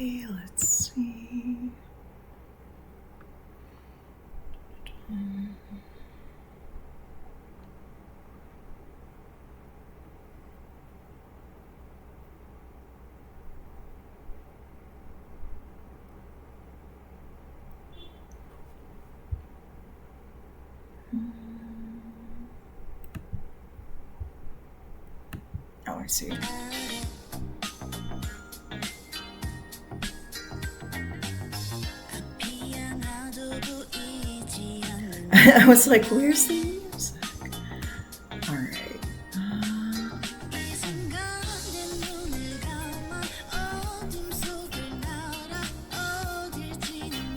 Okay, let's see. Oh, I see. I was like, where's the music? Alright.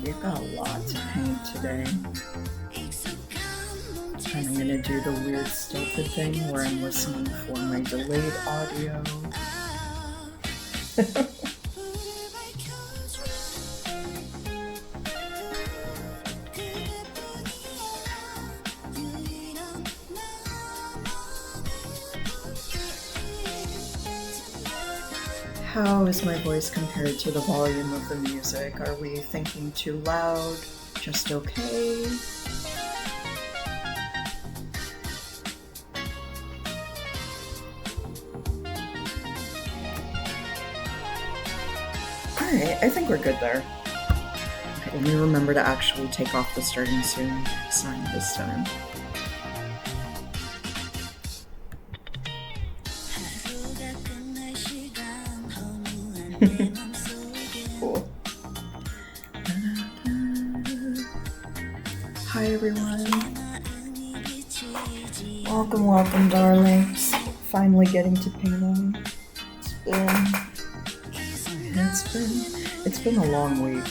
We've got a lot to paint today. And I'm gonna do the weird stilted thing where I'm listening for my delayed audio. How is my voice compared to the volume of the music? Are we thinking too loud? Just okay? Alright, I think we're good there. Okay, let me remember to actually take off the starting soon sign this time. Cool. Hi everyone. Welcome, darlings. Finally getting to painting. It's been a long week,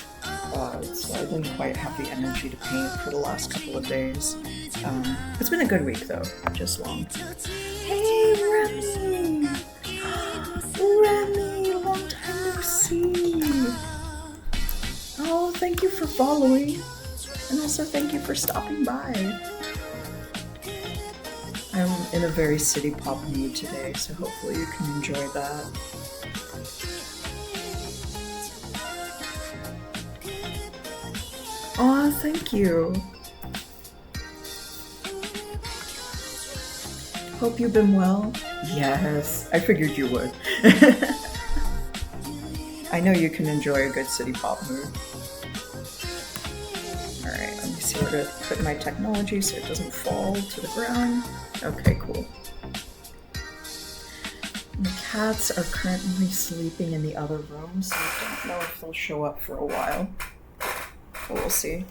so I didn't quite have the energy to paint for the last couple of days. It's been a good week though, just long. Hey Remy! Remy, long time no see! Oh, thank you for following, and also thank you for stopping by. I'm in a very city pop mood today, so hopefully you can enjoy that. Aw, thank you. Hope you've been well. Yes, I figured you would. I know you can enjoy a good city pop mood. Alright, let me see where to put my technology so it doesn't fall to the ground. Okay, cool. The cats are currently sleeping in the other room, so I don't know if they'll show up for a while. But we'll see.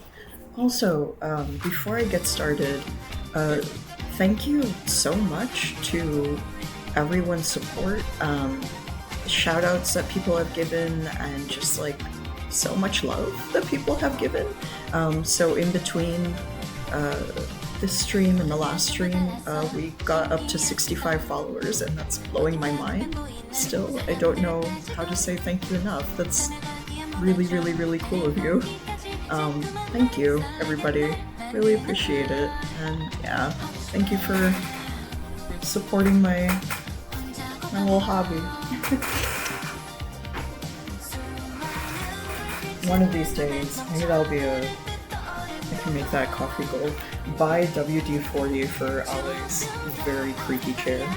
Also, before I get started, thank you so much to everyone's support. Shout outs that people have given, and just like so much love that people have given. So in between this stream and the last stream, we got up to 65 followers, and that's blowing my mind. Still, I don't know how to say thank you enough. That's really, really, really cool of you. Thank you, everybody. Really appreciate it. And yeah, thank you for supporting my little hobby. One of these days, maybe that'll be I can make that coffee gold. Buy WD-40 for Ali's very creaky chair.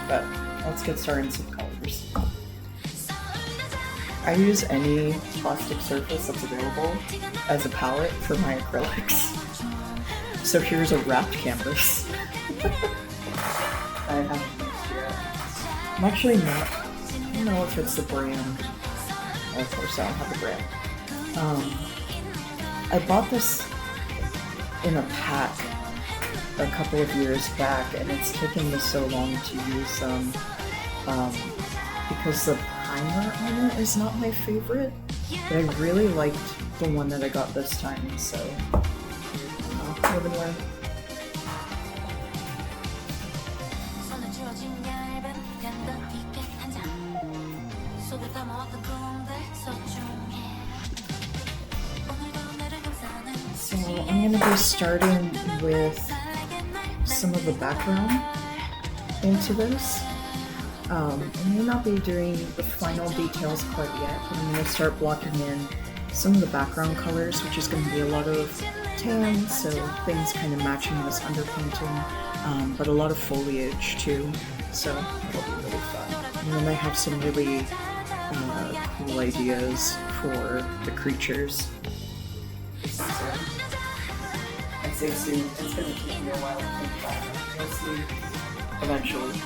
But let's get started in some colors. I use any plastic surface that's available as a palette for my acrylics. So here's a wrapped canvas. I haven't used yet. I'm actually not, I don't know if it's the brand. Of course I don't have the brand. I bought this in a pack a couple of years back, and it's taken me so long to use them because the primer on it is not my favorite, but I really liked the one that I got this time, so live and learn. So I'm going to be starting with some of the background into this. I may not be doing the final details quite yet, but I'm going to start blocking in some of the background colors, which is going to be a lot of tan, so things kind of matching this underpainting, but a lot of foliage too, so it'll be really fun. And then I have some really cool ideas for the creatures. So, I'd say soon. It's going to take me a while to think back. We'll see eventually.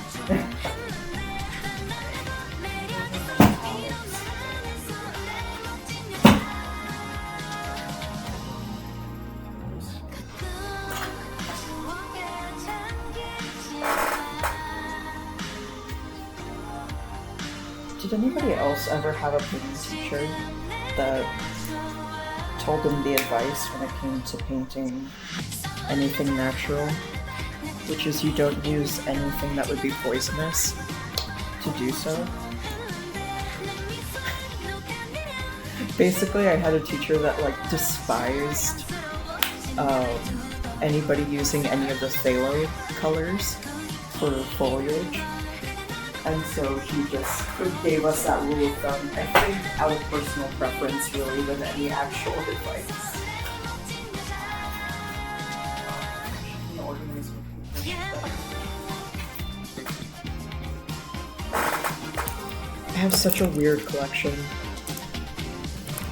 Did anybody else ever have a painting teacher that told them the advice when it came to painting anything natural, which is you don't use anything that would be poisonous to do so? Basically, I had a teacher that like despised anybody using any of the phthalo colors for foliage. And so he just gave us that rule of thumb, I think, out of personal preference really than any actual advice. I have such a weird collection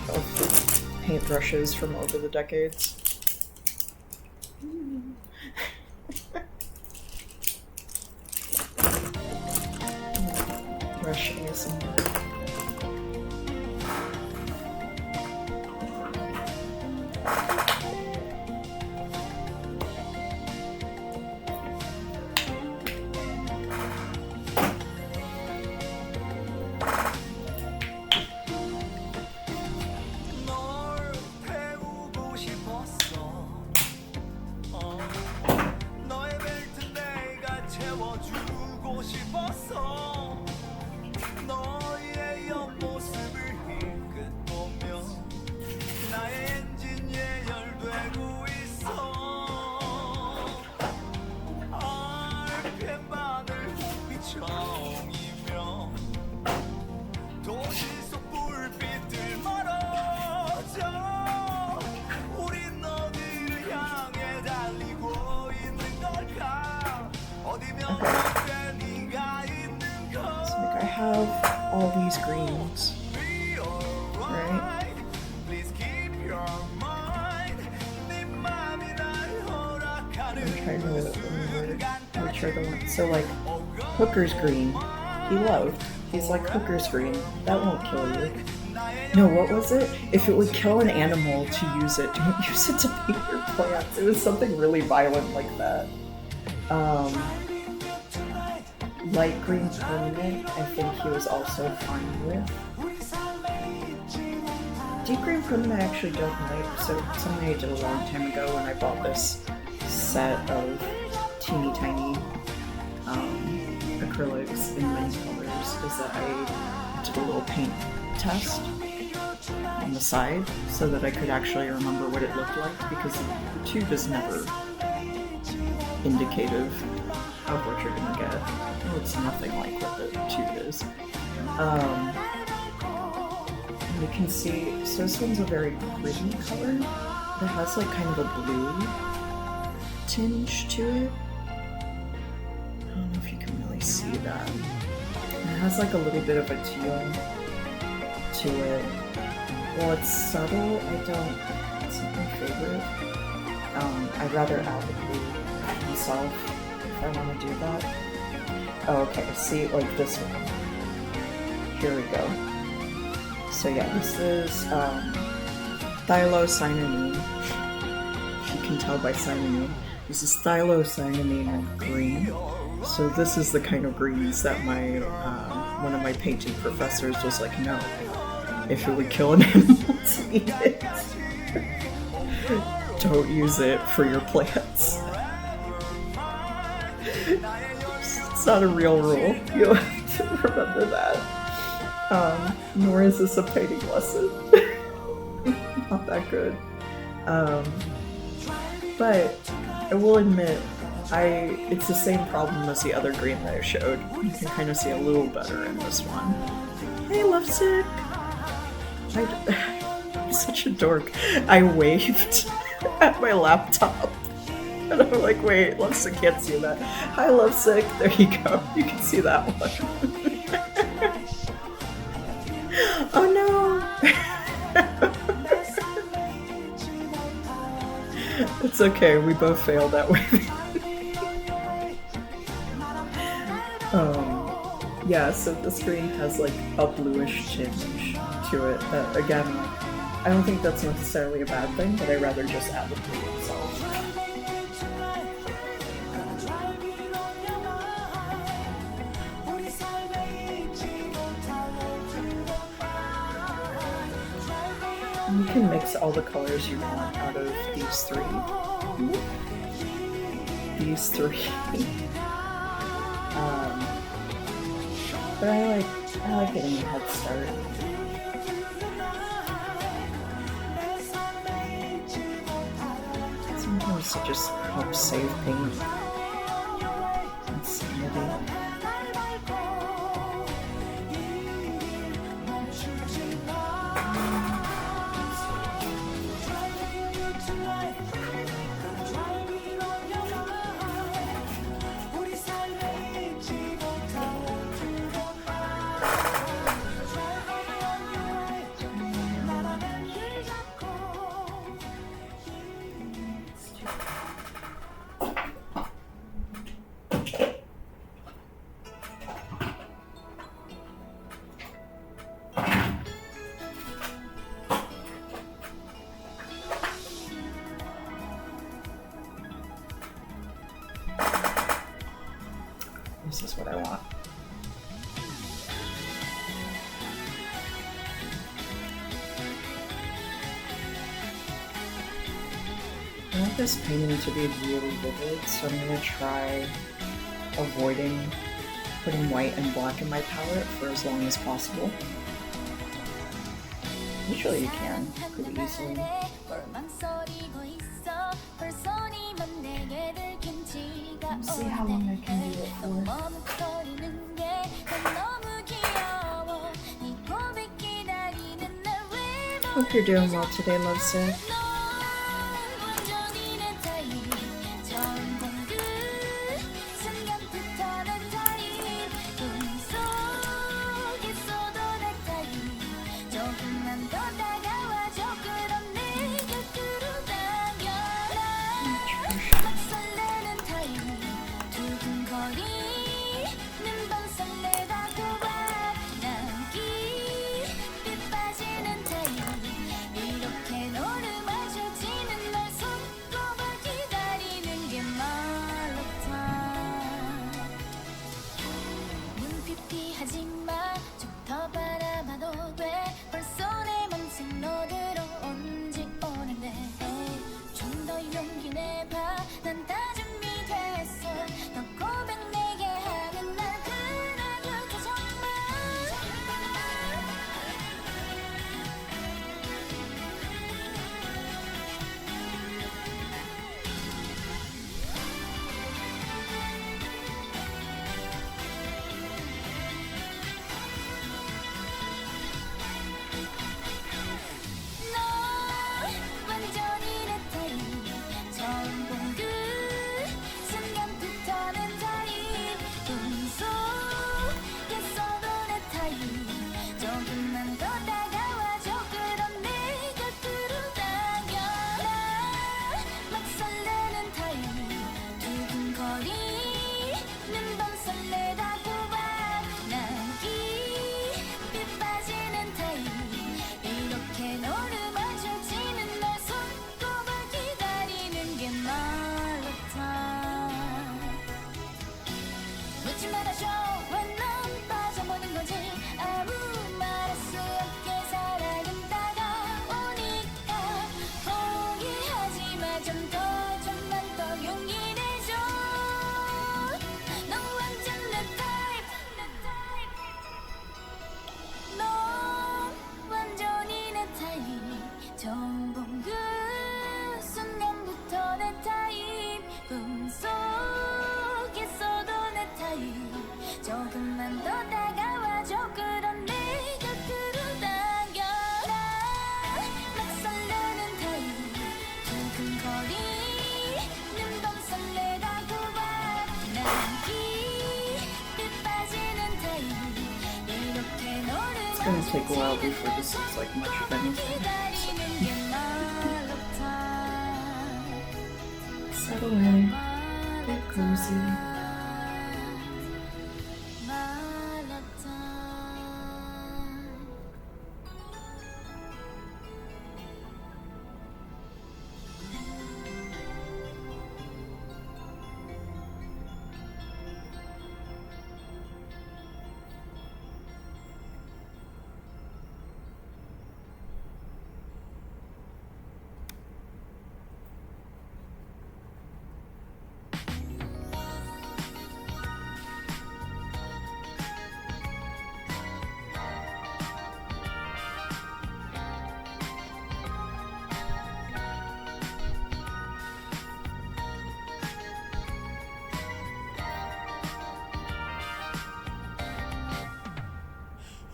of paintbrushes from over the decades. Brush ASMR. Have all these greens, right? I'm trying to remember which are the ones. So like Hooker's green, he loved. He's like Hooker's green, that won't kill you. No, what was it? If it would kill an animal to use it, don't use it to paint your plants. It was something really violent like that. Light green permanent, I think he was also fine with. Deep green permanent I actually don't like, so something I did a long time ago when I bought this set of teeny tiny acrylics in many colors is that I did a little paint test on the side so that I could actually remember what it looked like, because the tube is never indicative of what you're gonna get. It looks nothing like what the tube is. And you can see, so this one's a very pretty color. It has like kind of a blue tinge to it. I don't know if you can really see that. And it has like a little bit of a teal to it. While it's subtle, it's not my favorite. I'd rather add the blue myself if I want to do that. Oh, okay, see, like this one. Here we go. So yeah, this is thiocyanine. If you can tell by cyanine. This is thiocyanine green. So this is the kind of greens that my one of my painting professors was like, no, if it would kill an animal to eat it, don't use it for your plants. It's not a real rule. You have to remember that. Nor is this a painting lesson. Not that good. But I will admit, It's the same problem as the other green that I showed. You can kind of see a little better in this one. Hey, Lovesick! I'm such a dork. I waved at my laptop. And I'm like, wait, Lovesick can't see that. Hi, Lovesick. There you go. You can see that one. Oh no! It's okay, we both failed that way. Yeah, so the screen has like a bluish tinge to it. Again, I don't think that's necessarily a bad thing, but I'd rather just add the blue itself. You can mix all the colors you want out of these three. These three. But I like getting a head start. Sometimes it just helps save paint and sanity. This is what I want. I want this painting to be really vivid, so I'm going to try avoiding putting white and black in my palette for as long as possible. Usually you can, pretty easily. Let's see how long I can do it for. Hope you're doing well today, Lovesick. 조금만 더 다가와줘 그런 네 곁으로 당겨라 막 설레는 타임 두근거리 눈범 설레다 구와 난 깊이 빠지는 타임 이렇게 너를 It's gonna take a while before this is like much of anything. 기다리는 게 말로다 Settle in, get cozy.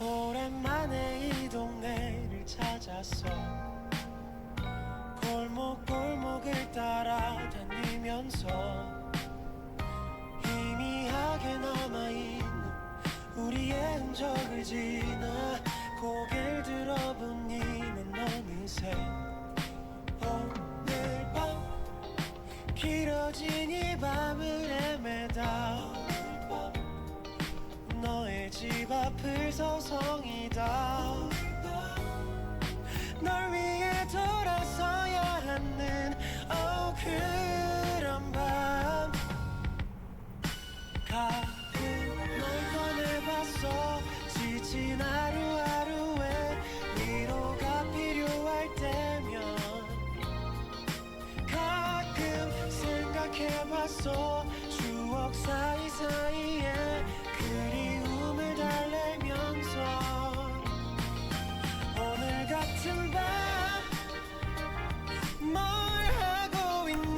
오랜만에 이 동네를 찾았어 골목골목을 따라다니면서 희미하게 남아있는 우리의 흔적을 지나 고개를 들어본 이는 어느새 오늘 밤 길어진 이 밤을 헤매다 너의 집 앞을 서성이다 널 위해 돌아서야 하는 그런 밤 가끔 널 꺼내봤어 지친 하루하루에 위로가 필요할 때면 가끔 생각해봤어 추억 사이사이에 그리움을 달래면서 오늘 같은 밤 뭘 하고 있는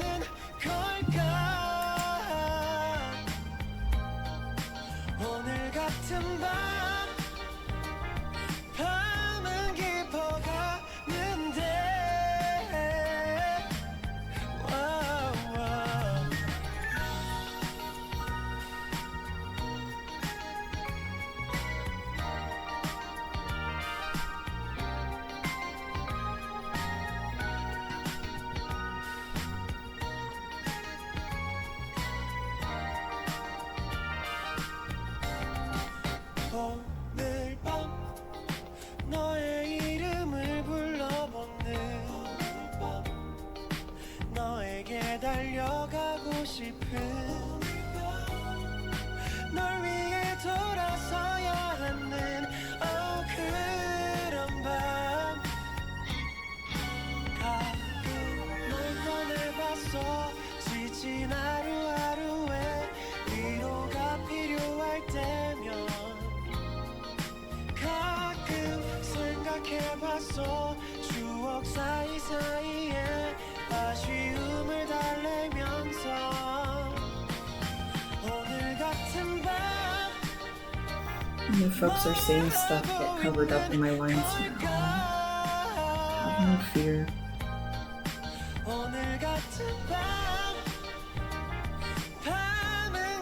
걸까 오늘 같은 밤 밤은 깊어가는데 오늘 밤 너의 이름을 불러보는 너에게 달려가고 싶은 널 위해 돌아서야 하는 그런 밤 가끔 널 꺼내봤어 지친 하루하루에 위로가 필요할 때면 가끔 생각해봤어 추억 사이사이에 아쉬움을 달래면서 오늘 같은 밤 The folks are saying stuff get covered up in my lines now. Have no fear. 오늘 같은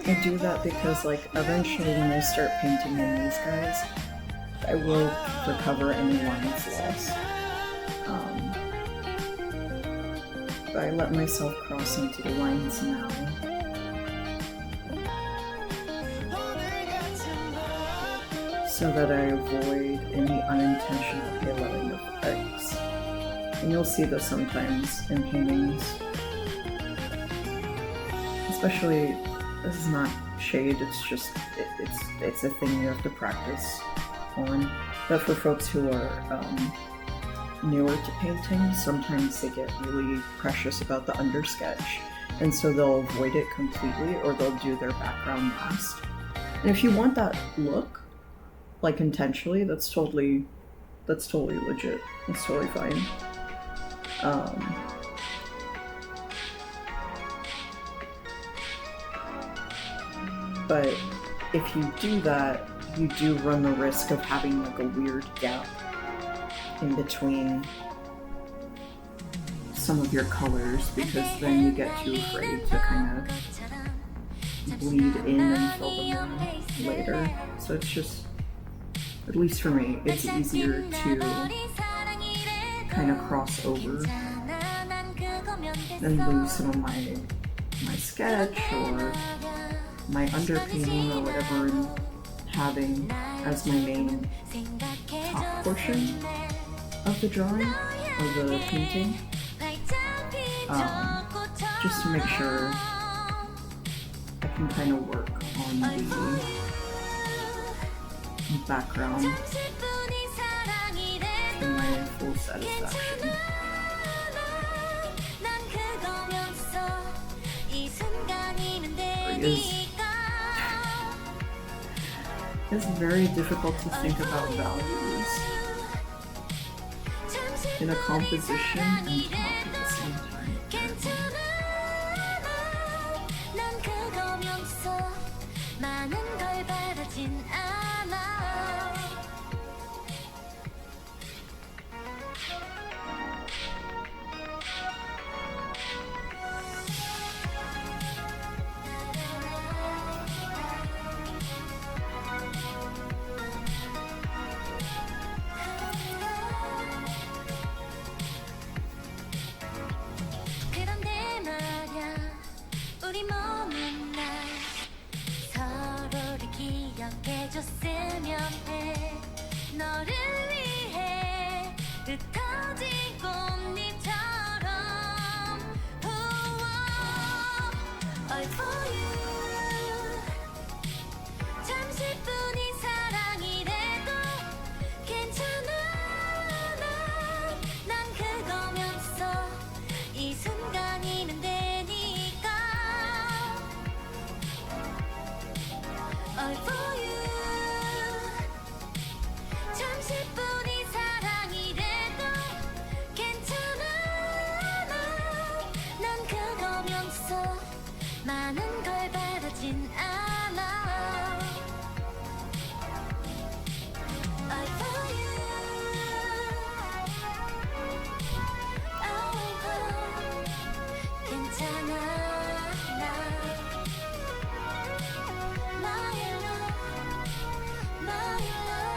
I do that because, like, eventually when I start painting in these guys, I will recover any lines lost. But I let myself cross into the lines now. So that I avoid any unintentional haloing of effects. And you'll see this sometimes in paintings. Especially, this is not shade, it's just, it's a thing you have to practice on. But for folks who are newer to painting, sometimes they get really precious about the undersketch, and so they'll avoid it completely, or they'll do their background last. And if you want that look, like intentionally, that's totally legit. It's totally fine. But if you do that, you do run the risk of having like a weird gap in between some of your colors, because then you get too afraid to kind of bleed in and fill them in later. So it's just, at least for me, it's easier to kind of cross over and lose some of my sketch or my underpainting or whatever I'm having as my main top portion of the drawing or the painting. Just to make sure I can kind of work on the background to my full satisfaction. It's very difficult to think about values in a composition and talk at the same time. 우리 머문 날 서로를 기억해줬으면 해. 너를 위해 흩어진 꽃잎처럼 All for you. 잠시뿐인 사랑이래도 괜찮아. 난 그거면서 이 순간이면 되니까 All for you. 잠시뿐인 사랑이래도 괜찮아. 난 그거면서 많은 걸 바라진 않아. All for you. 괜찮아. My love, my love.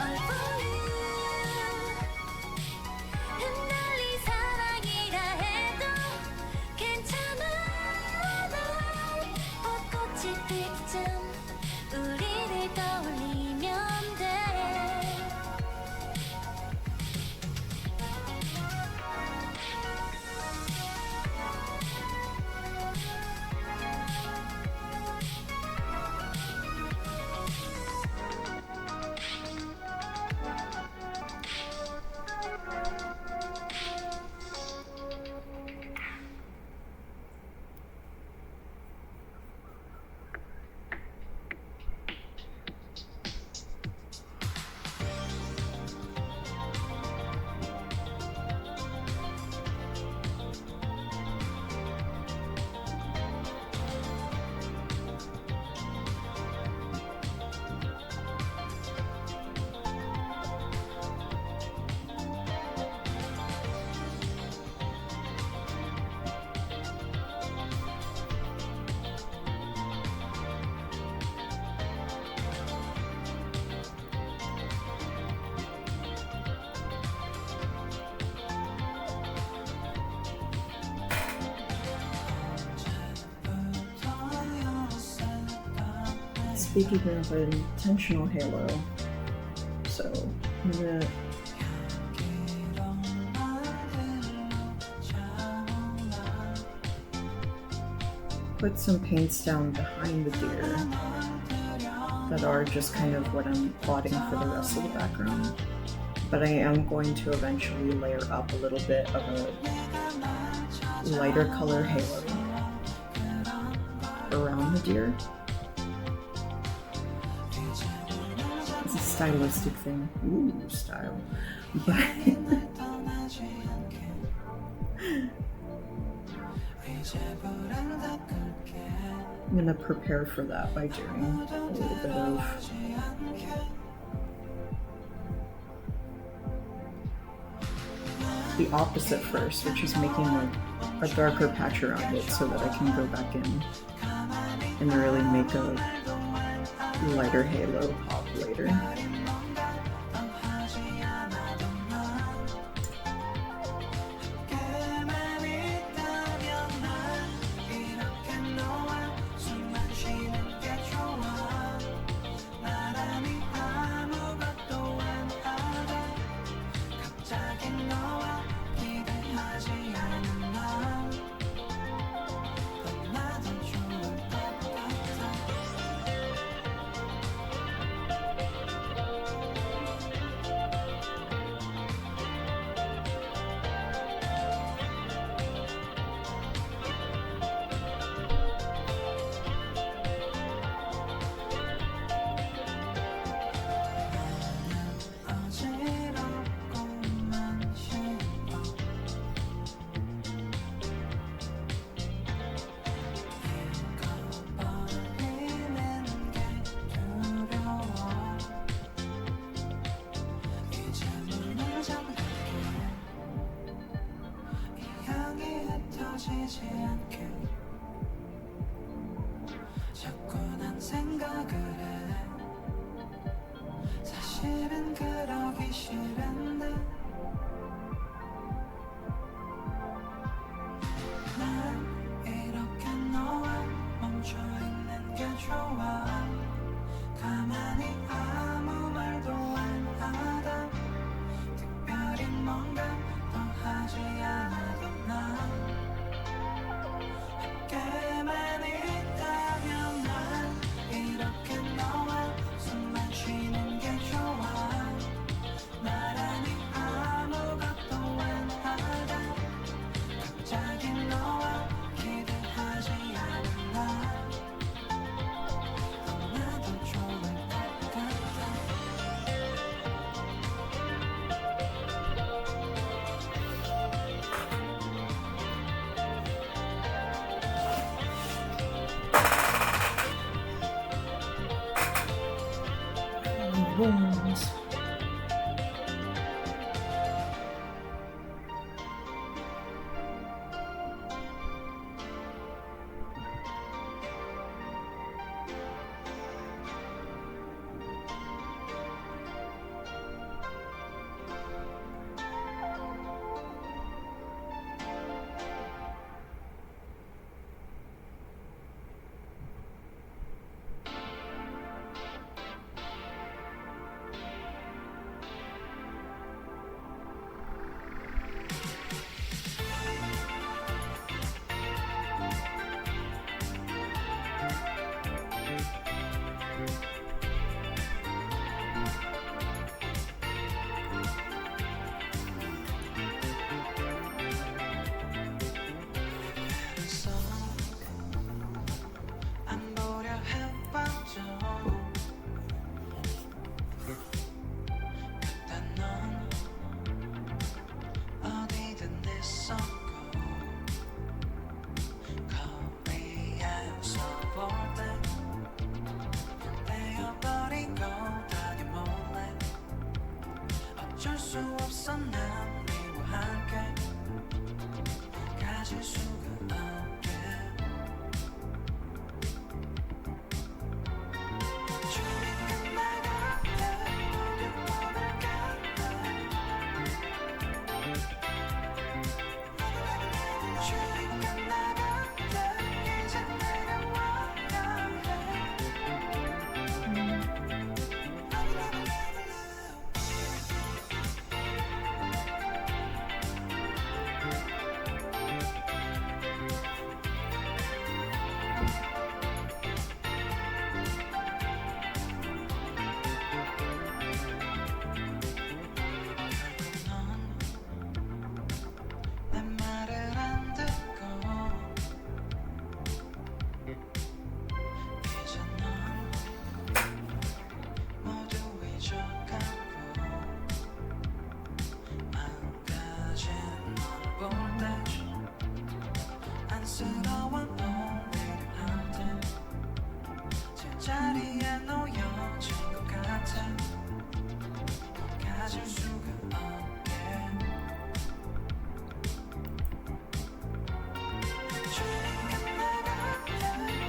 All for you. 흩날린 사랑이라 해도 괜찮아. 벚꽃이 필 때쯤 우리를 떠올리면 돼. Speaking of an intentional halo, so I'm gonna put some paints down behind the deer that are just kind of what I'm plotting for the rest of the background. But I am going to eventually layer up a little bit of a lighter color halo around the deer. It's a stylistic thing. Ooh, style. But I'm gonna prepare for that by doing a little bit of the opposite first, which is making a darker patch around it so that I can go back in and really make a lighter halo pop later. 자꾸 난 생각을 해 사실은 그러기 싫은데 난 이렇게 너와 멈춰있는 게 좋아 가만히 아무 말도 안 하다 특별히 뭔가 더 하지 않아도 난 함께만 있다면 난 이렇게 너와 숨만 쉬는 게 좋아 나란히 아무것도 안 하다 갑자기 너와 기대하지 않은 날 너무나도 좋을 것 같아 Bones. 안 보려 해봤죠 그때 넌 어디든 있었고 거리에서 볼 때 떼어버리고 다니 몰래 어쩔 수 없어 난 미워할게 가질 수가 없게 주인공 나같아 모두 주인공 나같아 이제 내려와야 해 자리에 놓여진 것 같아 가질 수가 없게 주인공 나가면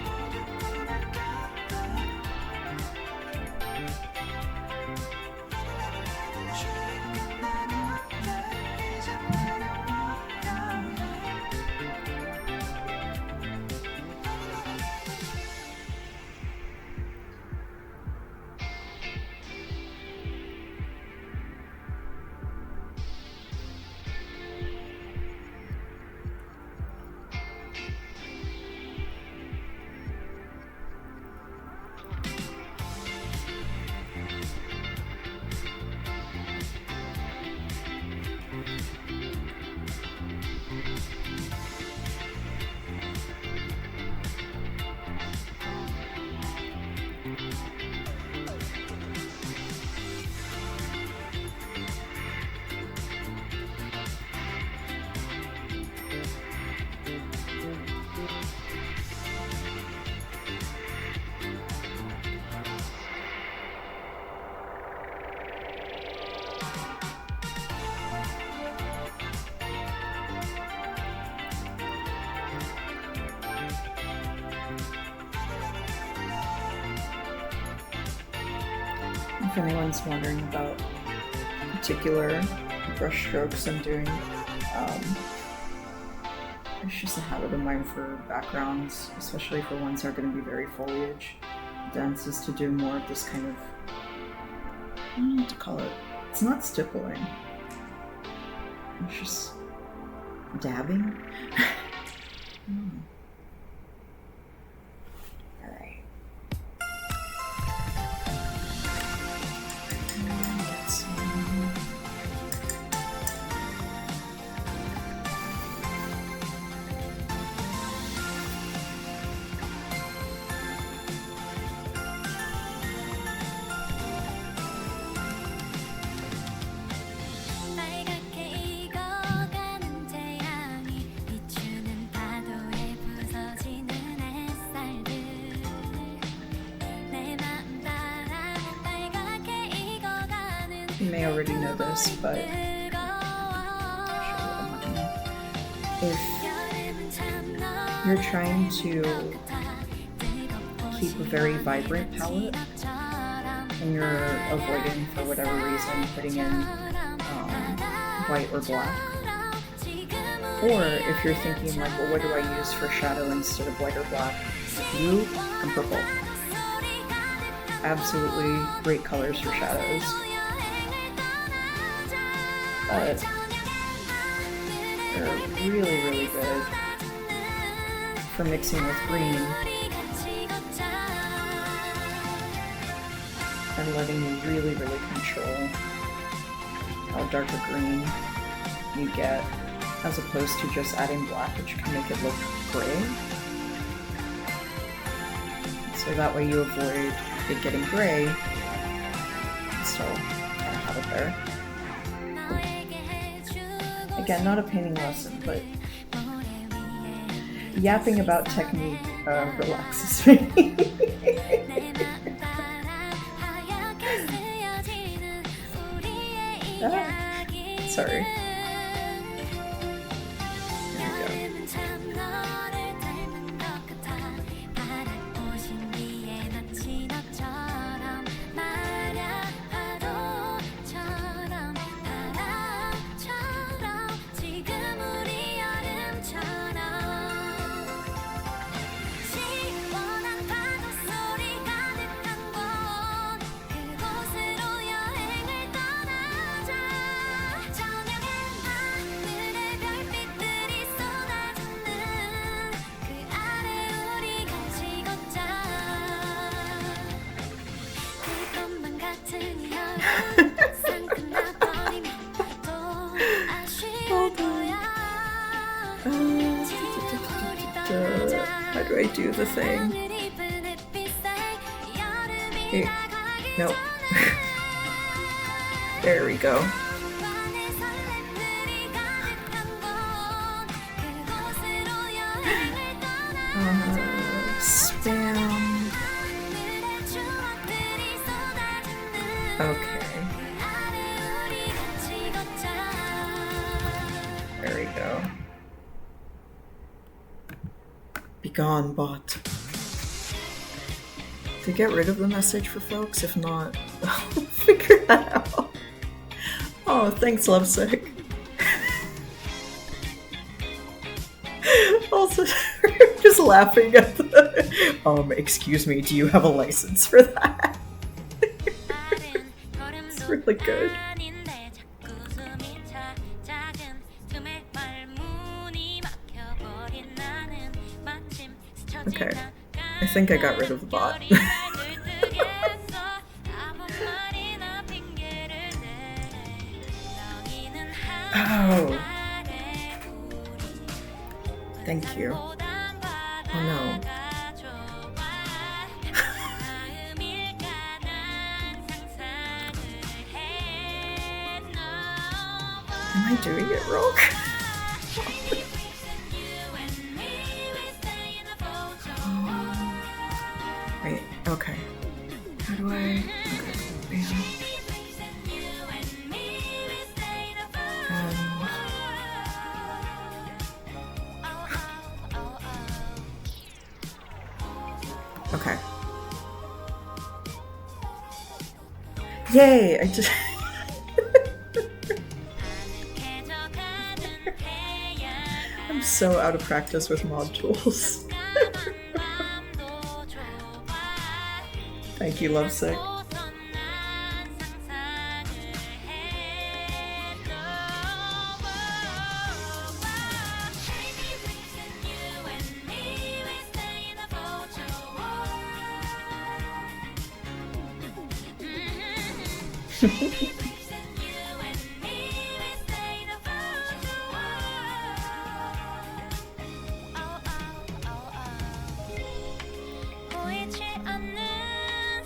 모두 떠날까 봐 주인공 나가면 이제 내려와 If anyone's wondering about particular brush strokes I'm doing, it's just a habit of mine for backgrounds, especially for ones that are going to be very foliage dense, is to do more of this kind of, I don't know what to call it. It's not stippling. It's just dabbing. Alright. Get some. 빨갛게 익어가는 태양이 비추는 파도에 부서지는 햇살들 내 마음 따라 빨갛게 익어가는 You may already know this, but if you're trying to keep a very vibrant palette and you're avoiding, for whatever reason, putting in white or black, or if you're thinking like, well, what do I use for shadow instead of white or black? Blue and purple. Absolutely great colors for shadows. But they're really, really good for mixing with green and letting you really, really control how dark a green you get, as opposed to just adding black, which can make it look gray. So that way you avoid it getting gray and still kind of have it there. Again, not a painting lesson, but yapping about technique relaxes me. Sorry. There we go. How do I do the thing? Hey, no. There we go. Spam. Okay, 아래 우리 같이 걷자 there we go. Be gone, bot. To get rid of the message for folks? If not, I'll figure that out. Oh, thanks, Lovesick. Also, just laughing at the. Excuse me, do you have a license for that? 다른 It's 걸음도 really good. 아닌데 자꾸 숨이 차 작은 틈에 말문이 막혀버린 나는 마침 스쳐진 Okay, I think I got rid of the bot. Oh, thank you. Oh no. Am I doing it wrong? Wait, okay. How do I... Okay, bam. Okay. Yay! I just... I'm so out of practice with mod tools. Thank you, Lovesick. 보이지 않는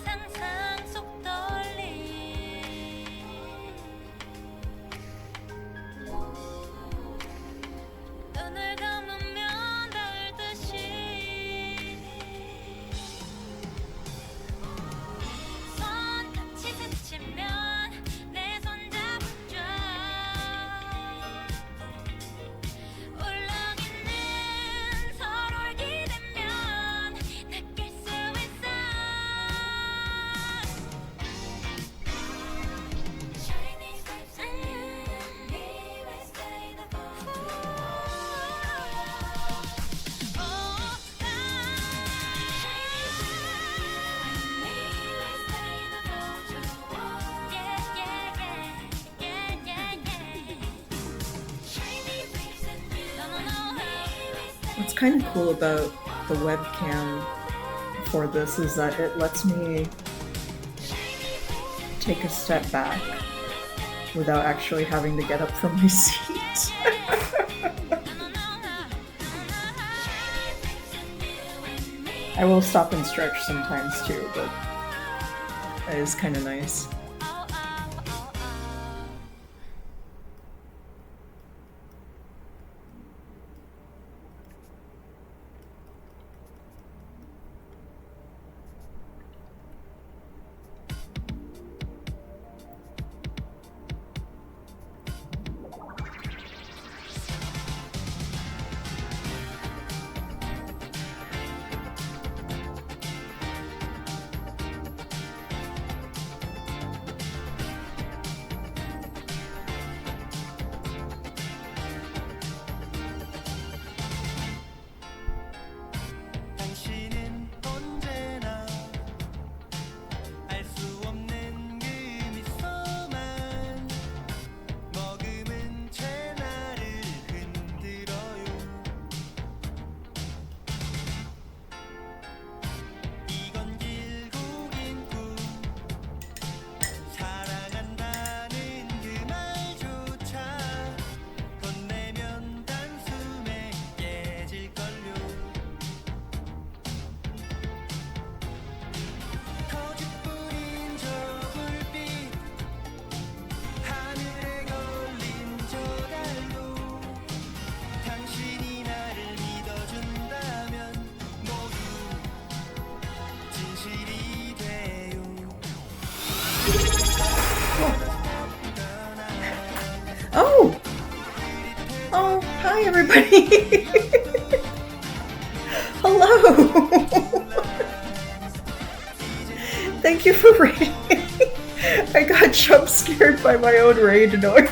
상상 속 떨림 눈을 감으면 닿을 듯이 손끝이 스치면 내 손 잡아줘 울렁이는 서로를 기대면 느낄 수 있어 Shiny stripes and you We will stay the What's kind of cool about the webcam for this is that it lets me take a step back without actually having to get up from my seat. I will stop and stretch sometimes too, but that is kind of nice. Hi, everybody! Hello! Thank you for raiding. I got jump scared by my own raid noise.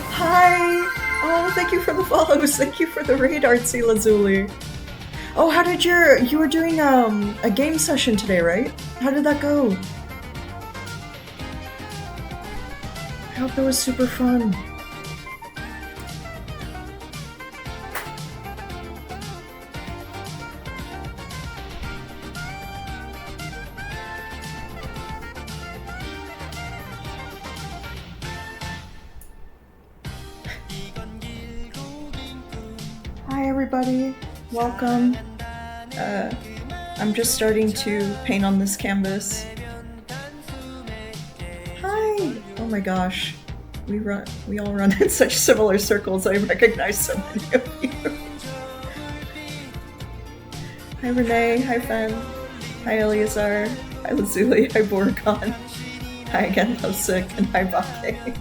Hi! Oh, thank you for the follows. Thank you for the raid, Artsy Lazuli. Oh, how did you were doing a game session today, right? How did that go? I hope it was super fun. Hi everybody, welcome. I'm just starting to paint on this canvas. Hi! Oh my gosh, we all run in such similar circles. I recognize so many of you. Hi Renee, hi Fen, hi Eleazar, hi Lazuli, hi Borgon, hi again Lovesick, and hi Bake.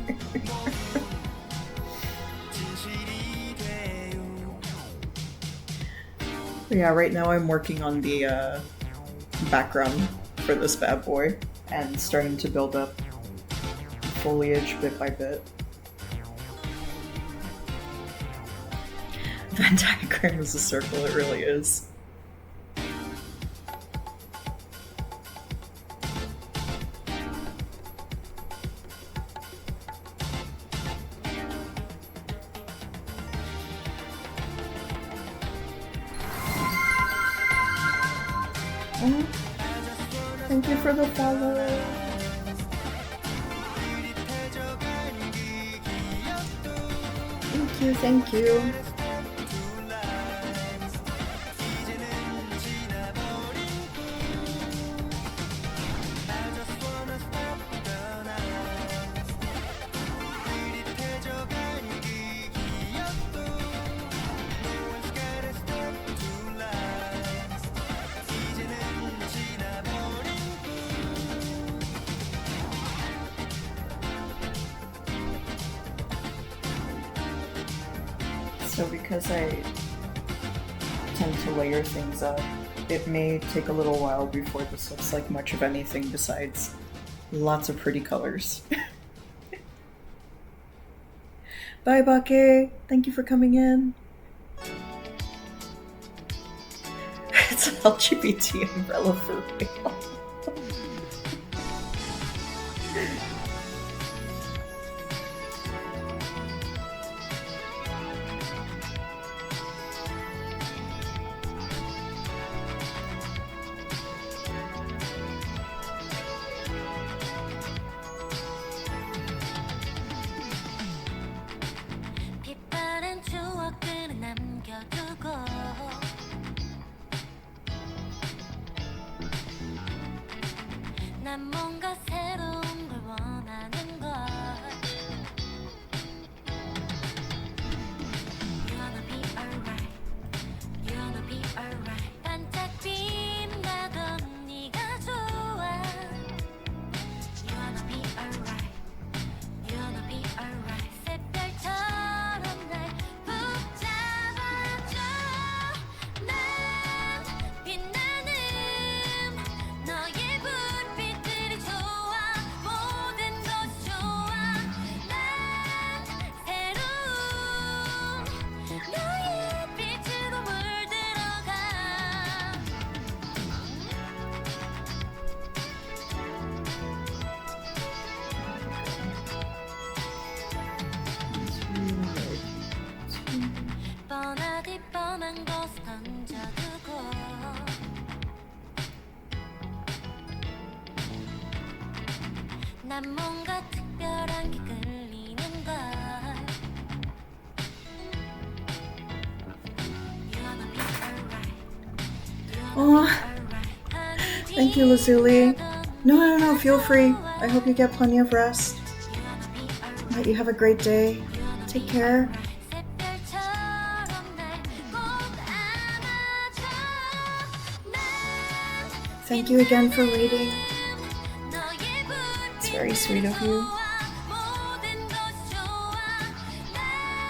Yeah, right now I'm working on the background for this bad boy and starting to build up foliage bit by bit. Venn diagram is a circle, it really is. Oh, thank you for the follow. Thank you, thank you. So because I tend to layer things up, it may take a little while before this looks like much of anything besides lots of pretty colors. Bye, Bake! Thank you for coming in. It's an LGBT umbrella for real. 빛바랜 추억들은 남겨두고 난 뭔가 새로운 걸 원하는 걸 You wanna be alright You wanna be alright 반짝 빛나던 네가 좋아 You wanna be alright You wanna be alright 새별처럼 날 붙잡아줘 난 빛나는 너의 불빛들이 좋아 모든 것이 좋아 난 새로운 너의 빛으로 물들어가 뻔하디 뻔한 것을 던져두고 난 뭔가 특별한 게 끌리는 걸 You wanna be alright You wanna Aw, be alright thank you, Lazuli. No, feel free. I hope you get plenty of rest. You wanna be alright That you have a great day. Take care. 새별처럼 날 꼭 안아줘 난 Thank you again for reading. 너의 It's very sweet of you. 모든 것이 좋아 난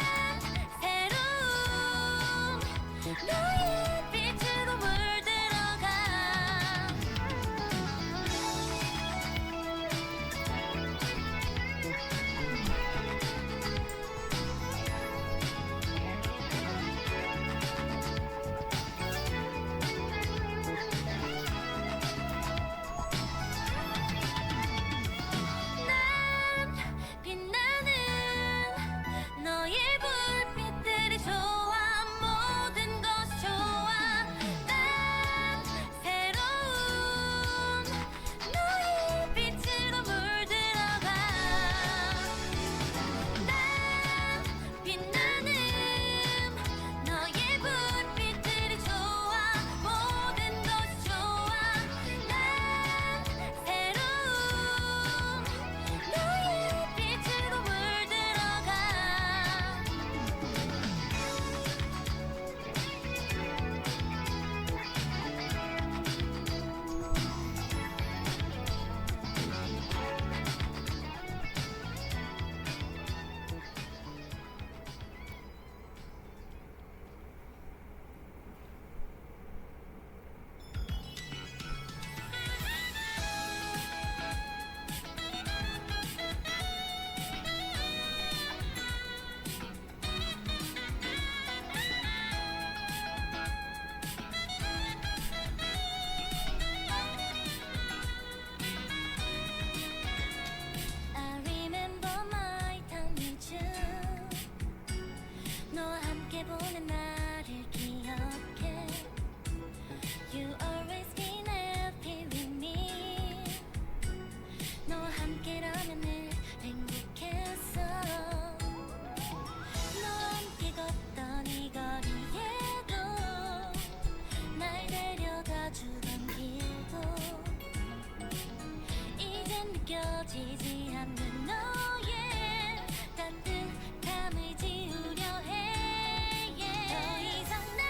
느껴지지 않는 너의 따뜻함을 지우려 해 더 이상 나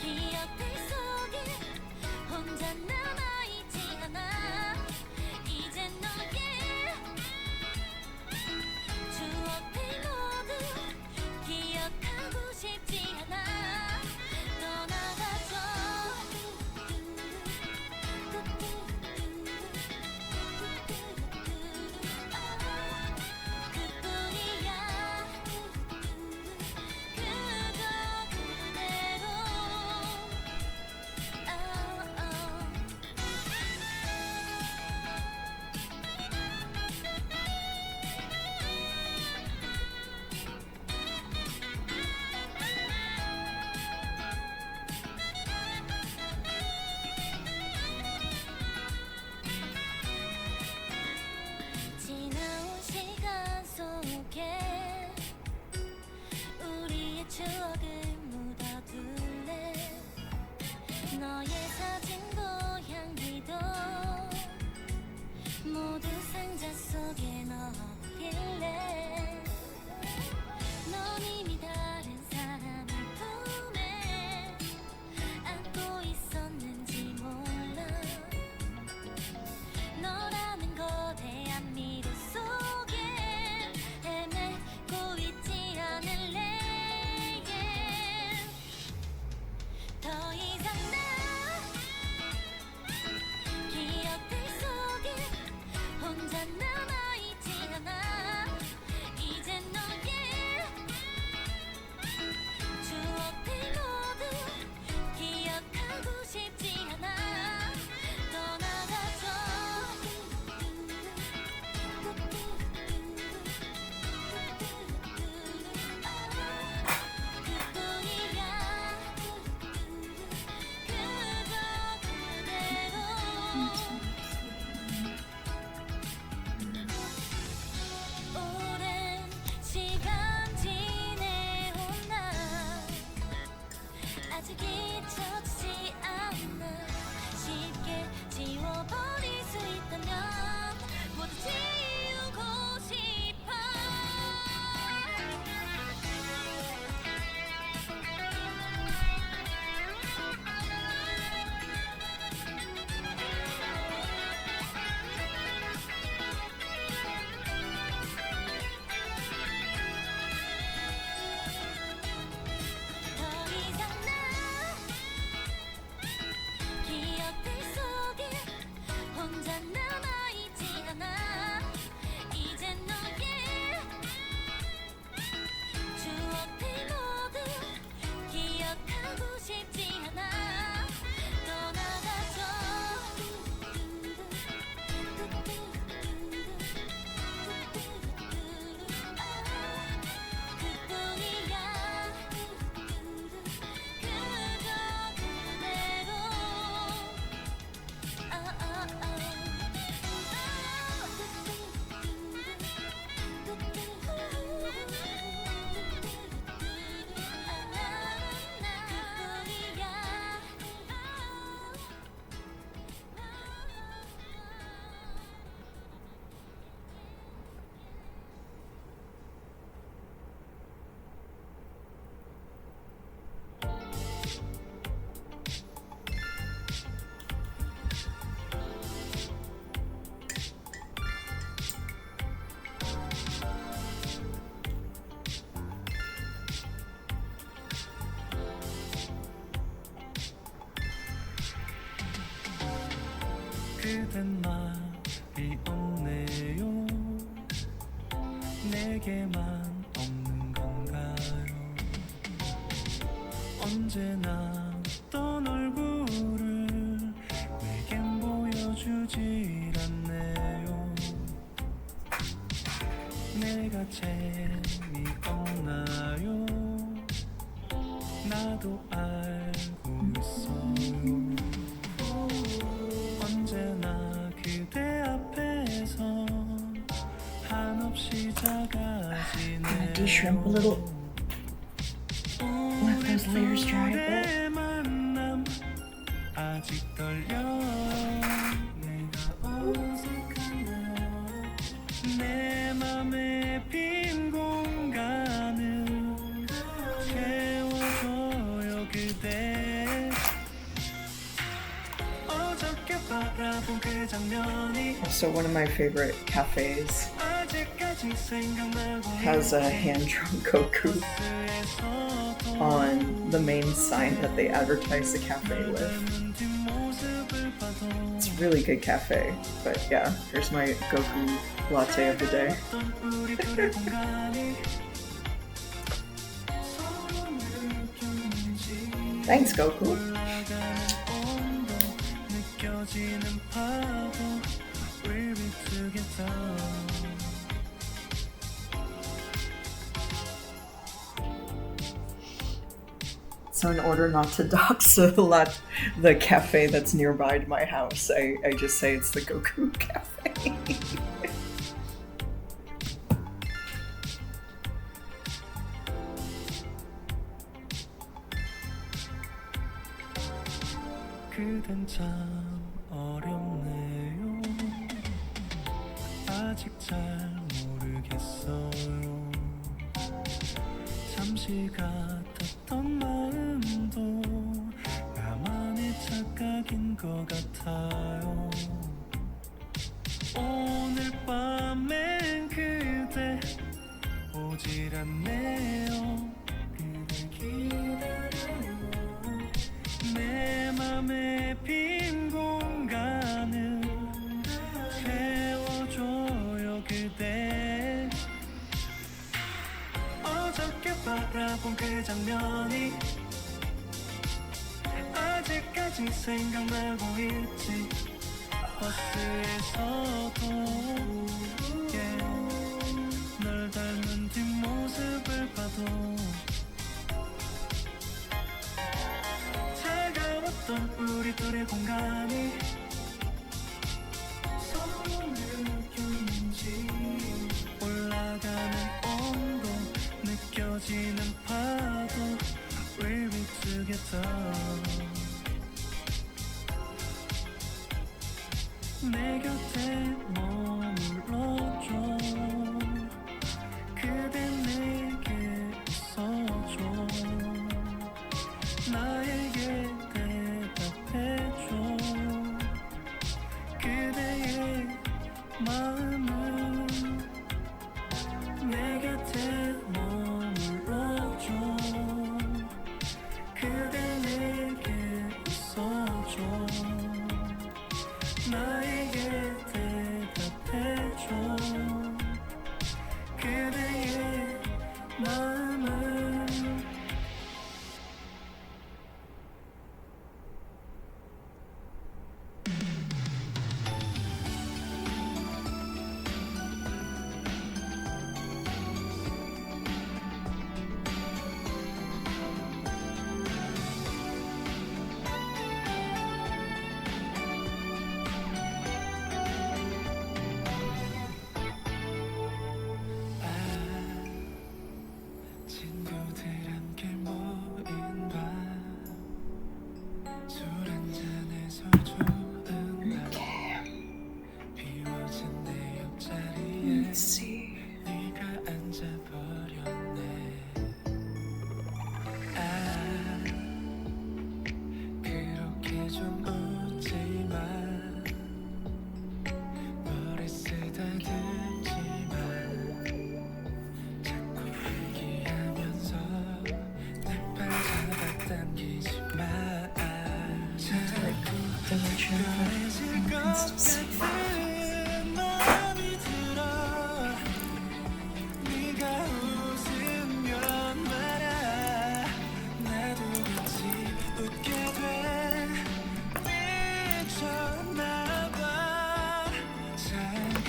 기억들 속에 혼자 남아있지 않아 이제 너의 추억들 모두 기억하고 싶지 않아 떠나가줘 그뿐이야 그저 그대로 지나온 시간 속에 우리의 추억을 묻어둘래 너의 사진도 향기도 모두 상자 속에 넣어둘래 넌 이미 다른 사람을 품에 안고 있었는지 몰라 너라는 거대한 미로 속에 헤매고 있지 않을래 더 이상 나 기억들 속에 혼자 남아있지 않아 이제 너의 추억들 모두 기억하고 싶지 않아 떠나가줘 그뿐이야 그저 그대로 오랜 시간 지내온 나 아직 잊혀지지 않아 쉽게 지워버릴 수 있다면 모두 지우고 싶어 더 이상 나 기억들 속에 혼자 남아있지 않아 이제 너의 추억들 모두 기억하고 싶지 않아 떠나가줘 그뿐이야 그저 그대로 그댄 말이 없네요. 내게만 없는 건가요? 언제나 던 얼굴을 내겐 보여주질 않네요. 내가 재미없나요? 나도 알고 있어요. 언제나 그대 앞에서 한없이 작아지네요. Gonna de-shrimp a little. Let those layers dry a bit. 만남 아직 떨려 내가 바라본 그 장면이 Also, one of my favorite cafes 아직까지 생각나고 has a hand-drawn Goku 버스에서도 on the main sign that they advertise the cafe with. 뒷모습을 봐도 It's a really good cafe, but yeah, here's my Goku latte of the day. 어떤 우리 둘의 공간이 서로 느꼈는지 Thanks, Goku. 올라가는 온도 느껴지는 파도 We'll be together So in order not to dox the cafe that's nearby to my house, I just say it's the Goku cafe. 그댄 참 어렵네요 아직 잘 모르겠어요 잠시 같았던 마음도 나만의 착각인 것 같아요 오늘 밤엔 그대 오질 않네요 그댈 기다려요 내 맘의 빈 공간을 채워줘요 그대 어저께 바라본 그 장면이 아직까지 생각나고 있지 버스에서도 yeah. 널 닮은 뒷모습을 봐도 차가웠던 우리 둘의 공간이 서로 느꼈는지 올라가는 온도 느껴지는 파도 We'll be together 내 곁에 머물러줘 그대 내게 있어줘 나에게 대답해줘 그대의 마음을 내 곁에 머물러줘 그대 내게 있어줘 나에게 대답해줘 그대의 마음을 친구들 함께 모인 밤술 한잔해서 좋은 날 비워진 내 옆자리에 Let's see. 네가 앉아버렸네 그렇게 좀 웃지만 머리 쓰다듬지만 자꾸 얘기하면서 내 팔 잡아당기지마 자꾸 변해질 것 같은 마음이 들어 네가 웃으면 말야 나도 같이 웃게 돼 미쳤나봐 작은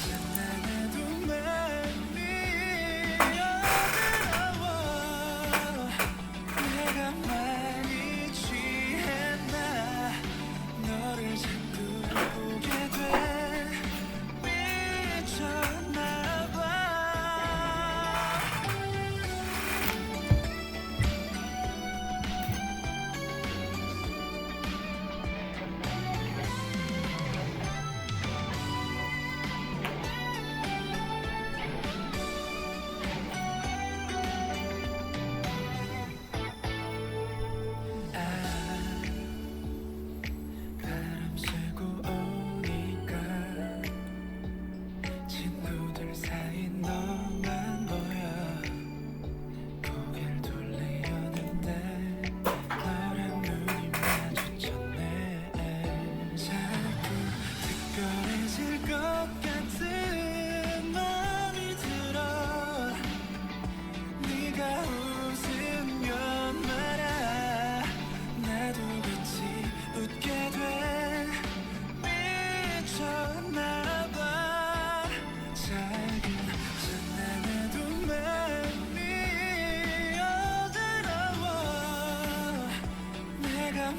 장난에도 마음이 어지러워 내가 많이 취했나 너를 자꾸 보게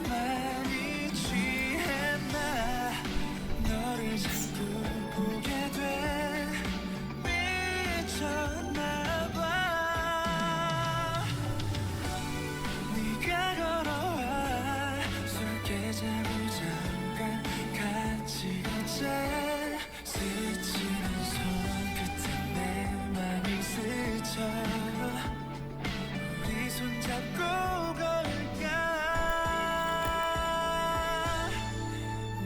많이 취했나 너를 자꾸 보게 돼 미쳤나봐 네가 걸어와 술 깨자고 잠깐 같이 걷자 스치는 손끝에 내 맘이 스쳐 우리 손잡고 걸을까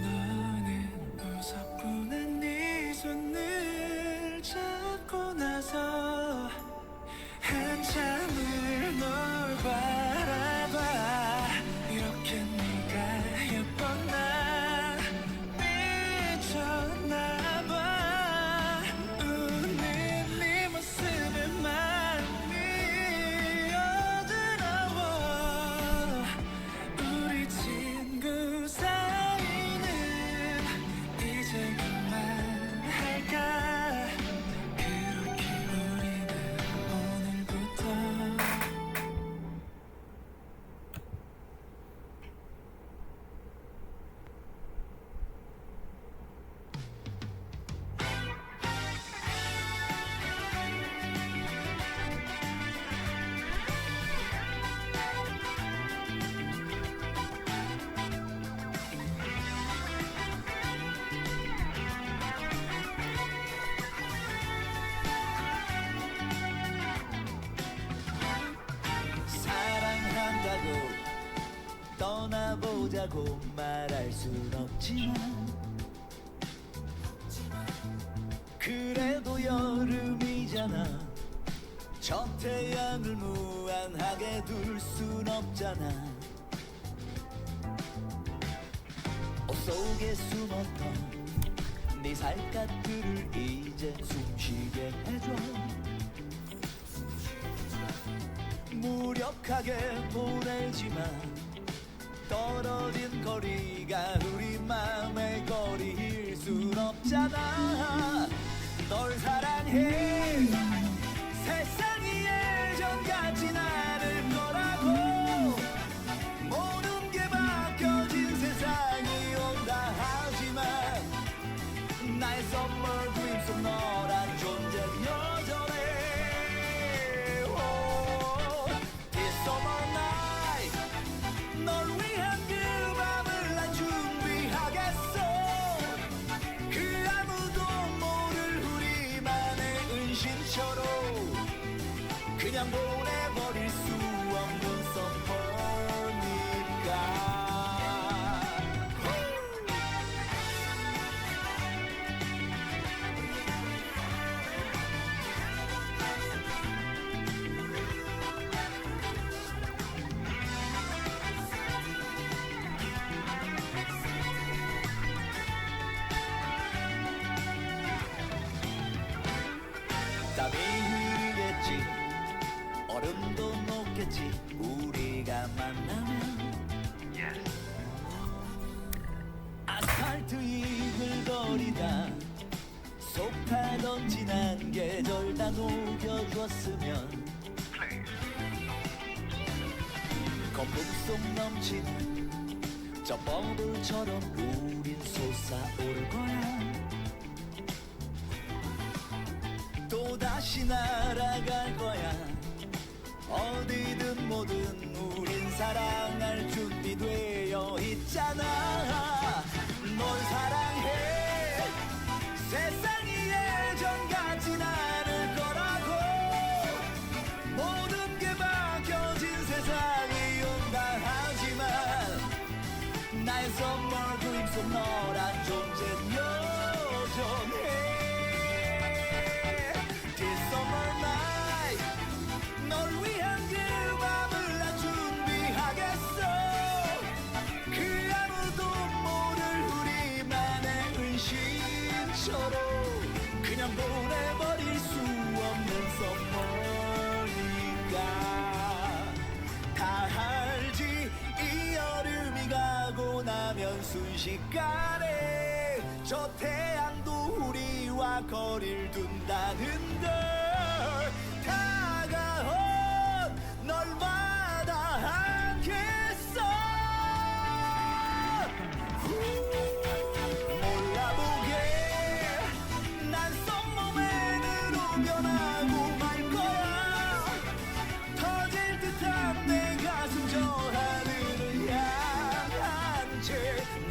너는 무섭고 난 네 손을 잡고 나서 한참을 널 바라봐 이렇게 네가 예뻤나 미쳤나봐 웃는 네 모습에 마음이 어지러워 우리 친구 사이는 이제 그만할까 그렇게 우리는 오늘부터 사랑한다고 떠나보자고 말할 순 없지만 그래도 여름이잖아 저 태양을 무한하게 둘 순 없잖아 옷 속에 숨었던 네 살갗들을 이제 숨쉬게 해줘 무력하게 보내지만 떨어진 거리가 우리 맘의 거리일 순 없잖아 널 사랑해 세상이 예전같진 않을 거라고 모든 게 바뀌어진 세상이 온다 하지만 나의 선물 드림 속 너란 존재는 여전해 This summer night 널 위한 그 밤을 난 준비하겠어 그 아무도 모를 우리만의 은신처럼 그냥 보내버릴 수 없는 서퍼니까 땀이 흐르겠지 얼음도 녹겠지 우리가 만나면 아스팔트 이글거리다 속 타던 지난 계절 다 녹여줬으면 거품 속 넘치는 저 버블처럼 우린 솟아오를 거야 또다시 날아갈 거야 어디든 뭐든 우린 사랑할 준비되어 있잖아 널 사랑해 세상이 예전 같진 않을 거라고 모든 게 바뀌어진 세상이 온다 하지만 나의 선물 그림 속 너란 존재는 여전해 널 위한 그 밤을 난 준비하겠어 그 아무도 모를 우리만의 은신처럼 그냥 보내버릴 수 없는 선물이니까 다 알지 이 여름이 가고 나면 순식간에 저 태양도 우리와 거리를 둔다는 걸 다가온 널 마다하겠어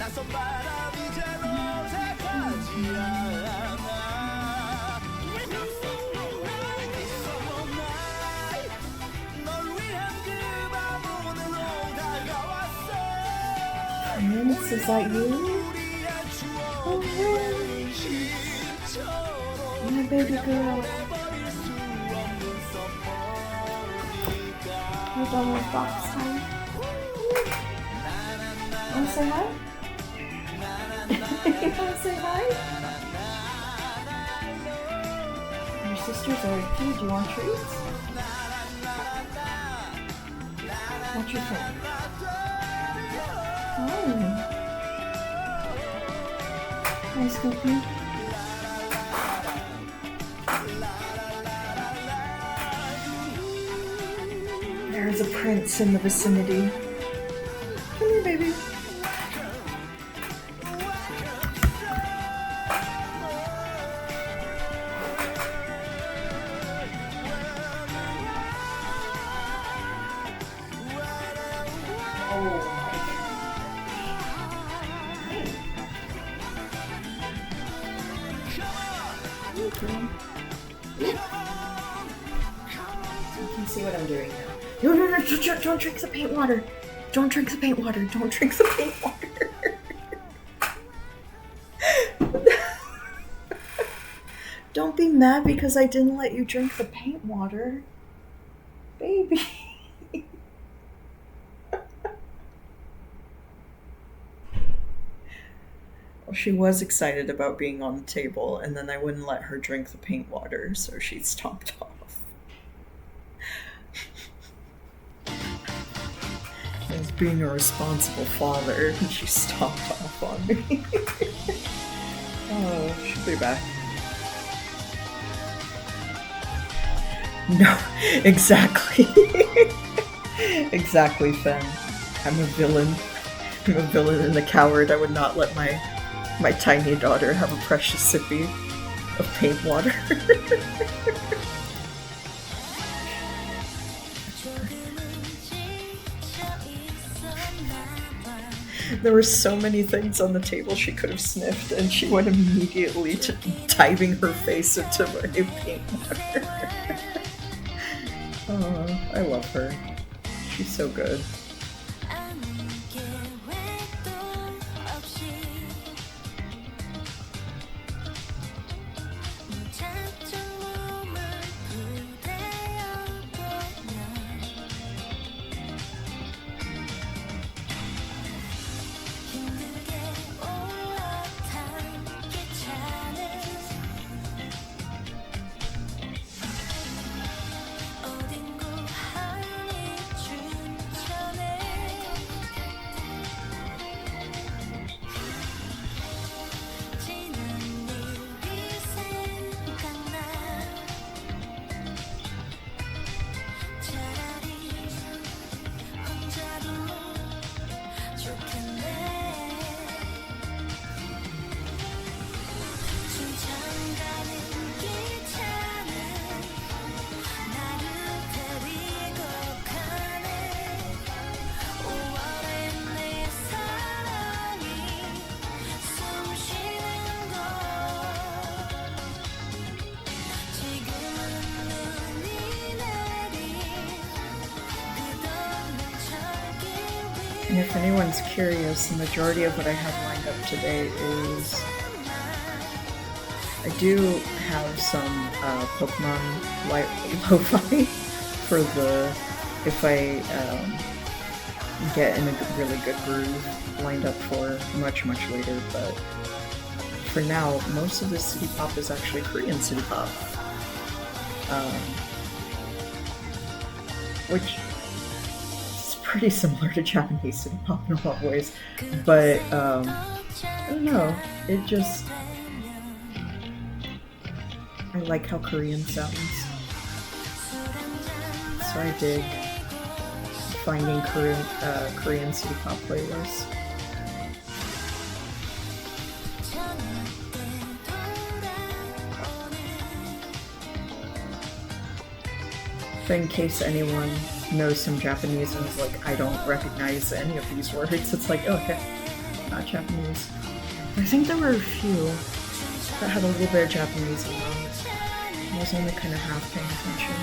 낯선 바람 이제는 어색하지 않아 널 위한 그 밤으로 다가왔어 Prince, is that you? Oh, my baby girl. We're done with box time. Wanna say hi? You wanna say hi? Your sisters are with you. Do you want treats? What's your phone? Hi. Hi, Scoopy. There's a prince in the vicinity. Come here, baby. You can see what I'm doing now. No, don't drink the paint water. Don't drink the paint water. Don't drink the paint water. Don't be mad because I didn't let you drink the paint water. Baby. Well, she was excited about being on the table, and then I wouldn't let her drink the paint water, so she stomped off. As being a responsible father, and she stomped off on me. Oh, she'll be back. No, exactly. Exactly, Fen. I'm a villain. I'm a villain and a coward. I would not let my tiny daughter have a precious sippy of paint water. There were so many things on the table she could have sniffed, and she went immediately to diving her face into my paint water. Oh, I love her. She's so good. And if anyone's curious, the majority of what I have lined up today is I do have some Pokemon lo-fi for the if I get in a really good groove lined up for much later, but for now most of the city pop is actually Korean city pop, which is pretty similar to Japanese city pop in a lot of ways, but I don't know, it just I like how Korean sounds, so I dig finding Korean city pop playlists. But in case anyone knows some Japanese and is like, I don't recognize any of these words, it's like, oh, okay. not Japanese. I think there were a few that had a little bit of Japanese in them. I was only kind of half paying attention.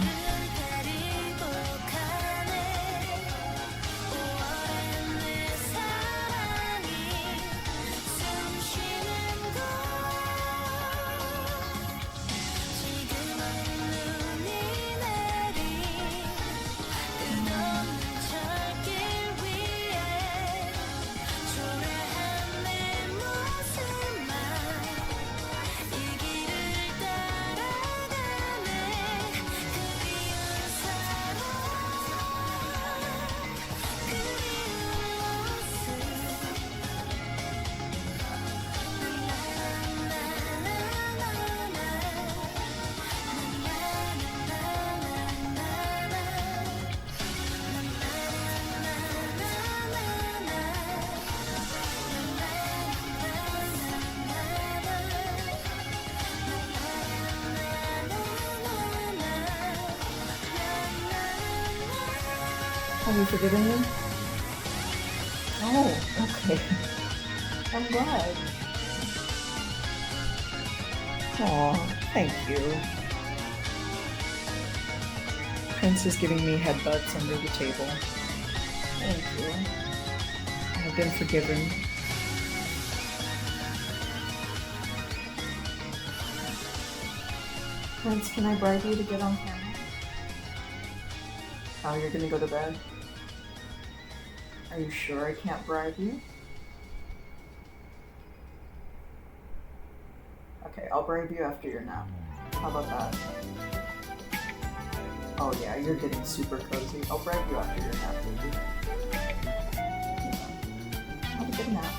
Have you forgiven me? Oh, okay. I'm glad. Aw, thank you. Prince is giving me headbutts under the table. Thank you. I've been forgiven. Prince, can I bribe you to get on camera? Oh, you're gonna go to bed? Are you sure I can't bribe you? Okay, I'll bribe you after your nap. How about that? Oh yeah, you're getting super cozy. I'll bribe you after your nap, baby. Yeah. Have a good nap.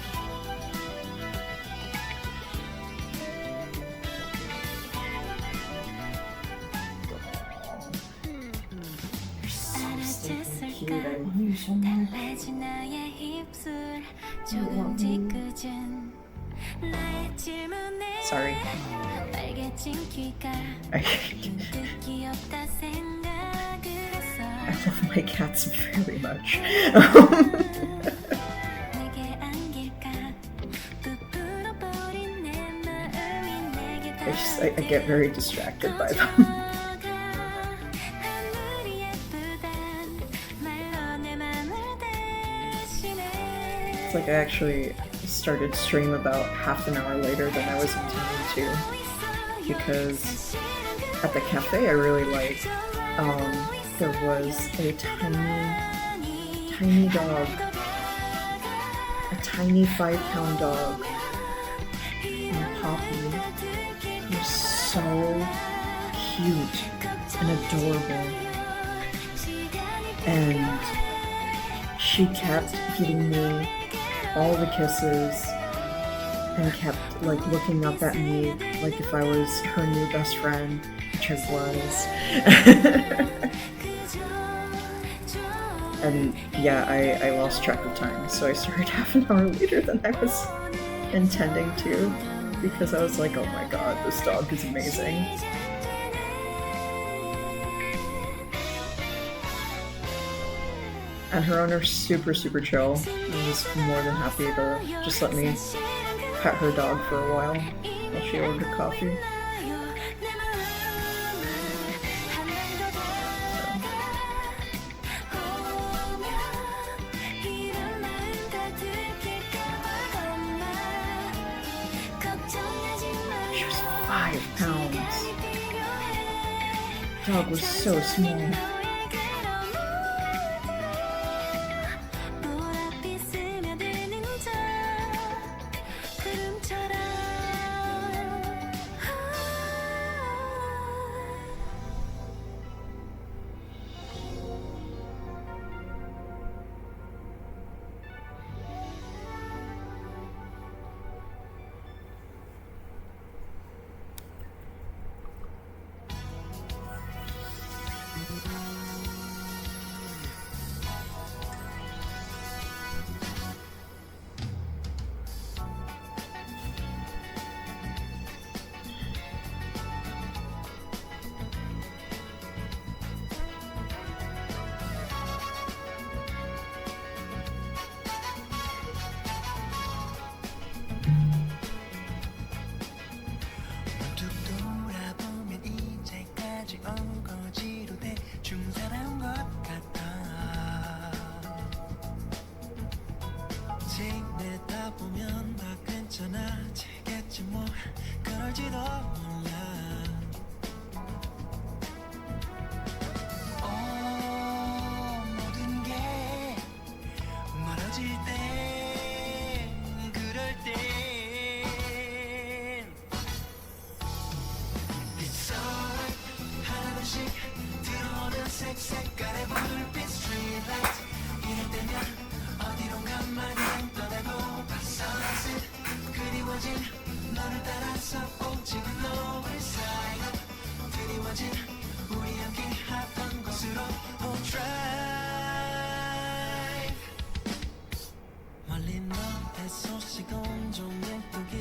Cute, I love you so much. 달라진 나의 입술 조금 짙은 나의 질문에 Sorry. 빨개진 귀가 I 뜻이 없다 생각을 했어 love my cats very much. 내게 안길까 부풀어버린 내 마음이 내게 I get very distracted by them. It's like I actually started stream about half an hour later than I was intending to, because at the cafe I really liked, there was a tiny dog, a tiny 5-pound dog, and Poppy. He was so cute and adorable, and she kept giving me all the kisses and kept like looking up at me like if I was her new best friend, which I was. And yeah, I lost track of time, so I started half an hour later than I was intending to, because I was like, oh my god, this dog is amazing. And her owner's super chill and was more than happy to just let me pet her dog for a while she ordered coffee. She was 5 pounds. Dog was so small. 살다 보면 다 괜찮아지겠지 뭐 그럴지도 몰라 모든 게 멀어질 땐 그럴 땐 It's alright 하나둘씩 들어오는 색색깔의 불빛 Street lights 이럴 때면 어디론가 마냥 떠나고 sunset 그리워진 너를 따라서 오직 너를 사이로 드리워진 우리 함께 하던 곳으로 Oh drive 멀리 너의 소식 온종 예쁘기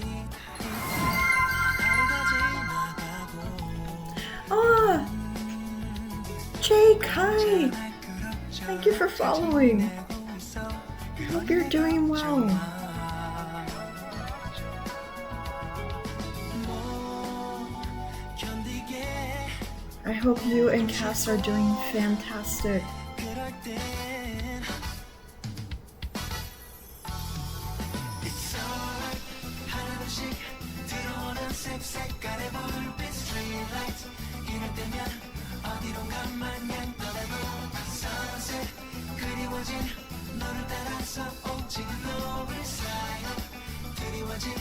하루가 지나가고 Ah, Jake, hi. Thank you for following. I hope you're doing well. I hope you and Cass are doing fantastic. 너를 따라서 오직 너를 사이로 드리워진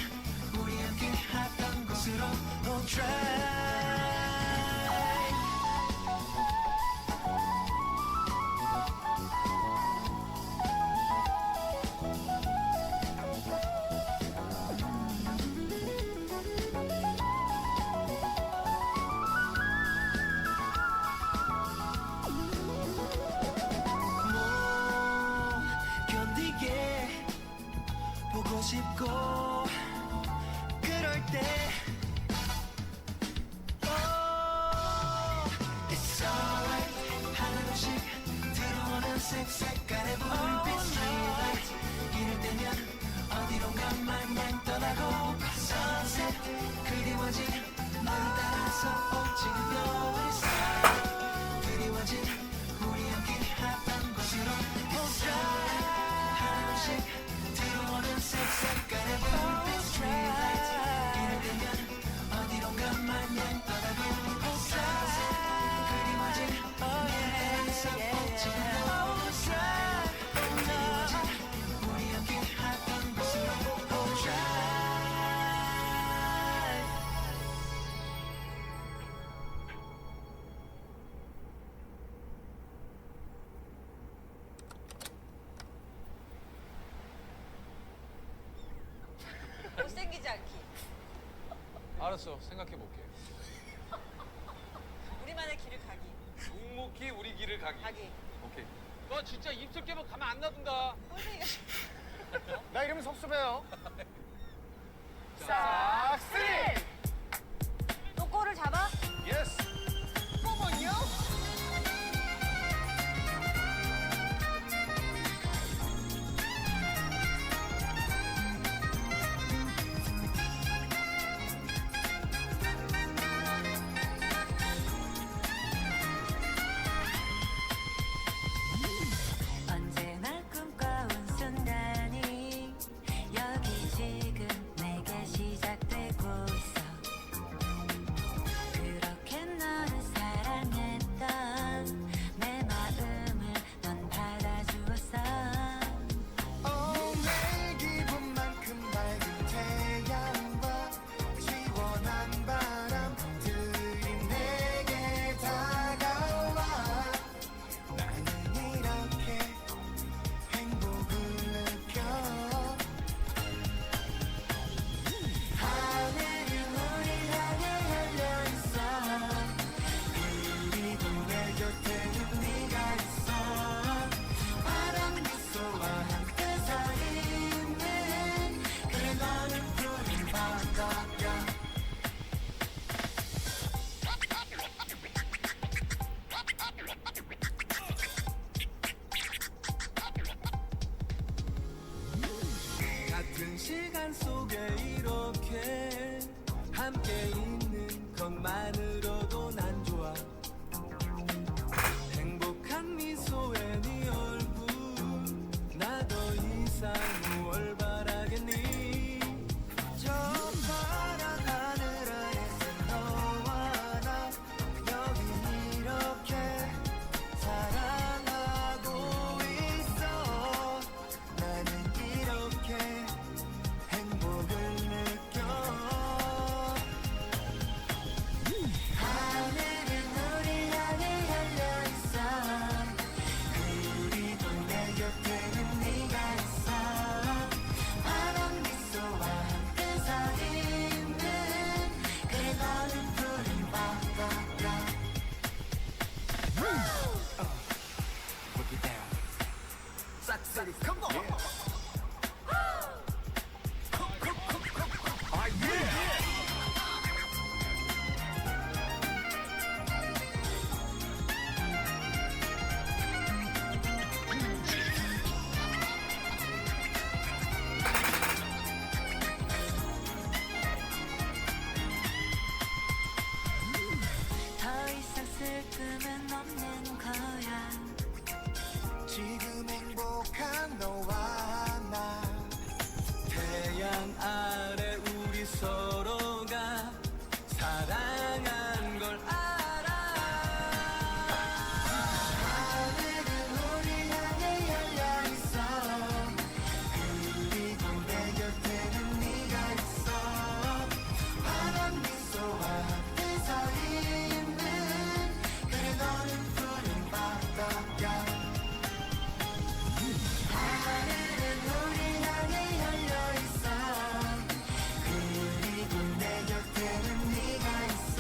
우리 함께 하던 곳으로 Oh drive 보고 싶고 그럴 때 It's alright 하나둘씩 들어오는 색색깔의 불빛 Street lights 이럴 때면 어디론가 마냥 떠나고 sunset 그리워진 너를 따라서 오직 너를 사이로 드리워진 우리 함께 하던 곳으로 Oh drive 하나둘씩 들어오는 색색깔의 불빛 Street lights 이럴 때면 어디론가 마냥 떠나고 sunset 그리워진 너를 따라서 오직 너를 사이로 드리워진 우리 함께 하던 곳으로 Oh drive 못생기지 않기. 알았어, 생각해볼게. 우리만의 길을 가기. 묵묵히 우리 길을 가기. 가기. 오케이. 너 진짜 입술 깨면 가만 안 놔둔다. 꼴뱅이가 나 이러면 섭섭해요. 싹쓸이. 또 골을 잡아? 예스. 어머니요? 언제나 꿈꿔온 순간이 여기 지금 내게 시작되고 있어 그렇게 너를 사랑했던 내 마음을 넌 받아주었어 내 기분만큼 밝은 태양과 시원한 바람들이 내게 다가와 나는 이렇게 행복을 느껴 하늘이 우리 향해 열려있어 그리고 내 곁에는 네가 있어 파란 미소와 함께 서 있는 그래 너는 푸른 바다야 같은 시간 속에 이렇게 함께 있는 것만으로도 난 좋아 행복한 미소의 네 얼굴 나 더 이상 무얼 바라겠니 땅 아래 우리 서로가 사랑한 걸 알아. 하늘은 우리 향해 열려 있어. 그리고 내 곁에는 네가 있어. 환한 미소와 함께 서 있는 그래 너는 푸른 바다야. 하늘은 우리 향해 열려 있어. 그리고 내 곁에는 네가 있어.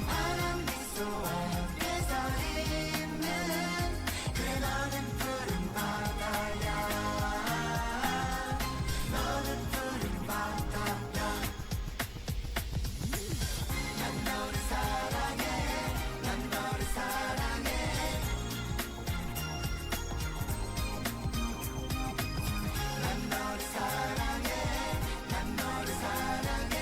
환한 미소와 함께 서 있는 그래 너는 푸른 바다야. 너는 푸른 바다야. 난 너를 사랑해. 난 너를 사랑해. 난 너를 사랑해. 난 너를 사랑해.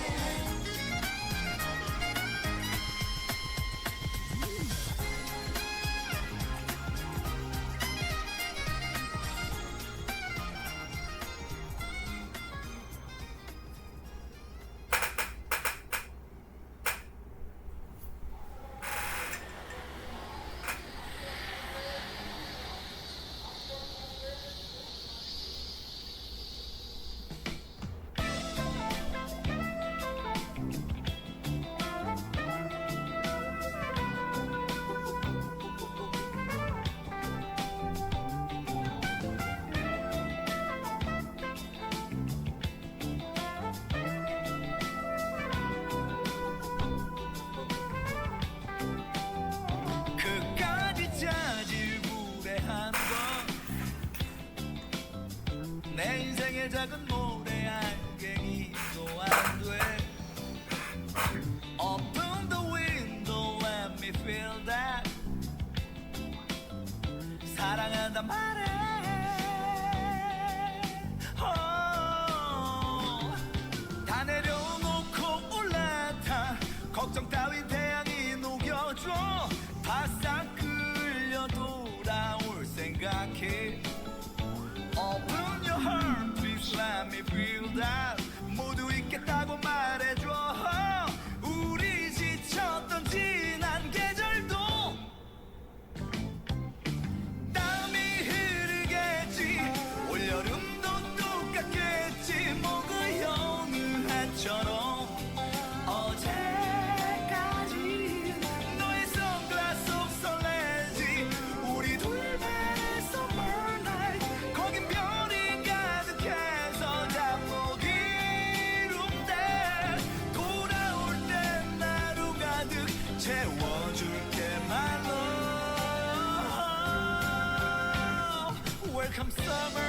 그까지 짜질 무례한 건내 인생의 작은 모래 알갱이도 안 돼. Open the window, let me feel that. 사랑한단 말해. 다 내려놓고 올라타. 걱정 따윈 태양이 녹여줘. 바싹 끌려 돌아올 생각해. Open your heart, please let me feel that. 모두 있겠다고 말해줘. 우리 지쳤던 지난 계절도 땀이 흐르겠지. 올여름도 똑같겠지. 뭐그 어느 해처럼 어제까지 너의 선글라스 속 설레지. 우리 둘만의 summer night. 거긴 별이 가득해서 잡목이룸대. 돌아올 땐 하루 가득 채워줄게 my love. Welcome summer.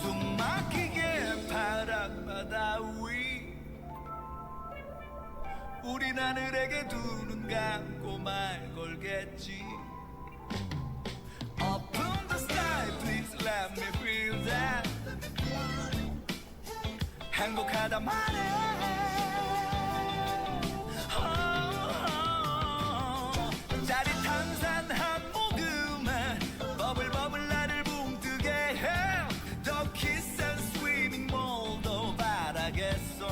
숨막히게 파란 바다 위 우린 하늘에게 두 눈 감고 말 걸겠지. Open the sky, please let me feel that. 행복하다 말해. 짜릿한 산 한 모금에 버블버블 나를 붕뜨게 해. The kiss and swimming pool도 바라겠어.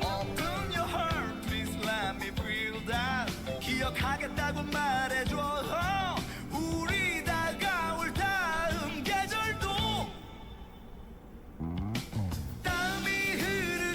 Open your heart, please let me feel that. 기억하겠다고 말해줘. 우리 다가올 다음 계절도 땀이 흐르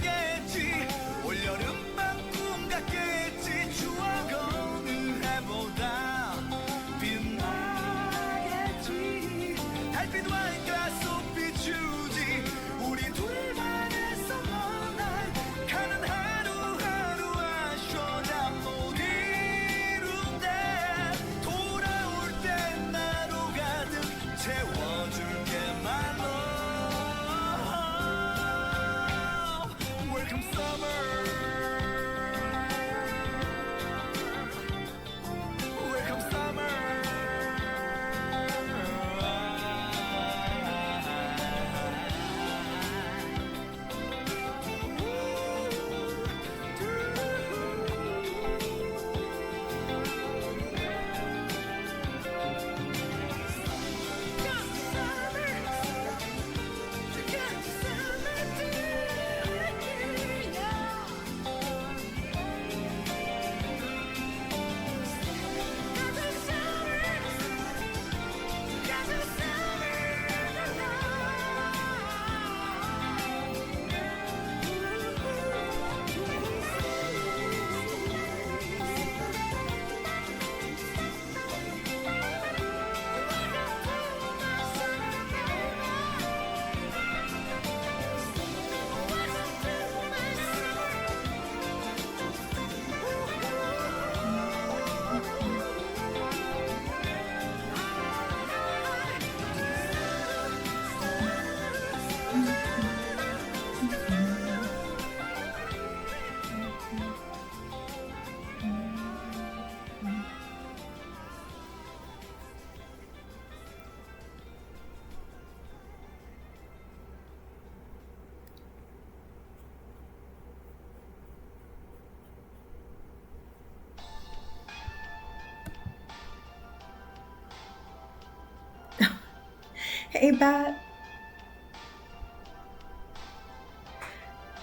Hey, Bat.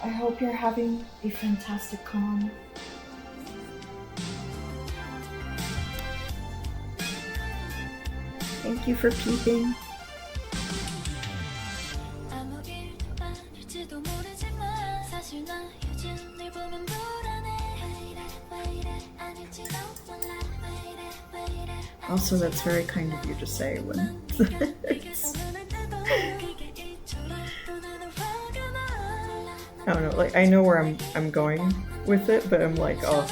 I hope you're having a fantastic con. Thank you for peeping. 아무 일도 아닐지도 모르지만 사실 나 요즘 늘 보면 불안해 왜 이래 아닐지도 몰라 왜 이래 Also, that's very kind of you to say when I don't know, like I know where I'm going with it, but I'm like, oh,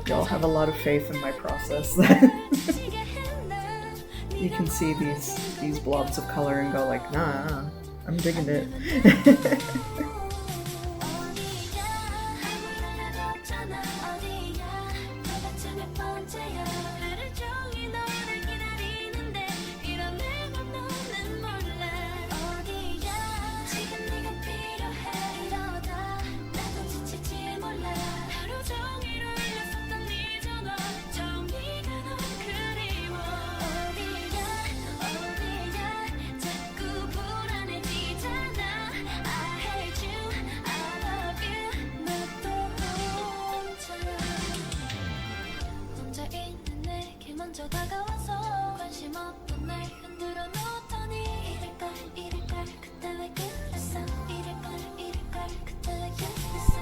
y'all have a lot of faith in my process. You can see these blobs of color and go like, nah, I'm digging it. 혼자 있는 내게 먼저 다가와서 관심 없던 날 흔들어 놓더니 이럴걸 그때 왜 그랬어 이럴걸 그때 왜 그랬어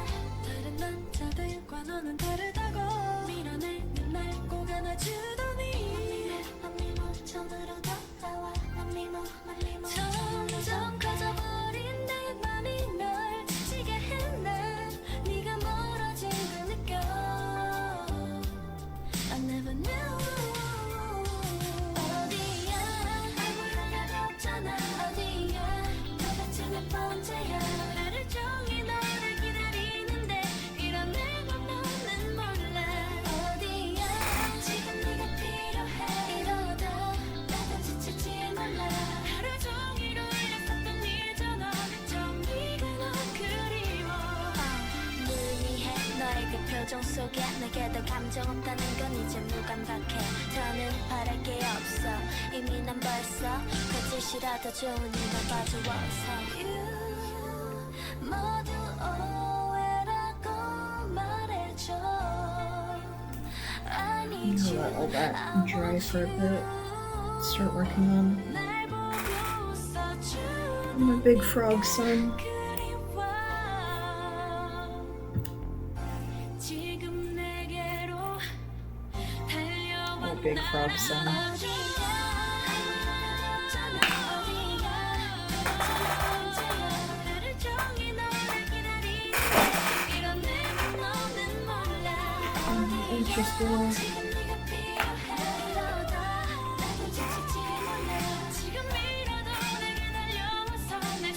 다른 남자들과 너는 다르다고 밀어내는 날 꼭 안아주더니 맘이 처음으로 돌아와 맘이 점점 커져버린 내 맘이 널 지치게 했나 네가 멀어진 걸 느껴 I never knew 어디야 아무나 없잖아 어디야 도대체 몇 번째야 하루 종일 너를 기다리는데 이런 내 맘 너는 몰라 어디야 지금 네가 필요해 이러다 나도 지칠지 몰라 하루 종일 울렸었던 네 전화 정리가 넌 그리워 늘 위해 너의 그 표정 속에 내게 더 감정 없다는 건 이제 무감각해 더는 바랄 게 없어 이미 난 벌써 거짓이라도 좋으니까 봐주어서 모두 오해라고 말해줘 I I'm need gonna you let all that dry for a bit. Start working on 날 보고 웃어줘 my big frog son. 그리워 지금 내게로 달려와 Oh, big frog son. Interesting.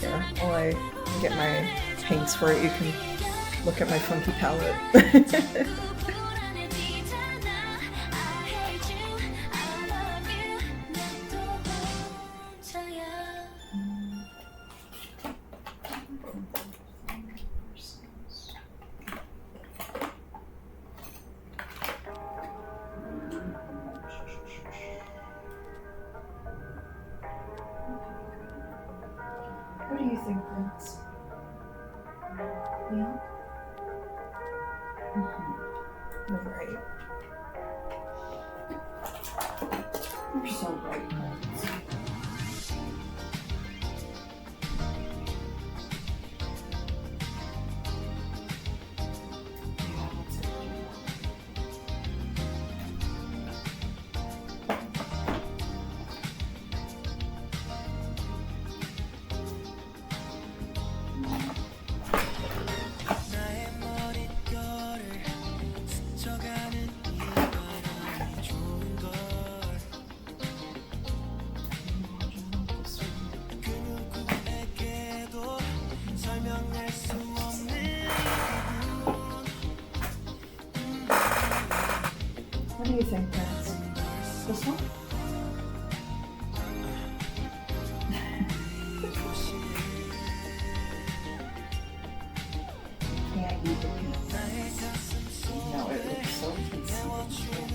Yeah, while I get my paints for it, you can look at my funky palette. What do you think, Prince? Yeah? You're right. You're so right, Prince. 나의 머릿결을 스쳐가는 이 바람이 좋은 걸 그 누구에게도 설명할 수 없는 What do you think, Prince? This one? Can't eat the piece. No, it looks so piecey.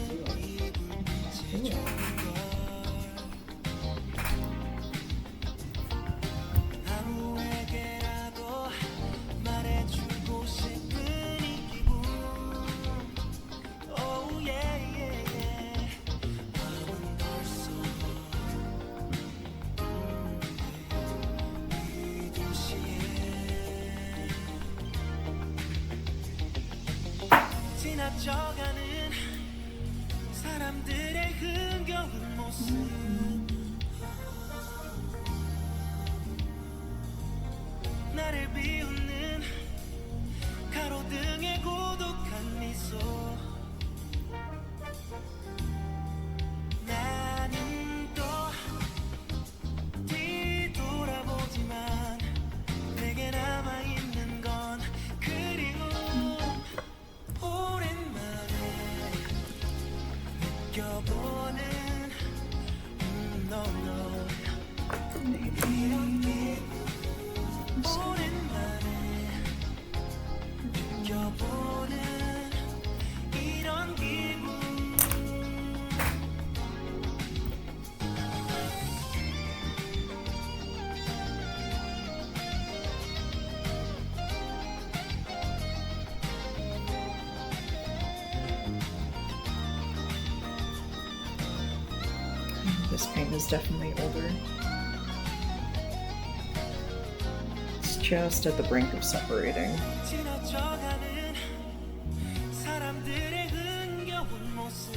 지나쳐가는 사람들의 흥겨운 모습 나를 비웃는 가로등의 고독한 미소 나는 또 뒤돌아보지만 내게 남아있는 건 그리움 오랜만에 느껴보는 no 이런 기분 오랜만에 느껴보는 이런 기분 This paint is definitely older. It's just at the brink of separating. 지나쳐가는 사람들의 흥겨운 모습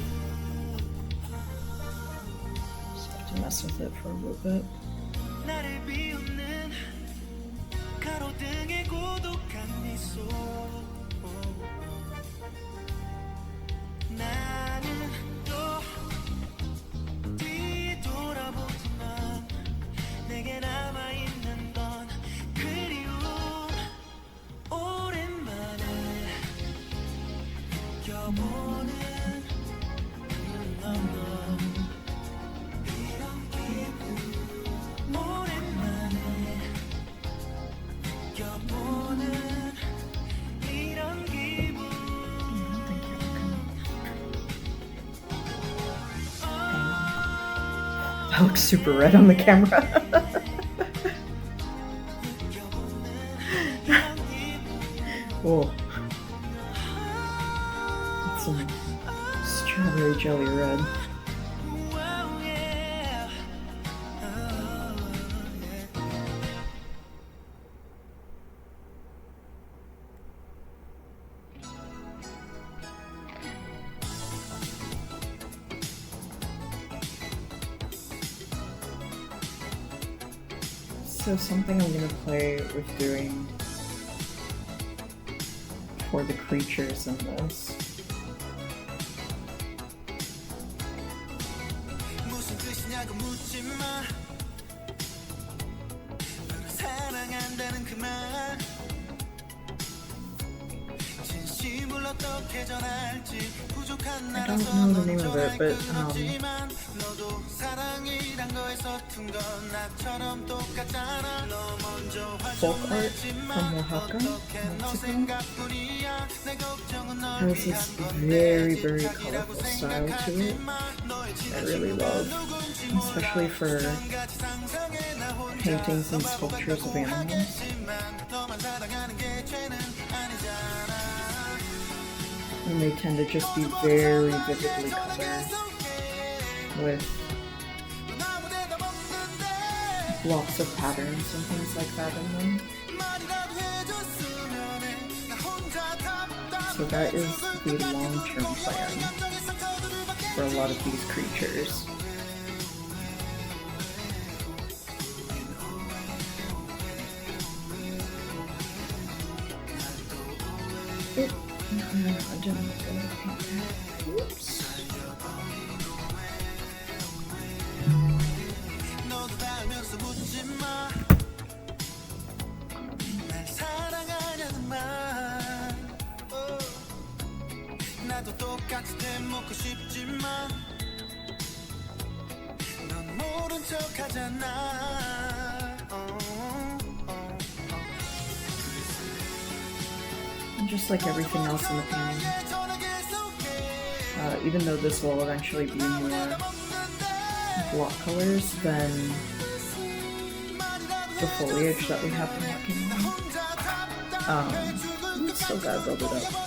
So I have to mess with it for a little bit. 나를 비웃는 가로등의 고독한 미소 나는 또 뒤돌아보지만 내게 남아있는 건 그리움 오랜만에 느껴보는 이런 기분 오랜만에 느껴보는 이런 기분 That looks super red on the camera. Whoa. That's some strawberry jelly red. So something I'm gonna play with doing for the creatures in this. 무슨 뜻이냐고 묻지 마. 너를 사랑한다는 그 말. 진심을 어떻게 전할지 부족한 I don't 나라서 know the 넌 name of it, 전할 but 건 없지만 너도 사랑이란 거에 서툰 건 나처럼 똑같잖아. 너 먼저 folk art 화장했지만 from Oaxaca, 어떻게 너 Mexico. 생각뿐이야. 내 걱정은 널 Has this very, very colorful style to it. I really love, especially for paintings and sculptures of animals. And they tend to just be very vividly colored with blocks of patterns and things like that in them. So that is the long-term plan for a lot of these creatures. I didn't look at it. Oops. 나도 똑같이 대먹고 싶지만 넌 모른 척 하잖아. And just like everything else in the painting, even though this will eventually be more block colors than the foliage that we have been working on, it's still gotta build it up.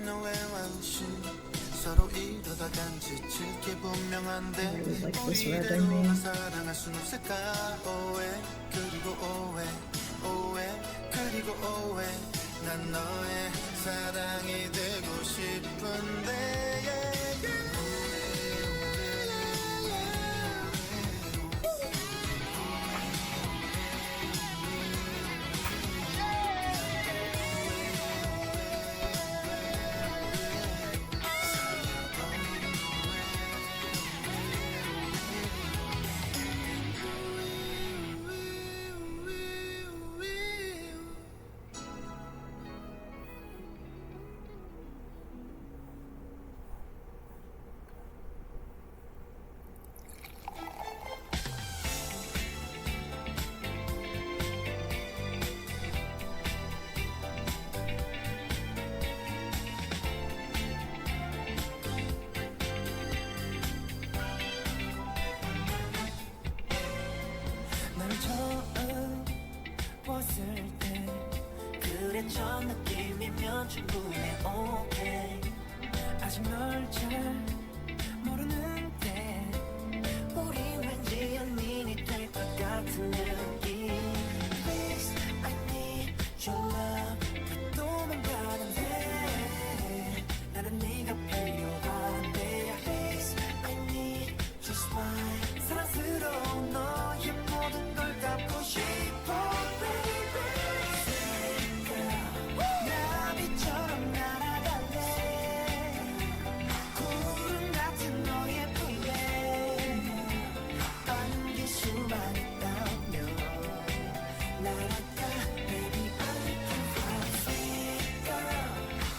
너의 왕실 서로 이러다간 지칠 게 분명한데 I really like this red I 이대로만 made. 사랑할 순 없을까 오해 그리고 오해 오해 그리고 오해 난 너의 사랑이 되고 싶은데 널 처음 봤을 때 그래 저 느낌이면 충분해 okay 아직 널 잘 모르는데 우리 왠지 연인이 될 것 같은 느낌 Please I need your love 왜 도망가는데 나는 네가 필요한데 Please I need your smile 사랑스러운 너의 모든 걸 담고 싶어 baby 나비처럼 날아갈래 구름 같은 너의 품에 안길 수만 있다면 날아가 baby I can fly sweet girl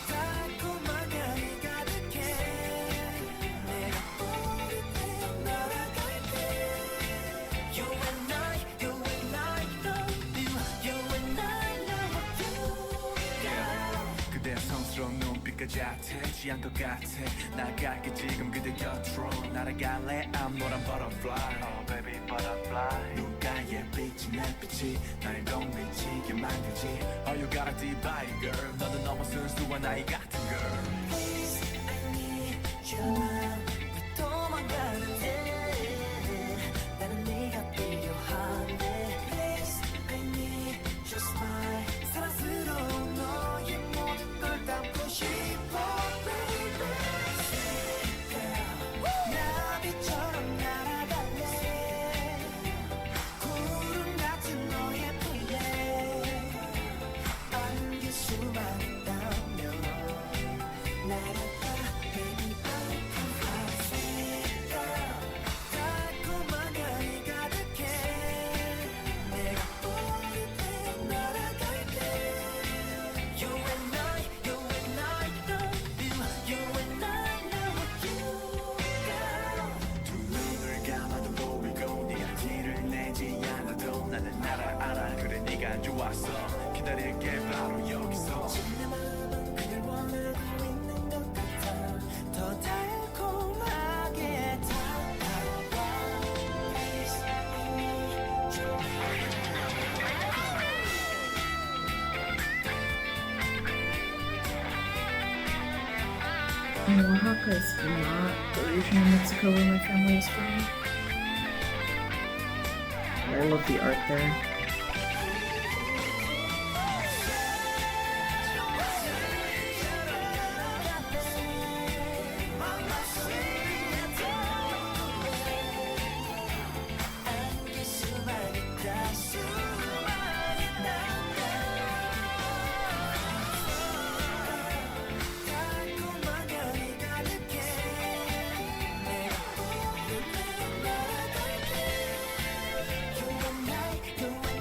달콤한 향이 가득해 내가 우리 때 날아갈게 You and I love you You and I love you girl 그대 성스러운 눈빛까지 아태 취한 것 같아 나갈게 지금 그대 곁으로 날아갈래 I'm 노란 butterfly Oh baby butterfly 누가의 빛이 내 빛이 날 더 미치게 만들지 Oh you got a deep body girl 너는 너무 순수한 아이 같은 girl Please I need your love 왜 도망가는데 나는 네가 필요한데 Please I need your smile 사랑스러운 너의 모든 걸 담고 싶어 baby Sweet girl 나비처럼 날아갈래 구름 같은 너의 품에 안길 수만 있다면 날아가 baby I can fly sweet girl 달콤한 향이 가득해 내가 우리 때 날아갈게 You and I love you You and I love you girl 두 눈을 감아도 보이고 네가 티를 내지 않아도 나는 알아 그래 네가 안 좋았어 기다릴게 바로 여기서 내 마음은 그댈 원하고 있는 것 같아 더 달콤하게 다가와 Please I need your Oaxaca is not the region of Mexico where my family is from. But I love the art there. 안길 수만 있다 수만 있다면 달콤한 향이 가득해 내가 우리 때 날아갈게 You and I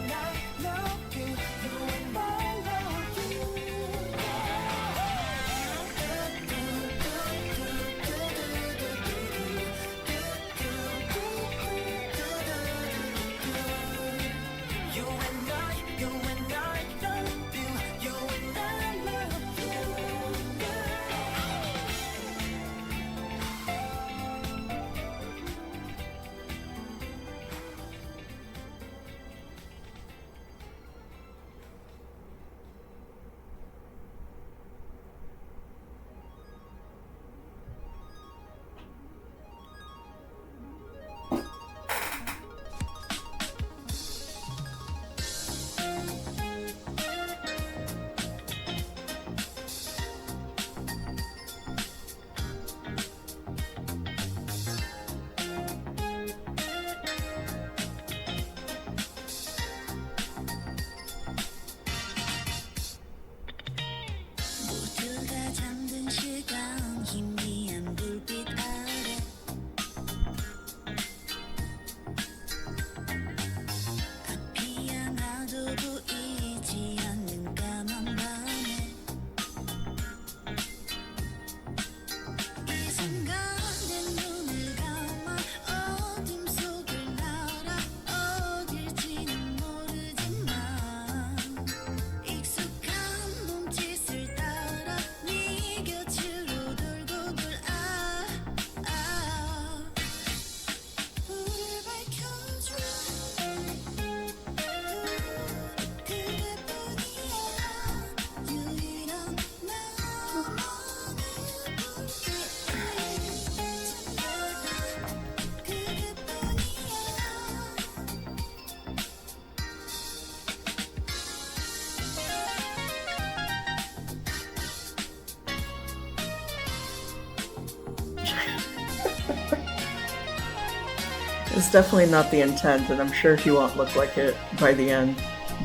It's definitely not the intent, and I'm sure he won't look like it by the end.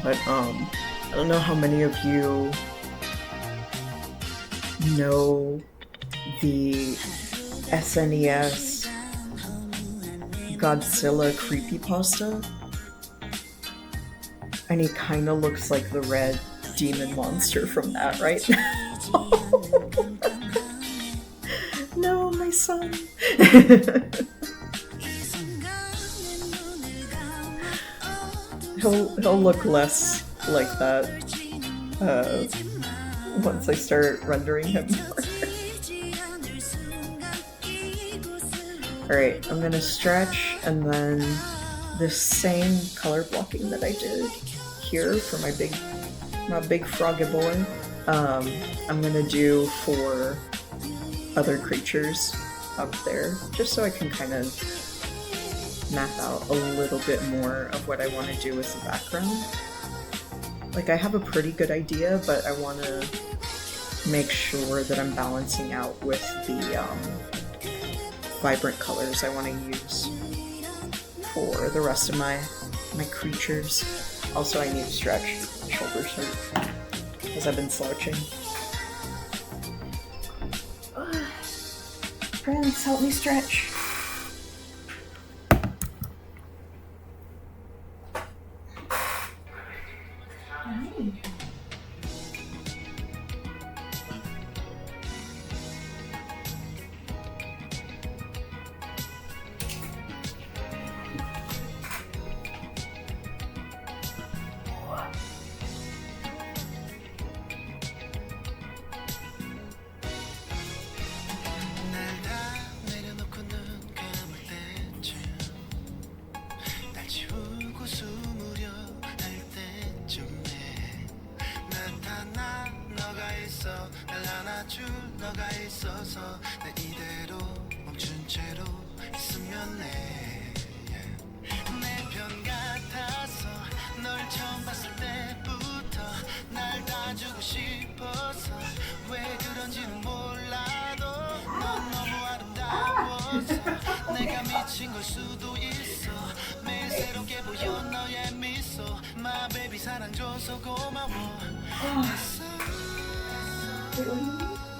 But I don't know how many of you know the SNES Godzilla creepypasta, and he kind of looks like the red demon monster from that, right? No, my son. He'll look less like that once I start rendering him more. Alright, I'm gonna stretch, and then this same color blocking that I did here for my big froggy boy, I'm gonna do for other creatures up there, just so I can kind of map out a little bit more of what I want to do as the background. Like, I have a pretty good idea, but I want to make sure that I'm balancing out with the vibrant colors I want to use for the rest of my creatures. Also, I need to stretch. My shoulders hurt because I've been slouching. Friends, help me stretch. 내가 미친 걸 수도 있어 매일 새롭게 보여 너의 미소 My baby 사랑줘서 고마워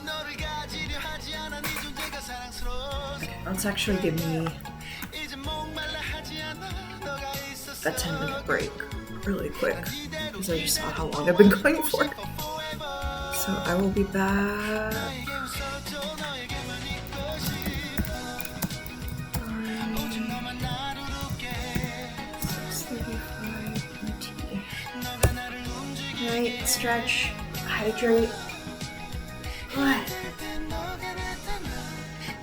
너를 가지려 하지 않아 네 존재가 사랑스러워 Let's actually give me 이제 목말라 하지 않아 너가 있었어 a 10-minute break really quick because I just saw how long I've been going for. So I will be back. 너에게 웃어줘 너에게만 있고 싶어 오직 너만 나를 웃게 6:35 PT. 너가 나를 움직이게 Alright, stretch, hydrate. What? 너가 나타나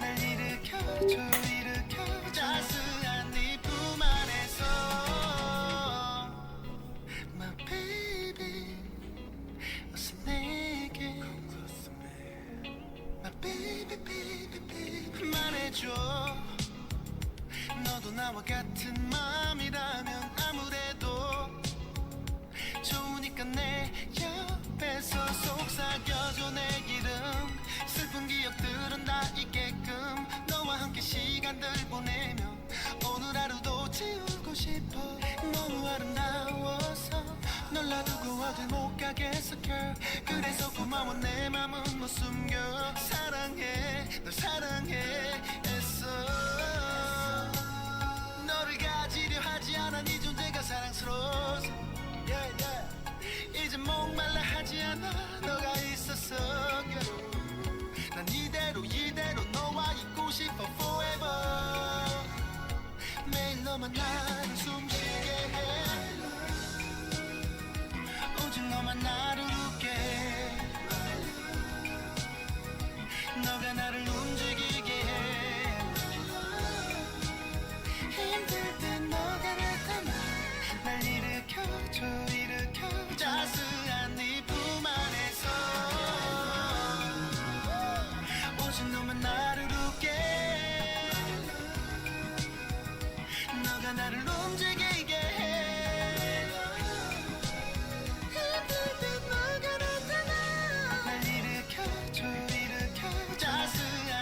날 일으켜줘 일으켜 따스한 네 품 안에서 My baby 어서 내게 My baby baby baby 말해줘 너도 나와 같은 마음이라면 아무래도 좋으니까 내 옆에서 속삭여줘 내 이름 슬픈 기억들은 다 잊게끔 너와 함께 시간들 보내며 오늘 하루도 지우고 싶어 너무 아름다워서 널 놔두고 어딜 못 가겠어 girl 그래서 고마워 내 맘은 못 숨겨 사랑해 널 사랑해 애써 너를 가지려 하지 않아 네 존재가 사랑스러워서 yeah, yeah. 이제 목말라 하지 않아 너가 있었어 girl. 난 이대로 너와 있고 싶어 forever 매일 너만 나를 숨쉬게 해 오직 너만 나를 웃게 너가 나를 움직이게 해 힘들 때 너가 나타나 날 일으켜줘 일으켜 따스한 네 품 안에서 오직 너만 나를 웃게 너가 나를 움직이게 해 힘들 때 너가 나타나 날 일으켜줘 일으켜 따스한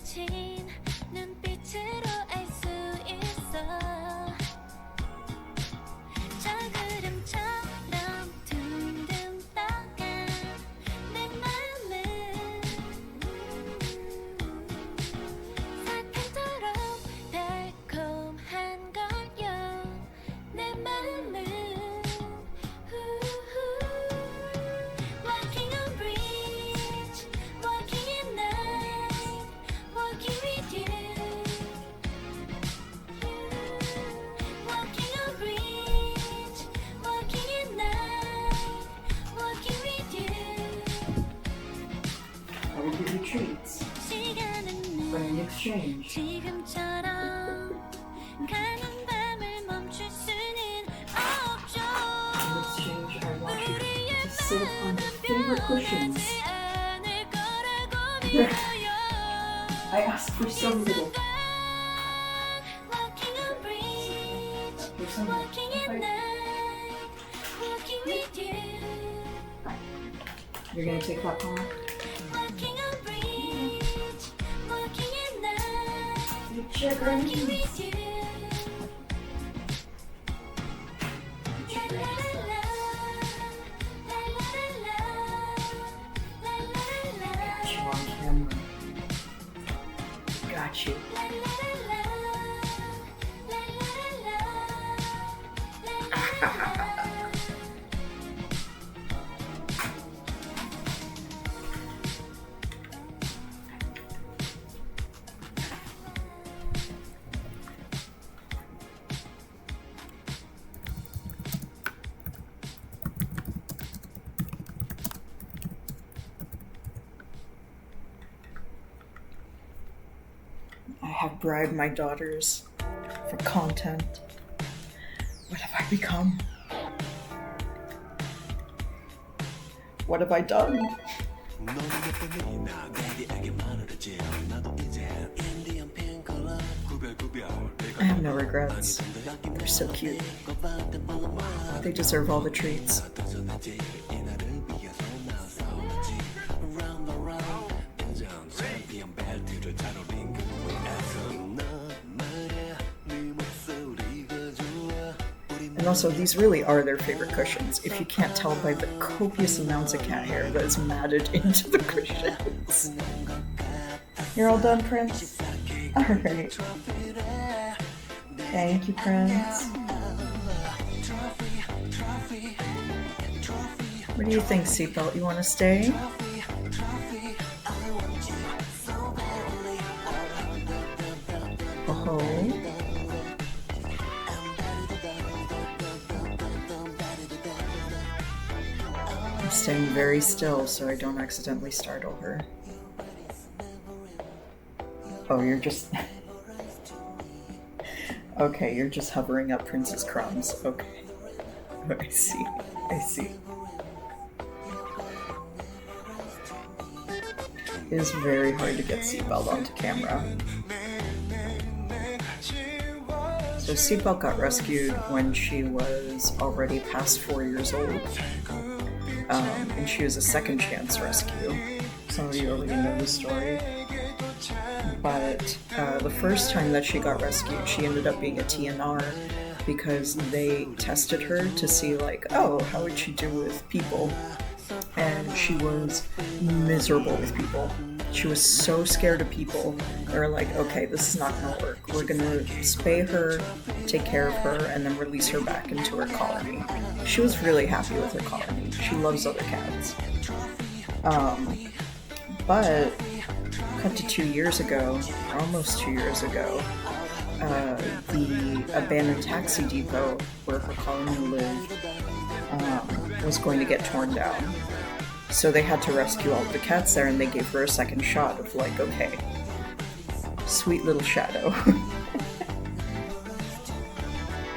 스친 눈빛으로 알 수 있어 저구름처럼 둥둥 떠가 내 맘은 사탕처럼 달콤한 걸요 내 맘은 Walking on bridge, walking at night, walking with you. Walking on bridge, walking at night, walking with you. I will give you treats, 시간은 but in exchange, 지금처럼 가는 밤을 멈출 수는 없죠. in exchange, I want you to sit on your favorite cushions. 않을 거라고 믿어요. I asked for so little. Walking on bridge, There's some. walking at night, walking with you. You're gonna take that home? Walking on bridge, walking at night, You check walking with you. La la la la, la la la la, la Got you la on camera. Got you. la la la, la la la la, la la la. I have bribed my daughters for content. What have I become? What have I done? I have no regrets. They're so cute. They deserve all the treats. And also, these really are their favorite cushions, if you can't tell by the copious amounts of cat hair that is matted into the cushions. You're all done, Prince? Alright. Thank you, Prince. What do you think, Seatbelt? You want to stay? Oh. I'm staying very still so I don't accidentally startle her. Oh, you're just... Okay, you're just hovering up Prince's crumbs. Okay. I see. I see. It is very hard to get Seatbelt onto camera. So Seatbelt got rescued when she was already past 4 years old. And she was a second chance rescue. Some of you already know the story. But the first time that she got rescued, she ended up being a TNR because they tested her to see, like, oh, how would she do with people? And she was miserable with people. She was so scared of people. They were like, okay, this is not gonna work. We're gonna spay her, take care of her, and then release her back into her colony. She was really happy with her colony. She loves other cats. But cut to 2 years ago, almost 2 years ago, the abandoned taxi depot where her colony lived was going to get torn down. So they had to rescue all of the cats there, and they gave her a second shot of like, okay, sweet little Shadow.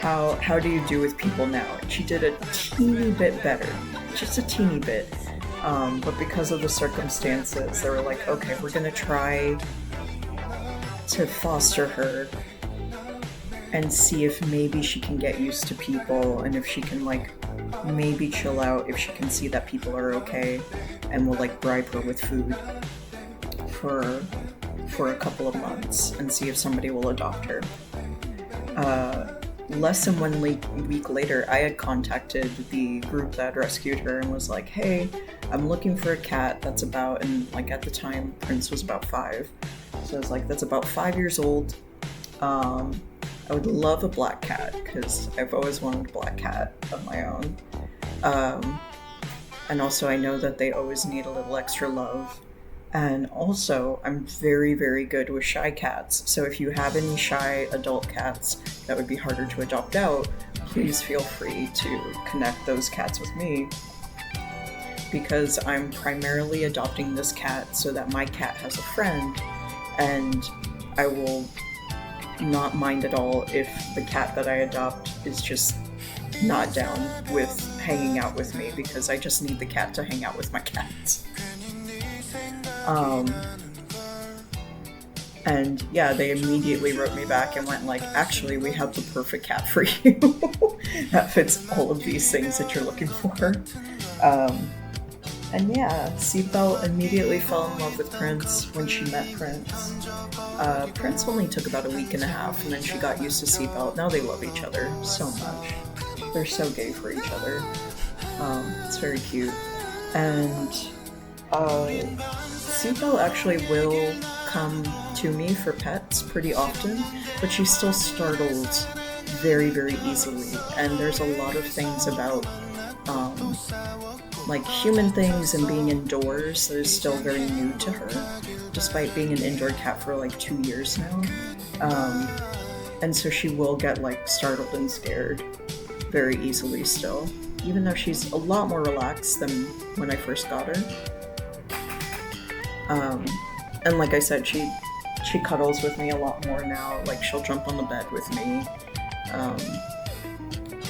How do you do with people now? And she did a teeny bit better, just a teeny bit. But because of the circumstances, they were like, okay, we're gonna try to foster her and see if maybe she can get used to people, and if she can, like, maybe chill out, if she can see that people are okay, and we'll, like, bribe her with food for for a couple of months and see if somebody will adopt her. Less than 1 week later, I had contacted the group that rescued her and was like, hey, I'm looking for a cat that's about, and like at the time, Prince was about 5. So I was like, that's about 5 years old. I would love a black cat because I've always wanted a black cat of my own. And also I know that they always need a little extra love. And also, I'm very, very good with shy cats. So if you have any shy adult cats that would be harder to adopt out, please feel free to connect those cats with me. Because I'm primarily adopting this cat so that my cat has a friend, and I will not mind at all if the cat that I adopt is just not down with hanging out with me, because I just need the cat to hang out with my cats. And yeah, they immediately wrote me back and went like, actually, we have the perfect cat for you that fits all of these things that you're looking for. And yeah, Seatbelt immediately fell in love with Prince when she met Prince. Prince only took about a week and a half, and then she got used to Seatbelt. Now they love each other so much. They're so gay for each other. It's very cute. And Seatbelt actually will come to me for pets pretty often, but she's still startled very, very easily. And there's a lot of things about like human things and being indoors that is still very new to her, despite being an indoor cat for like 2 years now. And so she will get like startled and scared very easily still, even though she's a lot more relaxed than when I first got her. And like I said, she cuddles with me a lot more now. Like, she'll jump on the bed with me.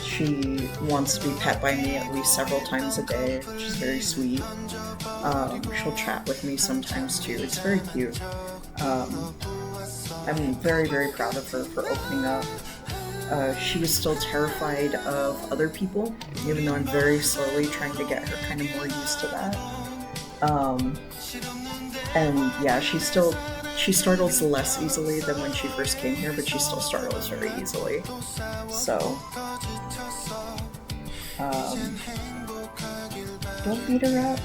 She wants to be pet by me at least several times a day, which is very sweet. She'll chat with me sometimes too. It's very cute. I'm very, very proud of her for opening up. She was still terrified of other people, even though I'm very slowly trying to get her kind of more used to that. And yeah, she startles less easily than when she first came here, but she still startles very easily. So, don't beat her up.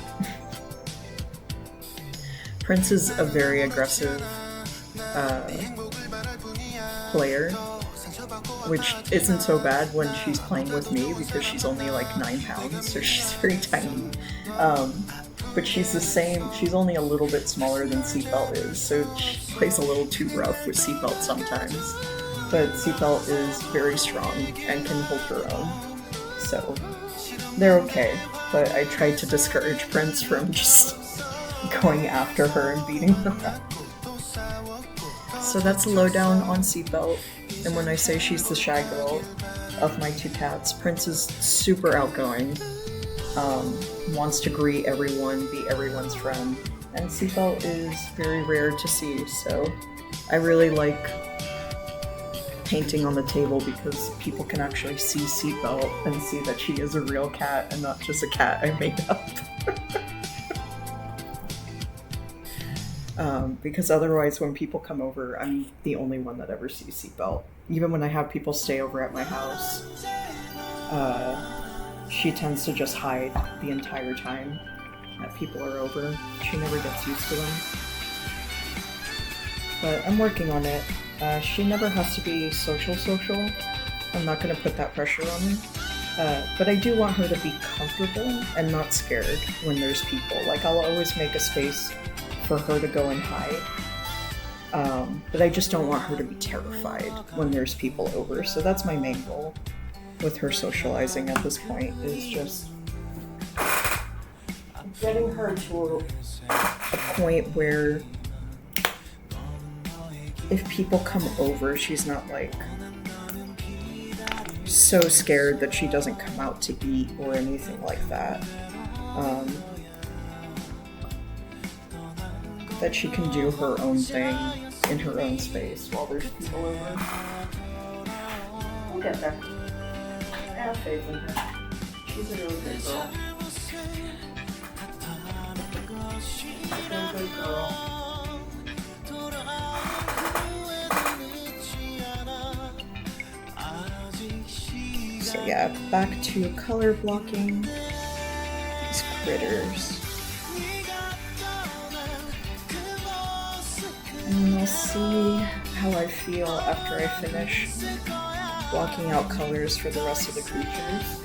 Prince is a very aggressive player, which isn't so bad when she's playing with me because she's only like 9 pounds, so she's very tiny. But she's the same, she's only a little bit smaller than Seatbelt is, so she plays a little too rough with Seatbelt sometimes. But Seatbelt is very strong and can hold her own, so they're okay. But I tried to discourage Prince from just going after her and beating her up. So that's a lowdown on Seatbelt, and when I say she's the shy girl of my 2 cats, Prince is super outgoing. Wants to greet everyone, be everyone's friend, and Seatbelt is very rare to see, so I really like painting on the table because people can actually see Seatbelt and see that she is a real cat and not just a cat I made up. Because otherwise when people come over, I'm the only one that ever sees Seatbelt. Even when I have people stay over at my house, she tends to just hide the entire time that people are over. She never gets used to them. But I'm working on it. She never has to be social. I'm not going to put that pressure on her. But I do want her to be comfortable and not scared when there's people. Like, I'll always make a space for her to go and hide. But I just don't want her to be terrified when there's people over. So that's my main goal with her socializing at this point, is just getting her to a point where if people come over, she's not like so scared that she doesn't come out to eat or anything like that. That she can do her own thing in her own space while there's people over. We'll get there. I have faith in her. She's a really good girl. She's a really good girl. yeah, back to color blocking these critters. And we'll see how I feel after I finish blocking out colors for the rest of the creatures.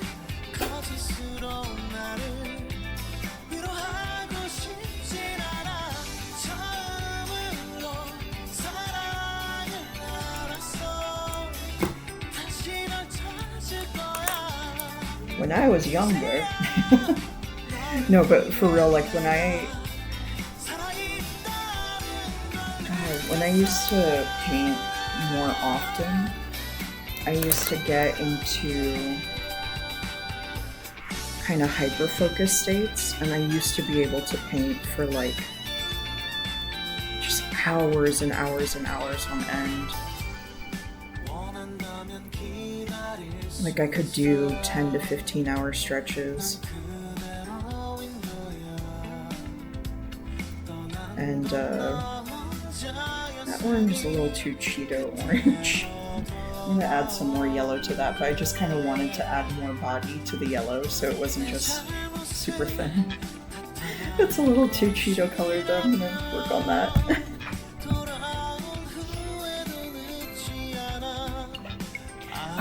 When I was younger, no, but for real, like when I used to paint more often, I used to get into kind of hyper-focus states, and I used to be able to paint for like just hours and hours and hours on end. Like I could do 10 to 15 hour stretches. And that orange is a little too Cheeto orange. I'm gonna add some more yellow to that, but I just kind of wanted to add more body to the yellow so it wasn't just super thin. It's a little too Cheeto colored though, I'm gonna work on that.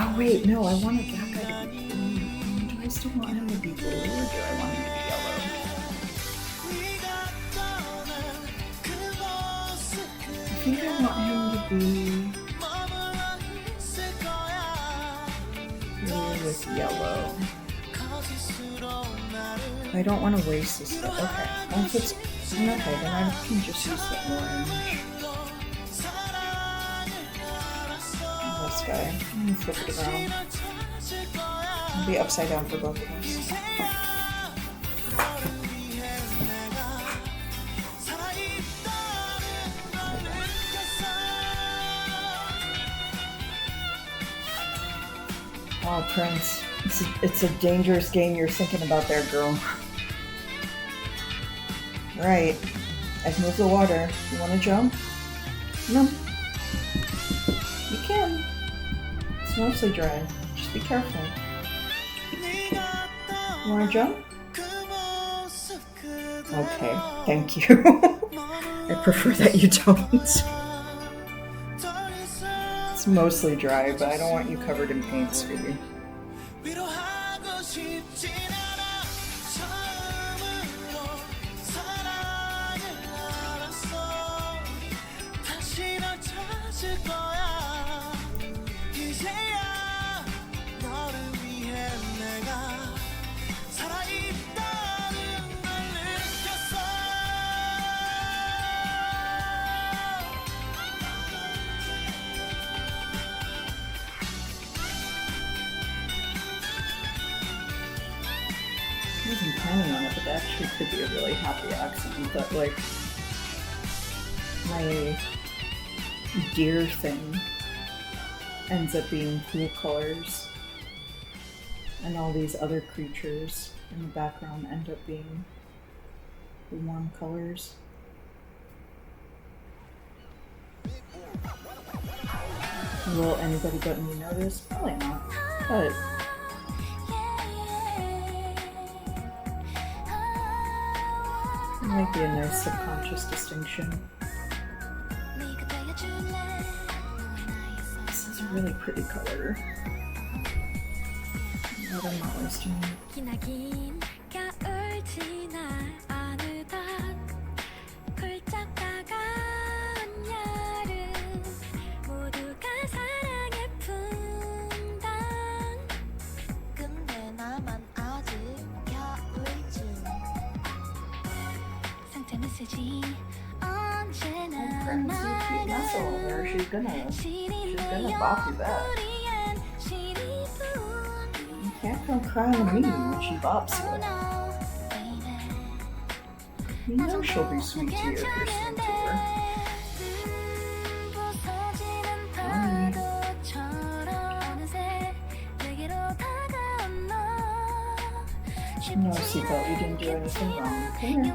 Oh wait, no, I wanted that guy to be blue. Do I still want him to be blue or do I want him to be yellow? I think I want him to be blue with yellow. I don't want to waste this stuff. Okay, well if it's okay, then I can just use the orange. This guy. I'm gonna flip it around. It'll be upside down for both of us. Oh, Prince. It's a dangerous game you're thinking about there, girl. Right. I've moved the water. You wanna jump? No. You can. It's mostly dry. Just be careful. You wanna jump? Okay, thank you. I prefer that you don't. It's mostly dry, but I don't want you covered in paint, sweetie. I wasn't planning on it, but that actually could be a really happy accident that, like, my deer thing ends up being cool colors, and all these other creatures in the background end up being warm colors. Will anybody but me notice? Probably not, but it might be a nice subconscious distinction. This is a really pretty color. But I'm not wasting it. She's gonna bop you back. You can't come crying to me when she bops you. You know she'll be sweet to you if you're sweet to her. No, seatbelt, you didn't do anything wrong. Come here.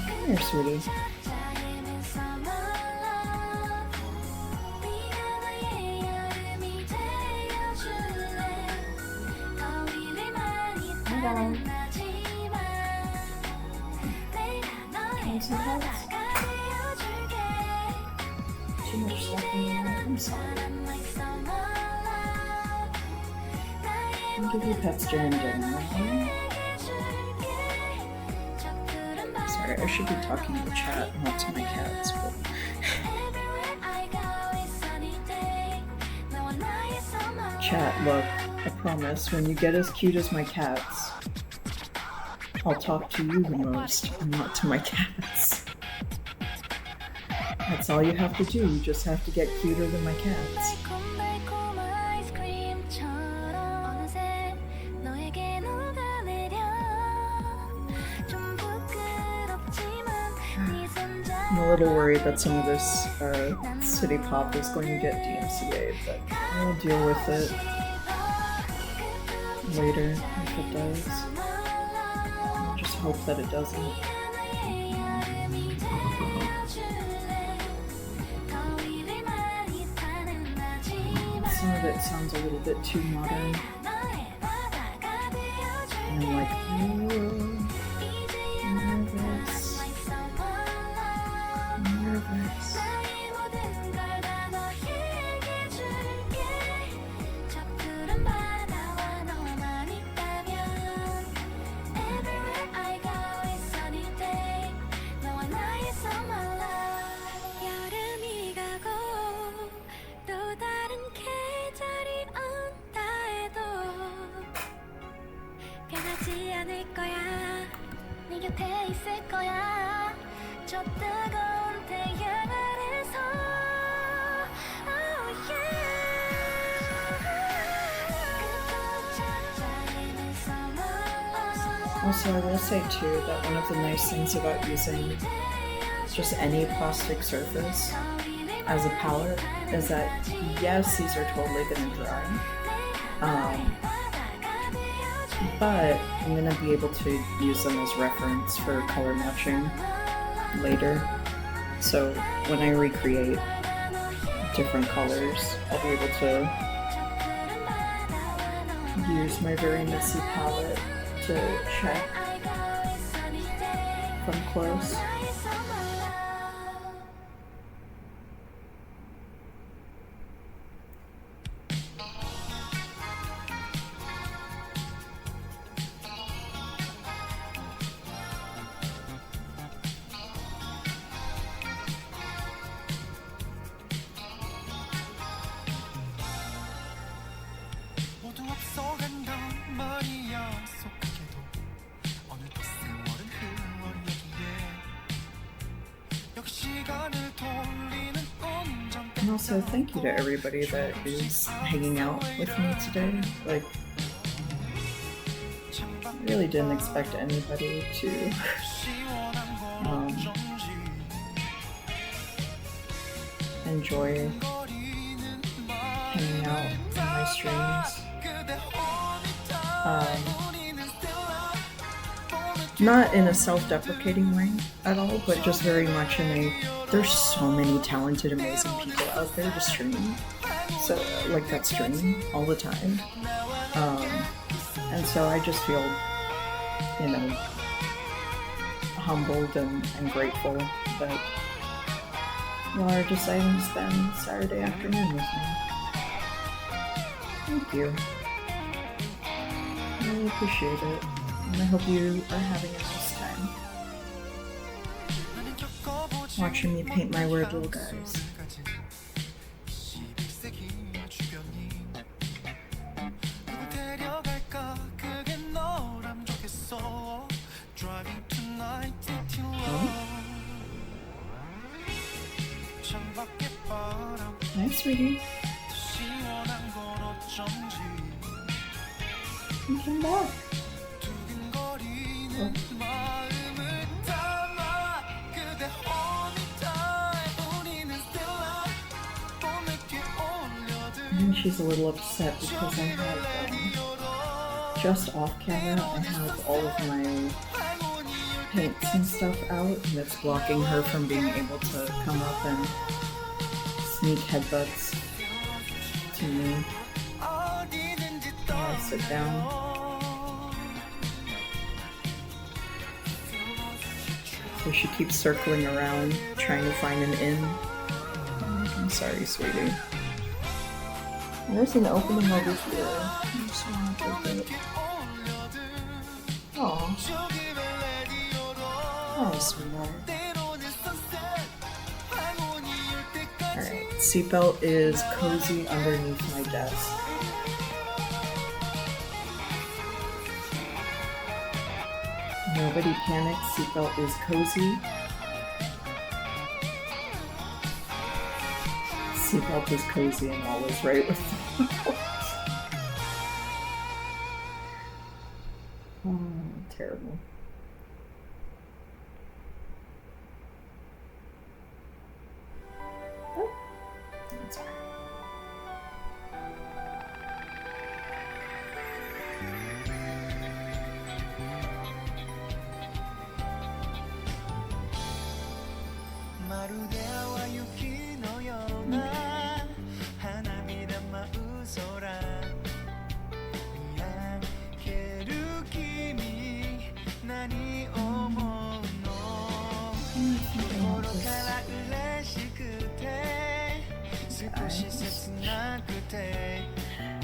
Come here, sweetie. 나는 나지만 내가 너의 바다가 되어줄게 Too much stuff in there. I'm sorry. 사람 like summer love 나의 I'll give you pets during dinner. Sorry, I should be talking to chat, not to my cats, but chat, look, I promise, when you get as cute as my cats, I'll talk to you the most, and not to my cats. That's all you have to do, you just have to get cuter than my cats. 달콤달콤 아이스크림처럼 어느새 너에게 녹아내려 좀 부끄럽지만 네 손잡고 I'm a little worried that some of this city pop is going to get DMCA, but I'll deal with it later if it does. I just hope that it doesn't. Some of it sounds a little bit too modern. And I'm like, nervous. Nervous. 여름이 가고 또 다른 계절이 온다 해도 변하지 않을 거야 네 곁에 있을 거야 저 뜨거운 태양 아래서 oh yeah Also, I will say too that one of the nice things about using just any plastic surface as a palette is that yes, these are totally gonna dry, but I'm gonna be able to use them as reference for color matching later. So when I recreate different colors, I'll be able to use my very messy palette to check from close. 모두 앞서간단 말이야 속하게도 어느덧 세월은 흘러 여기에 여기 시간을 돌리는 온전 And also, thank you to everybody that is hanging out with me today. Like, I really didn't expect anybody to enjoy hanging out in my streams. Not in a self-deprecating way at all, but just very much in a, there's so many talented, amazing people out there to stream. So, like, that stream all the time. And so I just feel, you know, humbled and grateful that y'all are deciding to spend Saturday afternoon with me. Thank you. I really appreciate it. And I hope you are having a nice time watching me paint my weird little guys. Hi, sweetie. You came back. Oh. I think she's a little upset because I have, just off camera, I have all of my paints and stuff out, and it's blocking her from being able to come up and sneak headbutts to me. I'll sit down. So she keeps circling around, trying to find an inn. I'm sorry, sweetie. There's an opening over here. I just want to take it. Aw. Oh, sweetheart. Alright, seatbelt is cozy underneath my desk. Nobody panic, seatbelt is cozy. Seatbelt is cozy and all is right with them. Oh, terrible. Oh, that's all right.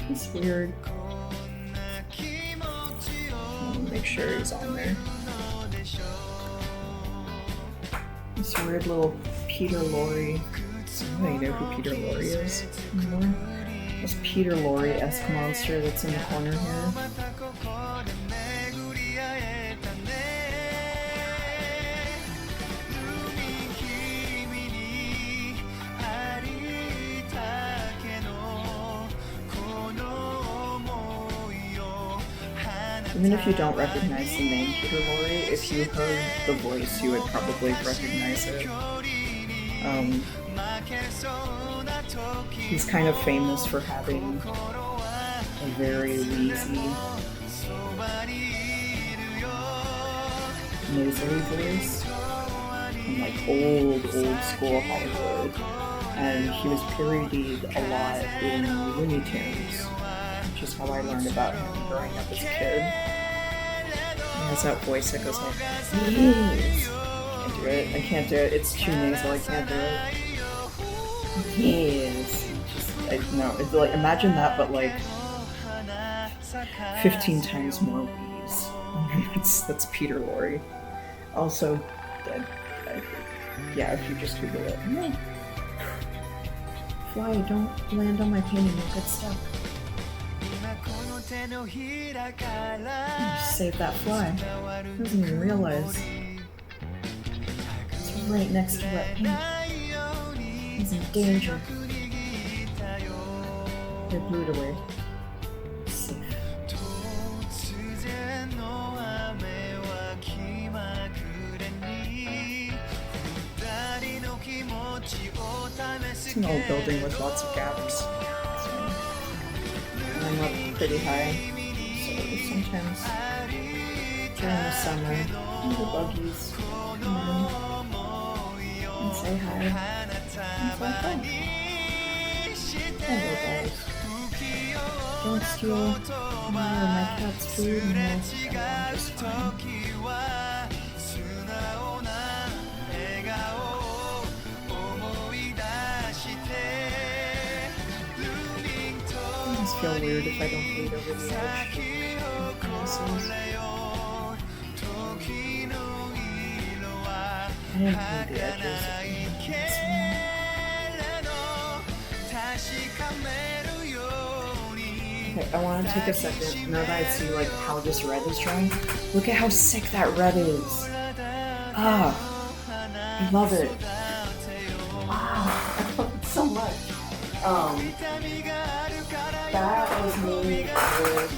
He's weird. Make sure he's on there. This weird little Peter Lorre. Anybody know who Peter Lorre is anymore? This Peter Lorre-esque monster that's in the corner here. Even if you don't recognize the name Peter Lorre, if you heard the voice, you would probably recognize it. He's kind of famous for having a very wheezy, nasally voice, and like old school Hollywood. And he was parodied a lot in Looney Tunes, which is how I learned about him growing up as a kid. He has that voice that goes like, yes. Can't do it. I can't do it. It's too nasal. I can't do it. Yes. No. It's like, imagine that, but like 15 times more wheeze. That's Peter Lorre. Also, yeah, if you just Google it. No. Fly, don't land on my painting. You'll get stuck. Just save that fly. He doesn't even realize. It's right next to wet paint. He's in danger. They blew it away. Safe. It's an old building with lots of gaps. So, I'm up pretty high, so sometimes during the summer, the buggies come in and say hi. It's like, oh, hello guys. Don't steal my cat's food and I'm just fine. I just feel weird if I don't bleed over the edge. I didn't bleed the edges. Okay, I want to take a second, now that I see like how this red is drawing. Look at how sick that red is. Ah, I love it. Ah, I love it so much. That was made with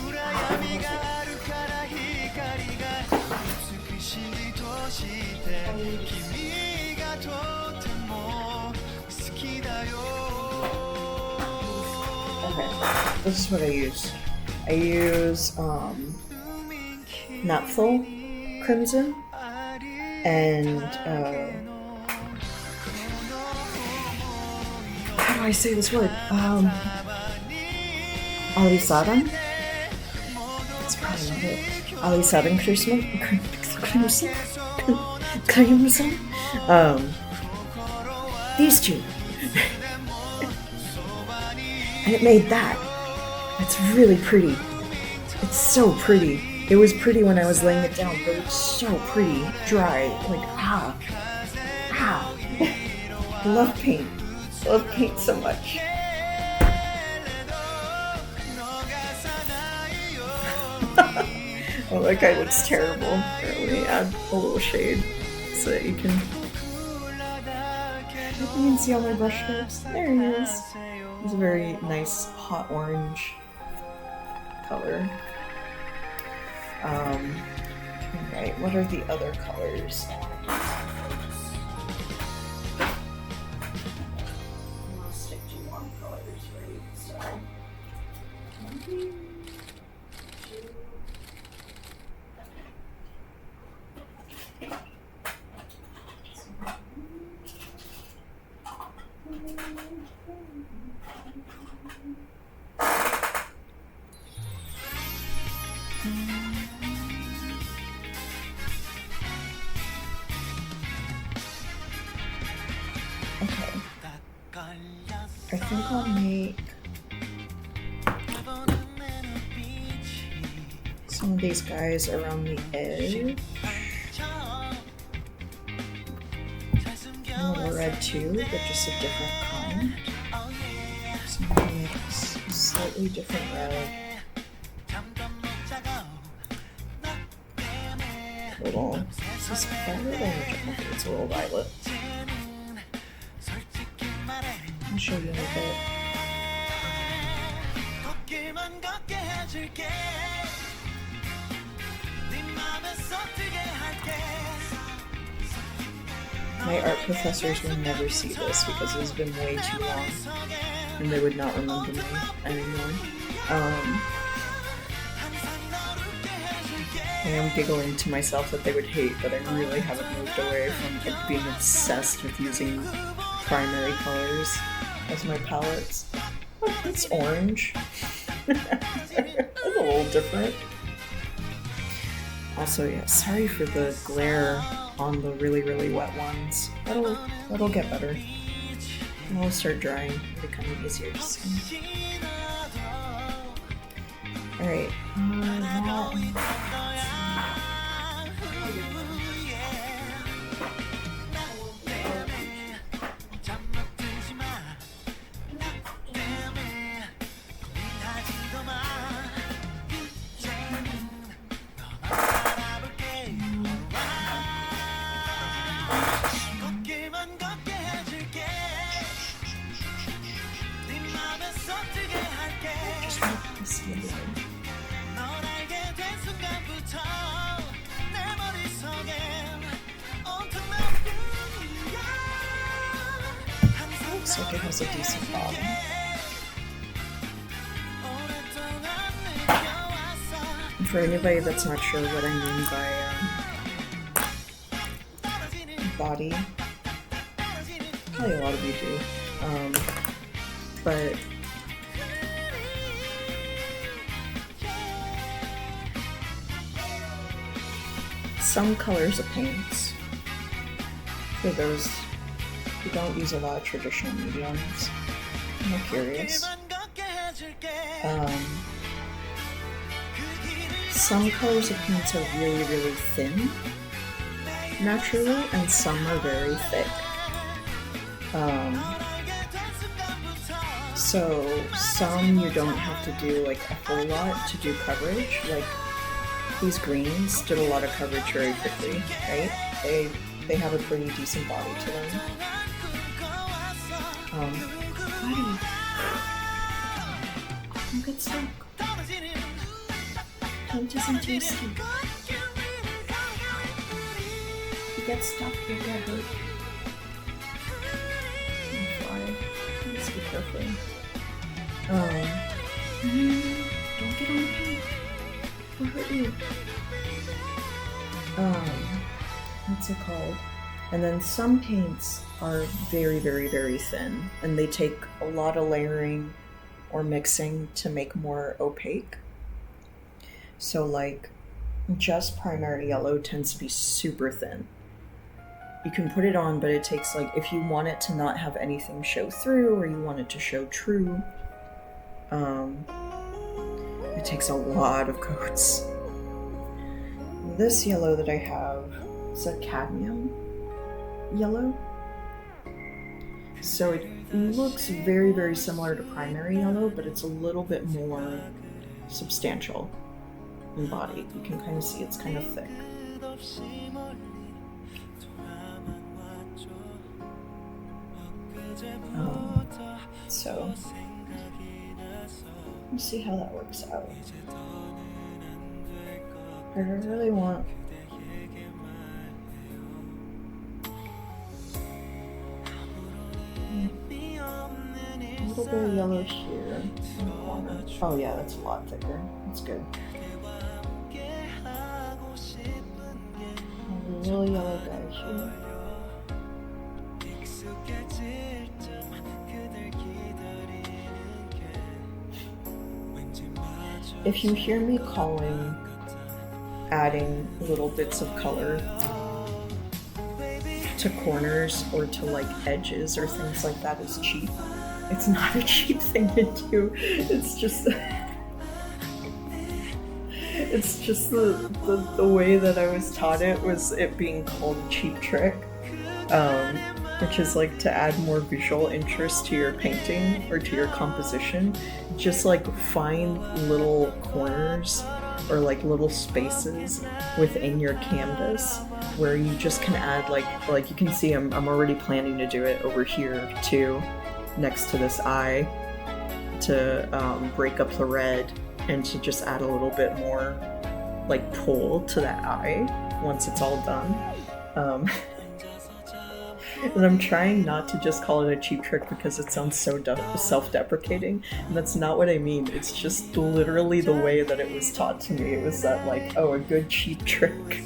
okay, this is what I use. I use Naphtha Crimson and how do I say this word? Alisadan? That's probably not it. Alisadan Crimson? Crimson. These two. And it made that. It's really pretty. It's so pretty. It was pretty when I was laying it down, but it's so pretty. Dry. Like, ah. I love paint. I love paint so much. Oh, that guy looks terrible. Let me add a little shade so that you can see all my brush strokes. There he is. It's a very nice hot orange color. Alright, what are the other colors? I'll stick to warm colors for you, so. Okay. I think I'll make some of these guys around the edge. A little red too, but just a different kind. So I'm gonna make a slightly different red. Little, is this violet or okay, it's a little violet. I'll show you in a bit. My art professors will never see this because it has been way too long and they would not remember me anymore. I am giggling to myself that they would hate that I really haven't moved away from being obsessed with using primary colors as my palettes. Oh, it's orange. It's a little different. Also, yeah, sorry for the glare on the really, really wet ones. That'll get better. And I'll start drying. It'll become easier to see. Alright, looks like it has a decent bottom. And for anybody that's not sure what I mean by body, probably a lot of you do, but some colors of paints, for those who don't use a lot of traditional mediums, I'm curious. Some colors of paints are really, really thin, naturally, and some are very thick. So some you don't have to do like a whole lot to do coverage. Like these greens did a lot of coverage very quickly, right? They have a pretty decent body to them. Buddy, don't get stuck. Paint isn't tasty. If you get stuck, you'll get hurt. And fly. Just be careful. Don't get on the paint. It'll hurt you. What's it called? And then some paints are very, very, very thin, and they take a lot of layering or mixing to make more opaque. So like just primary yellow tends to be super thin. you can put it on, but it takes like, if you want it to not have anything show through or you want it to show true, it takes a lot of coats. This yellow that I have is a cadmium yellow. So it looks very, very similar to primary yellow, but it's a little bit more substantial in body. You can kind of see it's kind of thick. So let's see how that works out. I really want a little bit of yellow here in the corner. Oh yeah, that's a lot thicker. That's good. A little yellow guy here. If you hear me calling adding little bits of color to corners or to like edges or things like that is cheap, it's not a cheap thing to do. It's just the way that I was taught it was it being called a cheap trick, which is like to add more visual interest to your painting or to your composition. Just like find little corners or like little spaces within your canvas where you just can add like you can see I'm already planning to do it over here too, next to this eye, to break up the red and to just add a little bit more like pull to that eye once it's all done. And I'm trying not to just call it a cheap trick because it sounds so self-deprecating, and that's not what I mean. It's just literally the way that it was taught to me. It was that like, oh, a good cheap trick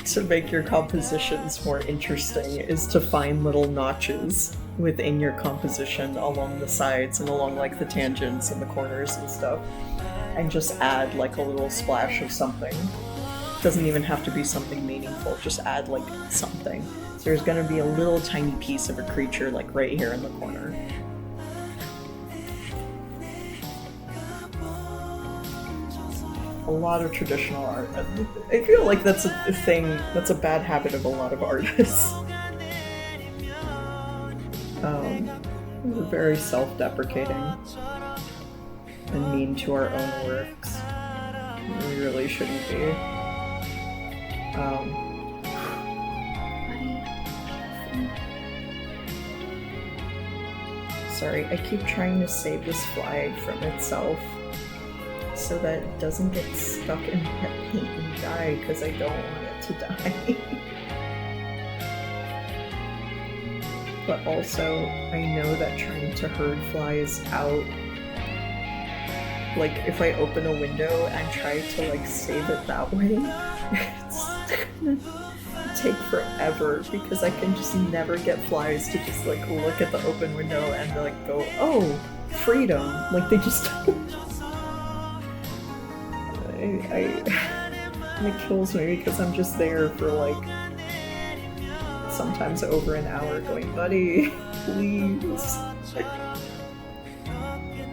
to make your compositions more interesting is to find little notches within your composition along the sides and along like the tangents and the corners and stuff, and just add like a little splash of something. Doesn't even have to be something meaningful, just add like something. So there's gonna be a little tiny piece of a creature like right here in the corner. A lot of traditional art. I feel like that's a thing, that's a bad habit of a lot of artists. We're very self-deprecating and mean to our own works. We really shouldn't be. Sorry, I keep trying to save this flag from itself so that it doesn't get stuck in my paint and die, because I don't want it to die. But also, I know that trying to herd flies out. Like, if I open a window and try to like save it that way, it's gonna take forever because I can just never get flies to just like look at the open window and like go, oh, freedom. Like they just it kills me because I'm just there for like sometimes over an hour going, buddy, please.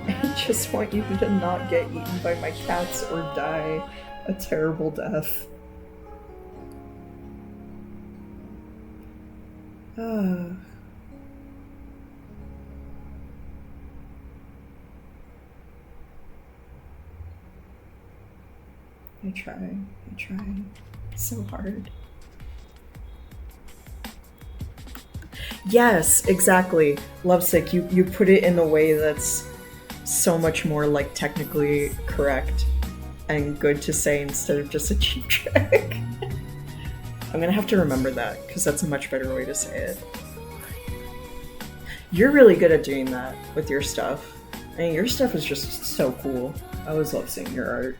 I just want you to not get eaten by my cats or die a terrible death. I try so hard. Yes, exactly. Lovesick, you put it in a way that's so much more like technically correct and good to say instead of just a cheap trick. I'm gonna have to remember that because that's a much better way to say it. You're really good at doing that with your stuff. I mean, your stuff is just so cool. I always love seeing your art.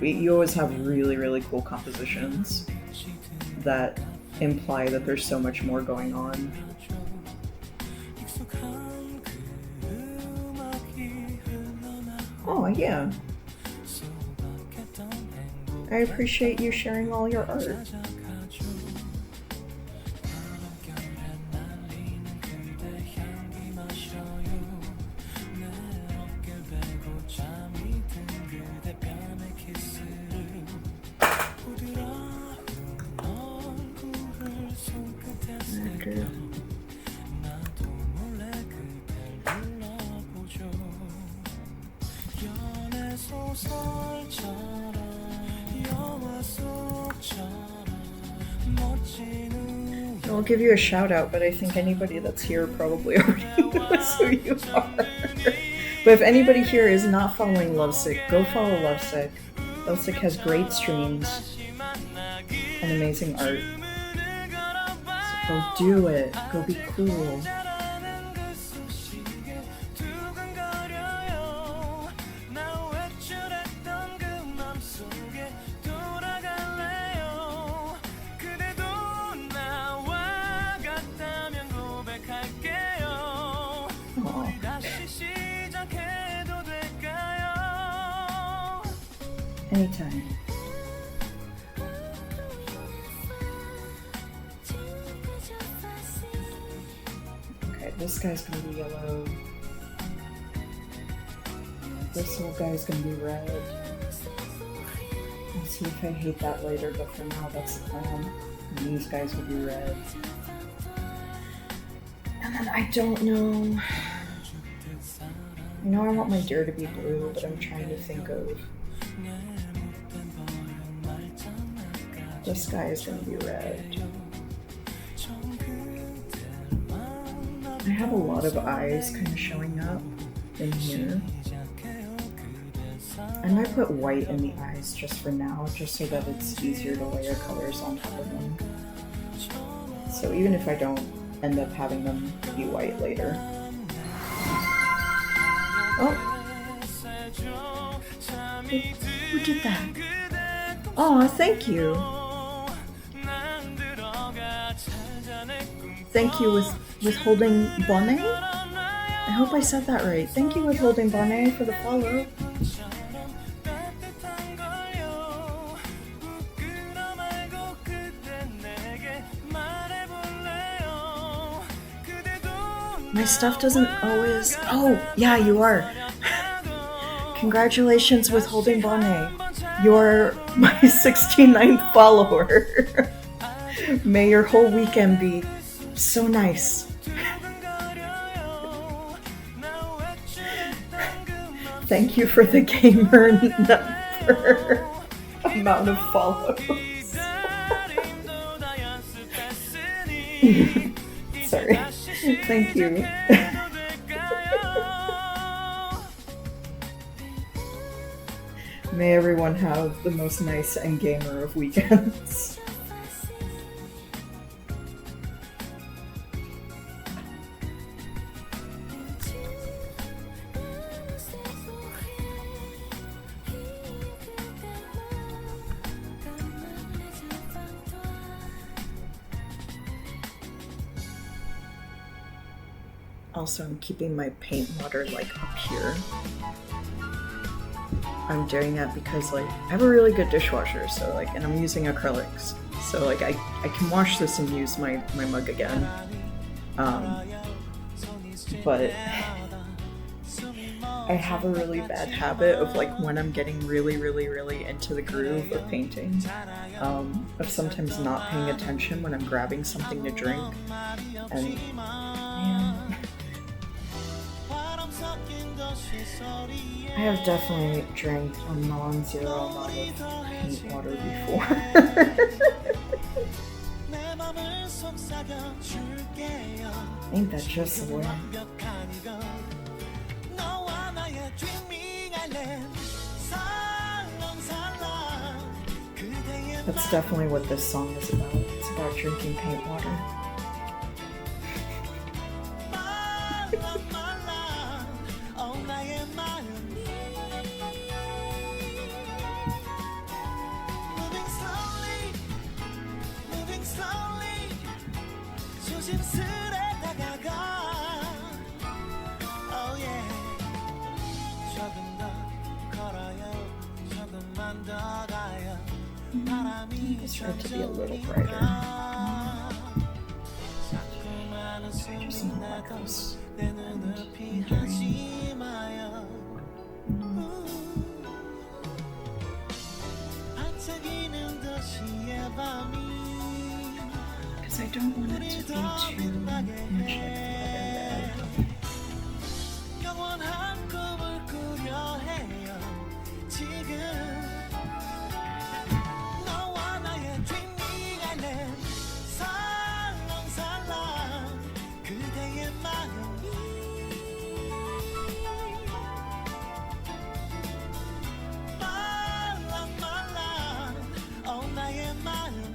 You always have really, really cool compositions that imply that there's so much more going on. Oh, yeah. I appreciate you sharing all your art. I'll give you a shout out, but I think anybody that's here probably already knows who you are. But if anybody here is not following Lovesick, go follow Lovesick. Lovesick has great streams and amazing art. So go do it. Go be cool. Anytime. Okay, this guy's gonna be yellow. This little guy's gonna be red. Let's see if I hate that later, but for now that's the plan. And these guys will be red. And then I don't know. I know I want my deer to be blue, but I'm trying to think of. This guy is going to be red. I have a lot of eyes kind of showing up in here. I might put white in the eyes just for now, just so that it's easier to layer colors on top of them. So even if I don't end up having them be white later. Oh! Who did that? Oh, thank you! Thank you, Withholding Bonnet? I hope I said that right. Thank you, Withholding Bonnet, for the follow. My stuff doesn't always... Oh, yeah, you are. Congratulations, Withholding Bonnet. You're my 69th follower. May your whole weekend be so nice. Thank you for the gamer number amount of follows. Sorry. Thank you. May everyone have the most nice and gamer of weekends. Also, I'm keeping my paint water like up here. I'm doing that because like I have a really good dishwasher, so like, and I'm using acrylics, so like I can wash this and use my mug again. But I have a really bad habit of like when I'm getting really into the groove of painting, of sometimes not paying attention when I'm grabbing something to drink, and man. I have definitely drank a non-zero amount of paint water before. Ain't that just the way? That's definitely what this song is about. It's about drinking paint water. just for it to be a little brighter. Just not like this. Because I don't want it to be too much like the other red. 영원한 꿈을 꾸려 해요 지금 너와 나의 뒷미간엔 살랑살랑 그대의 마음이 말랑말랑 나의 마음이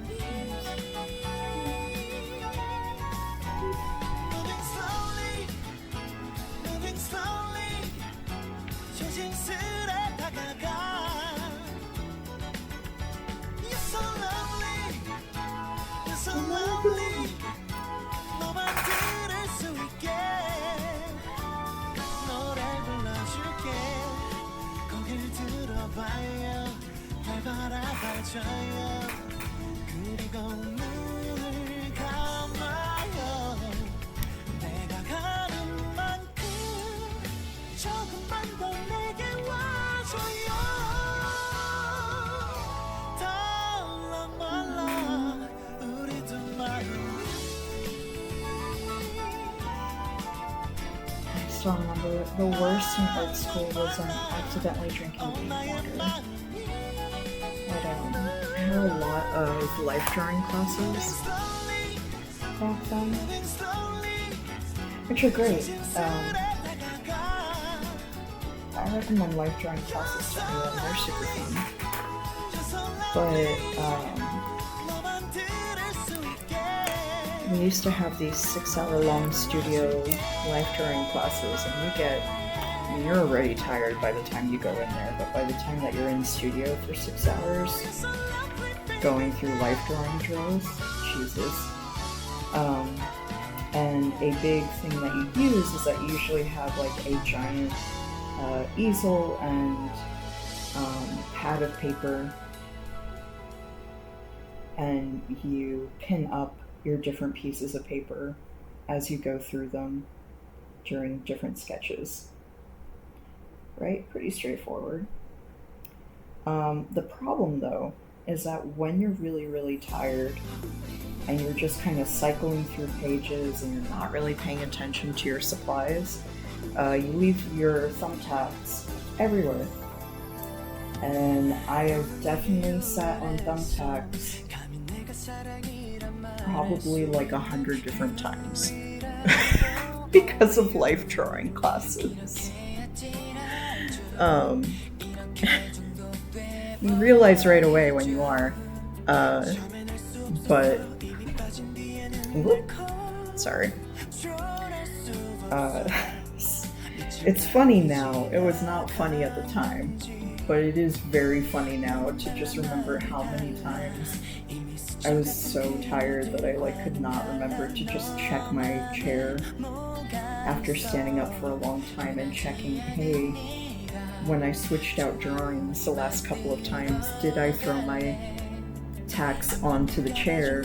Moving slowly 조심스레 다가가 You're so lovely You're so lovely 너만 들을 수 있게 노래 불러줄게 고개를 들어봐요 날 바라봐줘요 그리고 눈을 감아요 내가 가는 만큼 조금만 더 내게 와줘요 달랑말랑 우리 두 마음이 I still remember the worst in art school was accidentally drinking beef water. But I had a lot of life drawing classes back then, which are great. I recommend life drawing classes to anyone, they're super fun. But we used to have these 6-hour-long studio life drawing classes, and you're already tired by the time you go in there, but by the time that you're in the studio for 6 hours, going through life drawing drills, Jesus. And a big thing that you use is that you usually have like a giant easel and pad of paper, and you pin up your different pieces of paper as you go through them during different sketches. Right? Pretty straightforward. The problem though is that when you're really, really tired and you're just kind of cycling through pages and you're not really paying attention to your supplies, you leave your thumbtacks everywhere. And I have definitely sat on thumbtacks probably like 100 different times because of life drawing classes. You realize right away when you are, but whoop, sorry. It's funny now. It was not funny at the time, but it is very funny now to just remember how many times I was so tired that I could not remember to just check my chair after standing up for a long time and checking, hey, when I switched out drawings the last couple of times, did I throw my tacks onto the chair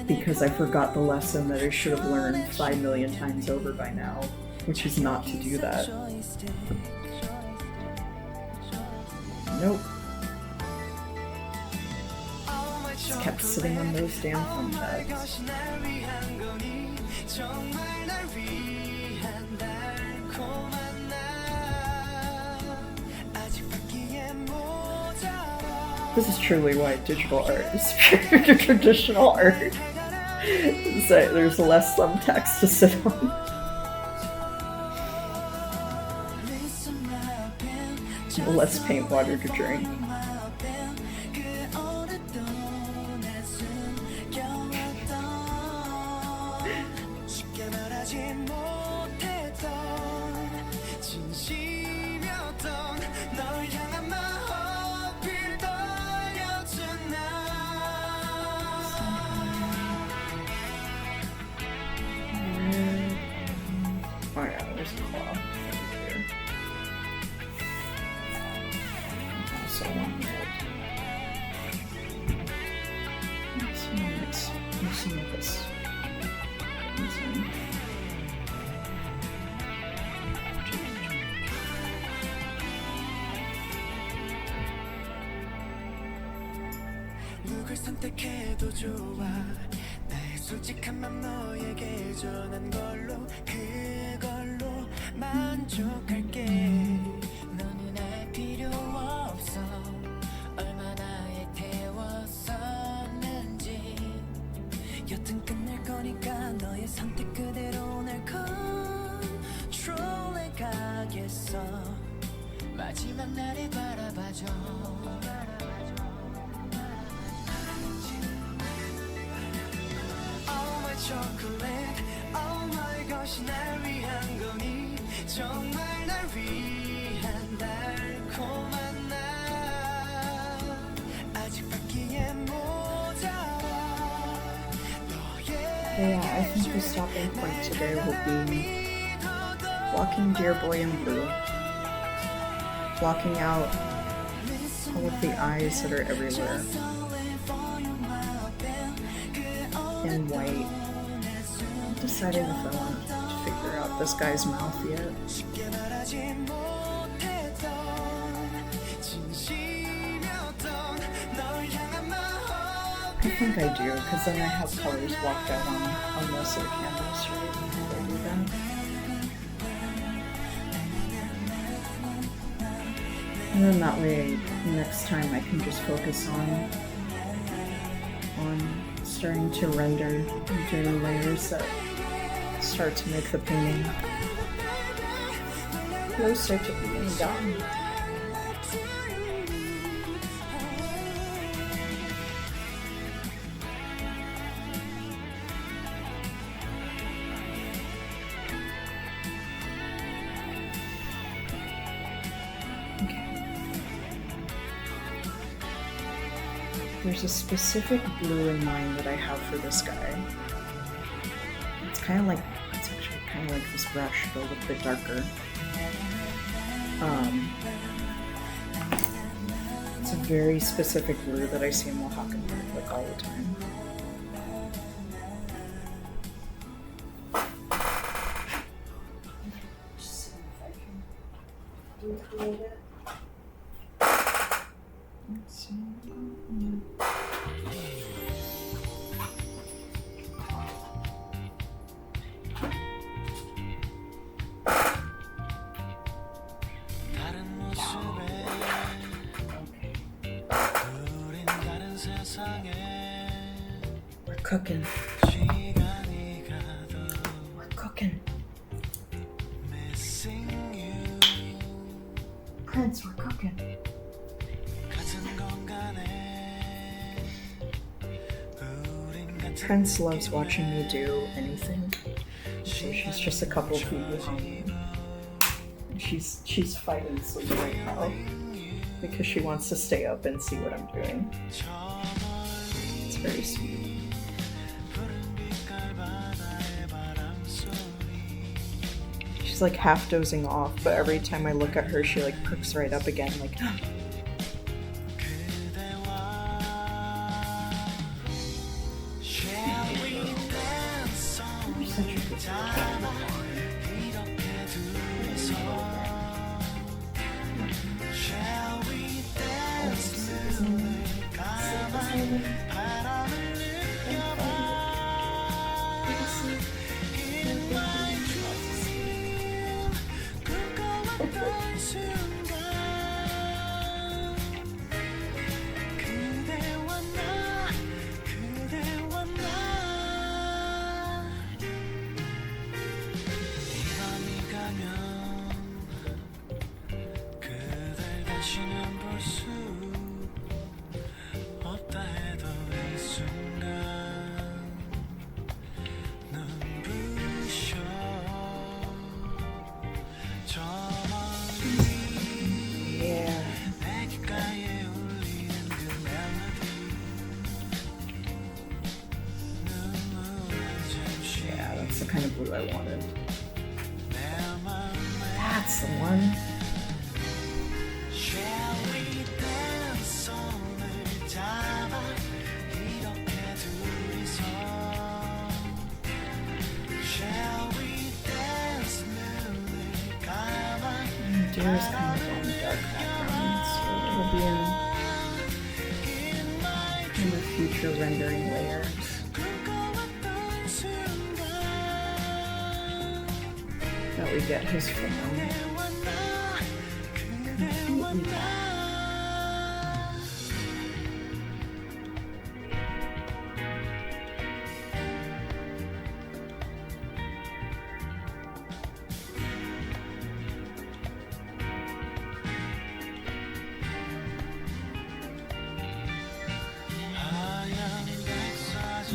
because I forgot the lesson that I should have learned 5 million times over by now, which is not to do that. Nope. Just kept sitting on those damn thumbtacks. This is truly why digital art is superior to traditional art. Is that there's less thumbtacks to sit on. Less paint water to drink. Oh yeah, there's a claw over here. Also one red. 선택해도 좋아 나의 솔직한 맘 너에게 전한 걸로 그걸로 만족할게 너는 알 필요 없어 얼마나 애태웠었는지 여튼 끝낼 거니까 너의 선택 그대로 날 컨트롤해 가겠어 마지막 날을 바라봐줘 Oh my chocolate Oh my 것이 날 위한 거니 정말 날 위한 달콤한 날 아직 받기에 모자라 Yeah, I think the stopping point today will be walking Dear Boy in Blue. Blocking out all of the eyes that are everywhere. In white. I'm deciding if I want to figure out this guy's mouth yet. I think I do, because then I have colors blocked out on most of the canvas, right? Before I do that. And then that way, next time I can just focus on starting to render and doing layers that start to make the painting closer to being done. There's a specific blue in mind that I have for this guy. It's actually kind of like this brush, but a little bit darker. It's a very specific blue that I see in Oaxacan art like all the time. Just see if I can recreate it. Let's see. 다른 모습에 우린 다른 세상에 We're cooking. 시간이 가도 We're cooking. missing you Prince, we're cooking. 같은 공간에 우린 같은 Prince loves watching me do anything. So she's just a couple feet behind me. And she's fighting sleep right now because she wants to stay up and see what I'm doing. It's very sweet. She's like half dozing off, but every time I look at her, she like perks right up again, like. You're such a good Yeah, that's the kind of blue I wanted. That's the one. Deer is kind of on the dark background, so it'll be in the future. you're rendering layers. 꿈꿔왔던 순간 That we get his form 그대와 나 그대와 completely back. 나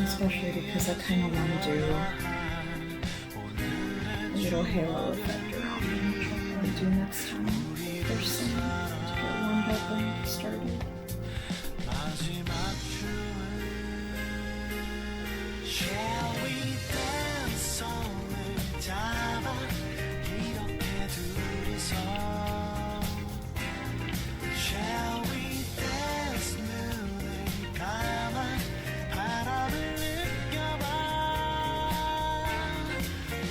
Especially because I kind of want to do a little halo effect around me, which I'll probably do next time. First thing to get warmed up and started. 마지막 춤을 Shall we dance 손을 잡아 이렇게 둘이서 Shall we dance 눈을 감아 바람을 느껴봐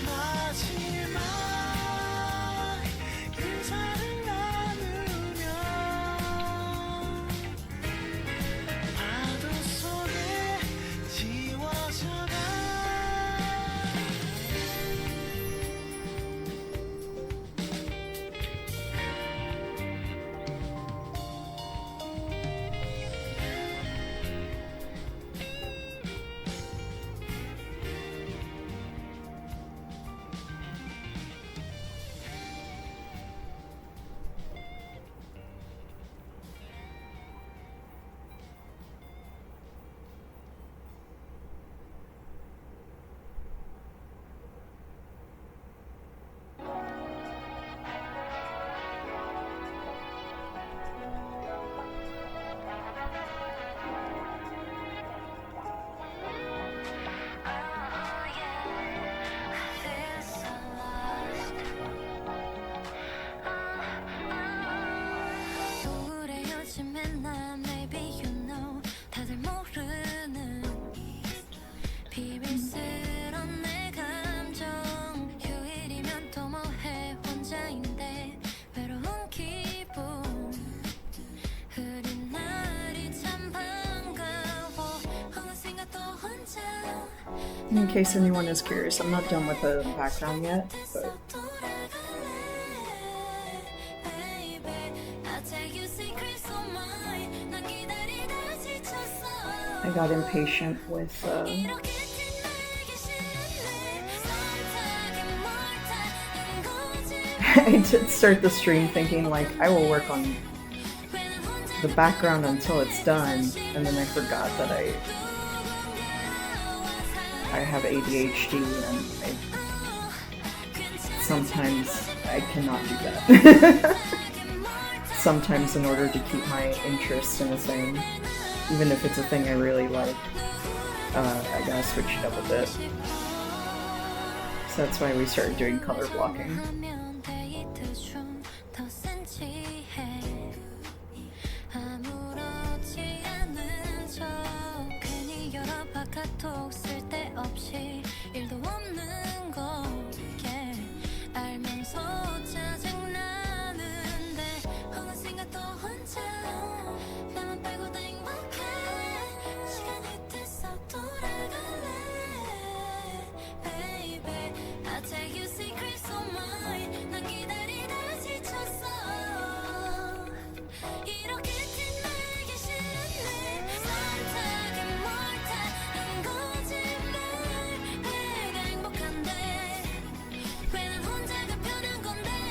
마지막 인사를 나누며 파도 속에 지워져가 우울해 요즘에 난 maybe you know 다들 모르는 비밀스런 내 감정 휴일이면 또 뭐해 혼자인데 외로운 기분 흐린 날이 참 반가워 어느샌가 또 혼자 In case anyone is curious, I'm not done with the background yet, but I got impatient with I did start the stream thinking like I will work on the background until it's done, and then I forgot that I have ADHD and sometimes I cannot do that. Sometimes in order to keep my interest in a thing, even if it's a thing I really like, I gotta switch it up a bit. So that's why we started doing color blocking.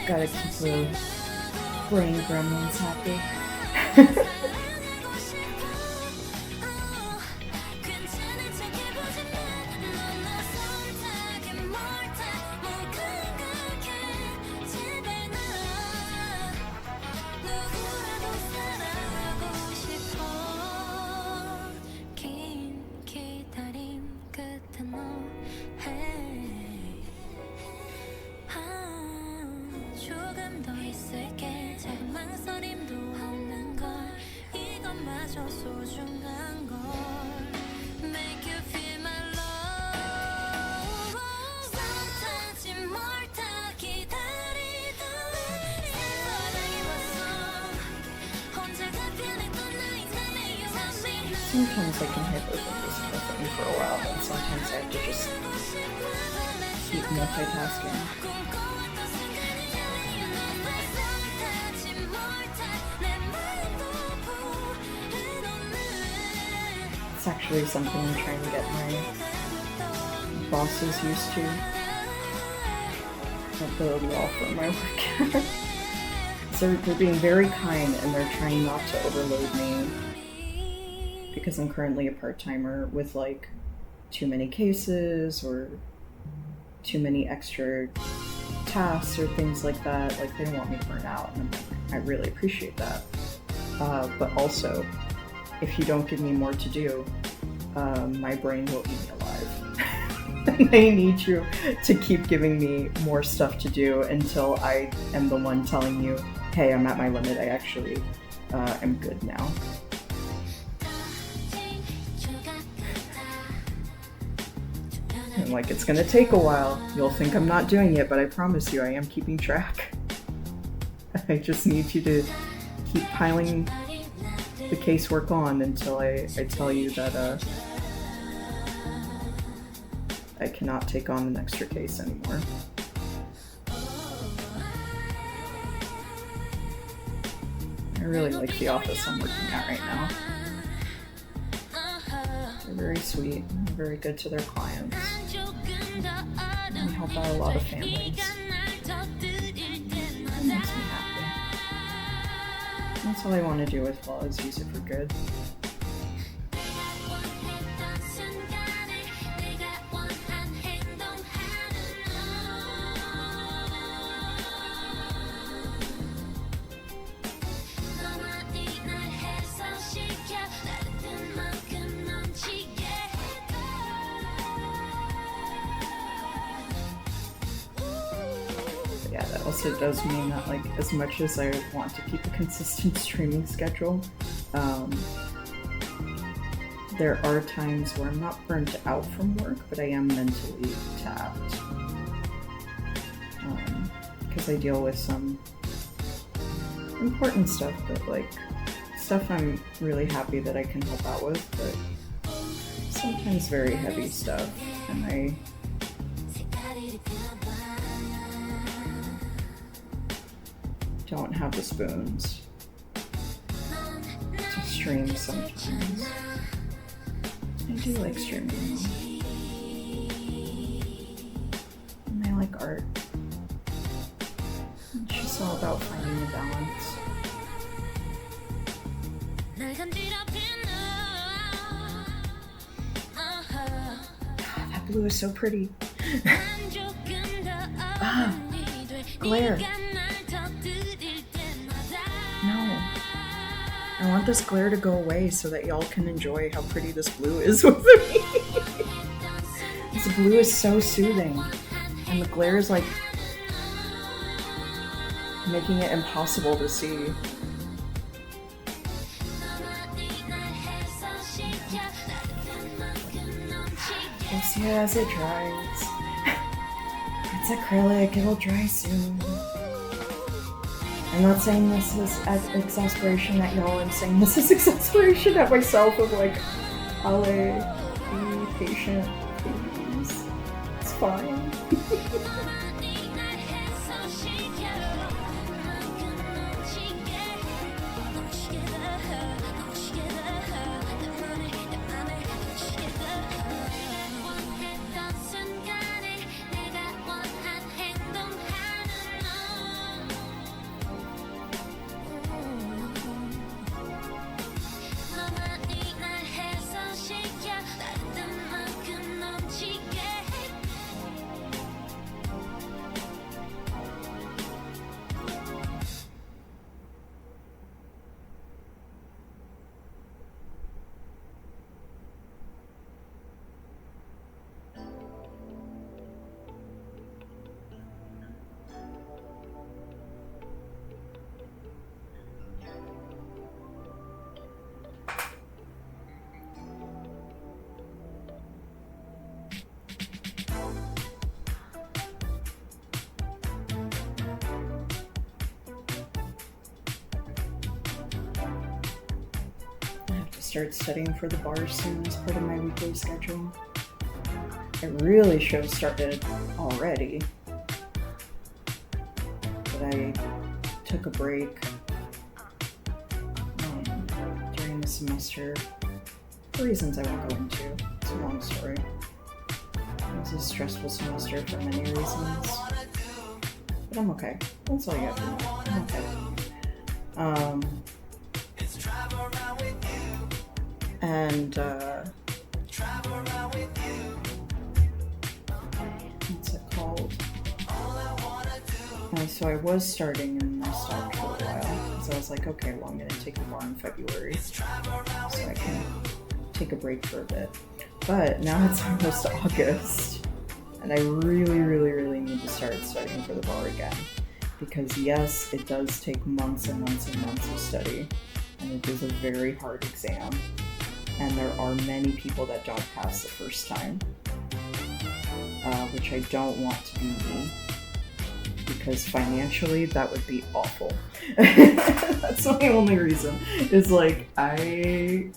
Gotta keep the brain gremlins happy. 조금 더 있을게 작은 망설임도 없는 걸 이것마저 소중한 걸 Make you feel my love Sometimes 뭘 다 기다리던 사랑이 왔어 혼자가 변했던 나의 삶에 You want me now Sometimes I can hyper focus on a thing for a while, and sometimes I have to just keep multitasking. It's actually something I'm trying to get my bosses used to at the law firm I work at. So they're being very kind and they're trying not to overload me because I'm currently a part-timer with like too many cases or too many extra tasks or things like that. Like they don't want me burnt out, and I'm like, I really appreciate that. But also, if you don't give me more to do, my brain will eat me alive. And I need you to keep giving me more stuff to do until I am the one telling you, hey, I'm at my limit, I actually am good now. And like, it's gonna take a while. You'll think I'm not doing it, but I promise you I am keeping track. I just need you to keep piling the casework on until I tell you that I cannot take on an extra case anymore. I really like the office I'm working at right now. They're very sweet, and very good to their clients. And help out a lot of families. It makes me happy. That's all I want to do with law, is use it for good. Yeah, that also does mean that, like, as much as I want to keep a consistent streaming schedule, there are times where I'm not burnt out from work, but I am mentally tapped. Because I deal with some important stuff, but like, stuff I'm really happy that I can help out with, but sometimes very heavy stuff, and I don't have the spoons to stream sometimes. I do like streaming though. And I like art. It's just all about finding the balance. God, that blue is so pretty. Ah, glare. No. I want this glare to go away so that y'all can enjoy how pretty this blue is with me. This blue is so soothing. And the glare is like making it impossible to see. You'll see it as it dries. It's acrylic, it'll dry soon. I'm not saying this is exasperation at y'all, I'm saying this is exasperation at myself of like, Ale, be patient, please. It's fine. start studying for the bar soon as part of my weekly schedule. It really should have started already, but I took a break during the semester for reasons I won't go into. It's a long story. It was a stressful semester for many reasons, but I'm okay. That's all you got for me. I'm okay. What's it called? So I was starting and I stopped for a while because I was like, okay, well, I'm going to take the bar in February so I can take a break for a bit. But now it's almost August and I really, really, really need to start studying for the bar again. Because yes, it does take months and months and months of study, and it is a very hard exam, and there are many people that don't pass the first time, which I don't want to be me, because financially that would be awful. That's my only reason, is like, I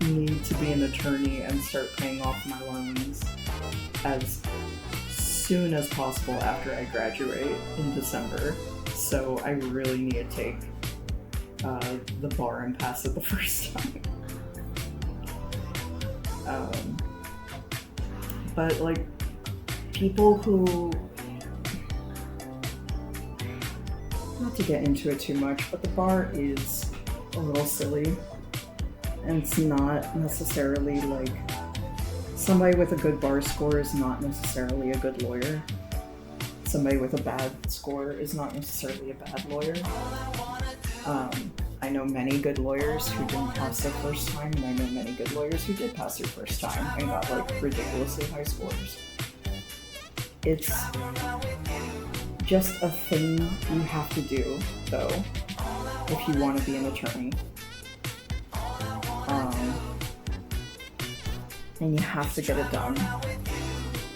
need to be an attorney and start paying off my loans as soon as possible after I graduate in December, so I really need to take the bar and pass it the first time. But like, people who, not to get into it too much, but the bar is a little silly, and it's not necessarily like, somebody with a good bar score is not necessarily a good lawyer. Somebody with a bad score is not necessarily a bad lawyer. I know many good lawyers who didn't pass their first time, and I know many good lawyers who did pass their first time and got like ridiculously high scores. It's just a thing you have to do, though, if you want to be an attorney. And you have to get it done.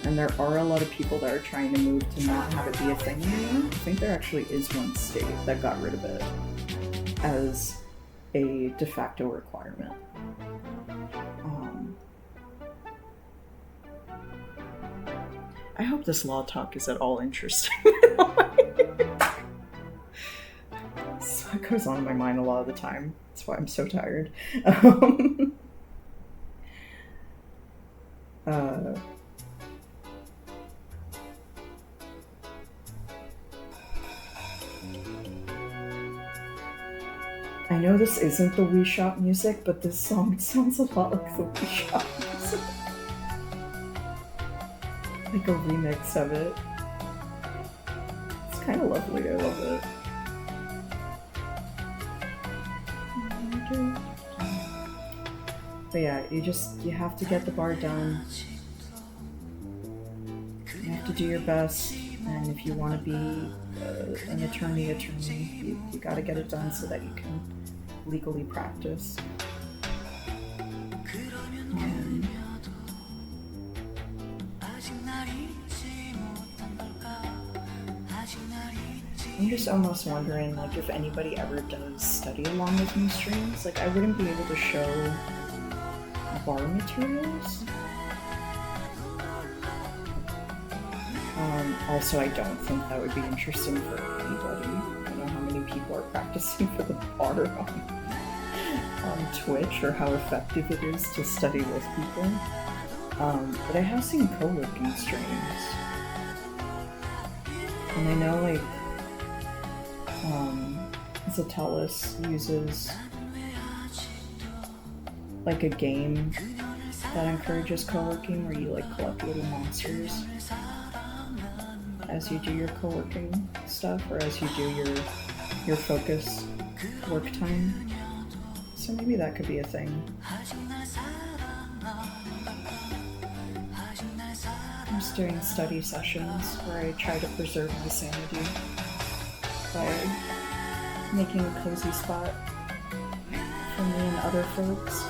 And there are a lot of people that are trying to move to not have it be a thing anymore. I think there actually is one state that got rid of it as a de facto requirement. I hope this law talk is at all interesting. So it goes on in my mind a lot of the time. That's why I'm so tired. I know this isn't the Wii Shop music, but this song sounds a lot like the Wii Shop music. Like a remix of it. It's kind of lovely, I love it. But yeah, you have to get the bar done. You have to do your best, and if you want to be an attorney, you gotta get it done so that you can legally practice. I'm just almost wondering, like, if anybody ever does study along with me streams, like, I wouldn't be able to show bar materials. Also, I don't think that would be interesting for anybody. I don't know how many people are practicing for the bar on Twitch, or how effective it is to study with people. But I have seen co-working streams. And I know, like, Zatalis uses like a game that encourages co-working, where you like collect little monsters as you do your co-working stuff, or as you do your focus work time. So maybe that could be a thing. I'm just doing study sessions where I try to preserve my sanity by making a cozy spot for me and other folks.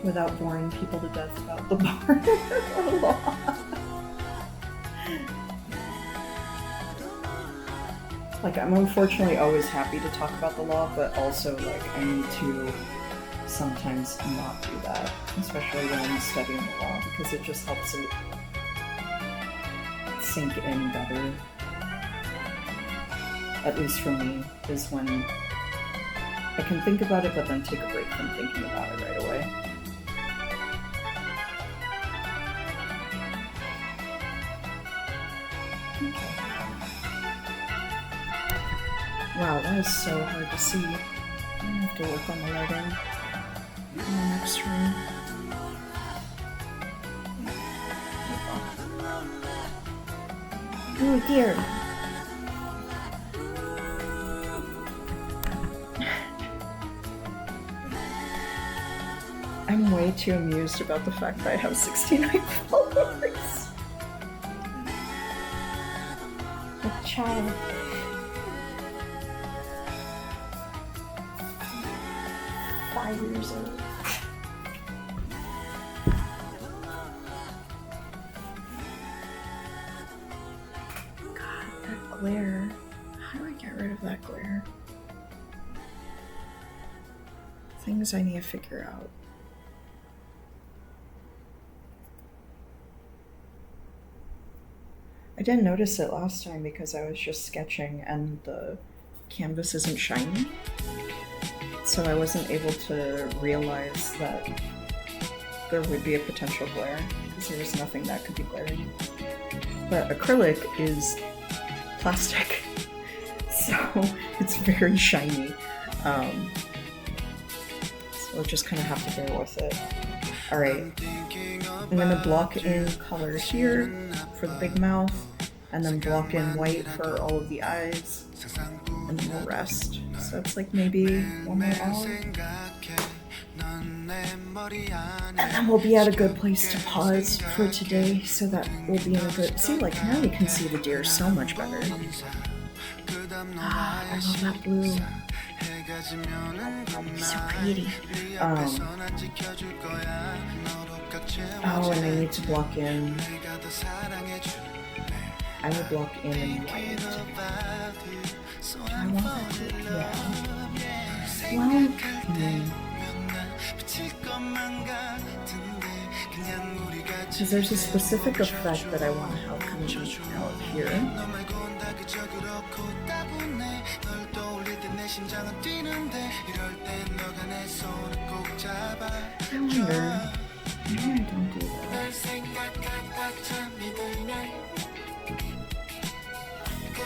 Without boring people to death about the bar or law. Like, I'm unfortunately always happy to talk about the law, but also, like, I need to sometimes not do that, especially when I'm studying the law, because it just helps it sink in better. At least for me, is when I can think about it, but then take a break from thinking about it right away. Okay. Wow, that is so hard to see. I'm gonna have to work on the lighting in the next room. Oh dear. I'm way too amused about the fact that I have 69 followers. A child. Five years old. God, that glare. How do I get rid of that glare? Things I need to figure out. I didn't notice it last time because I was just sketching and the canvas isn't shiny. So I wasn't able to realize that there would be a potential glare because there was nothing that could be glaring. But acrylic is plastic, so it's very shiny. So we'll just kind of have to bear with it. Alright, I'm gonna block in color here for the big mouth, and then block in white for all of the eyes, and then we'll rest. So it's like maybe 1 more hour. And then we'll be at a good place to pause for today, so that we'll be in a good... See, like, now you can see the deer so much better. Ah, I love that blue. So pretty. Oh, and I need to block in... I will block in white. Do I want that to... Yeah. Well... Because there's a specific effect that I want to have coming out here. I wonder... Maybe I don't do that.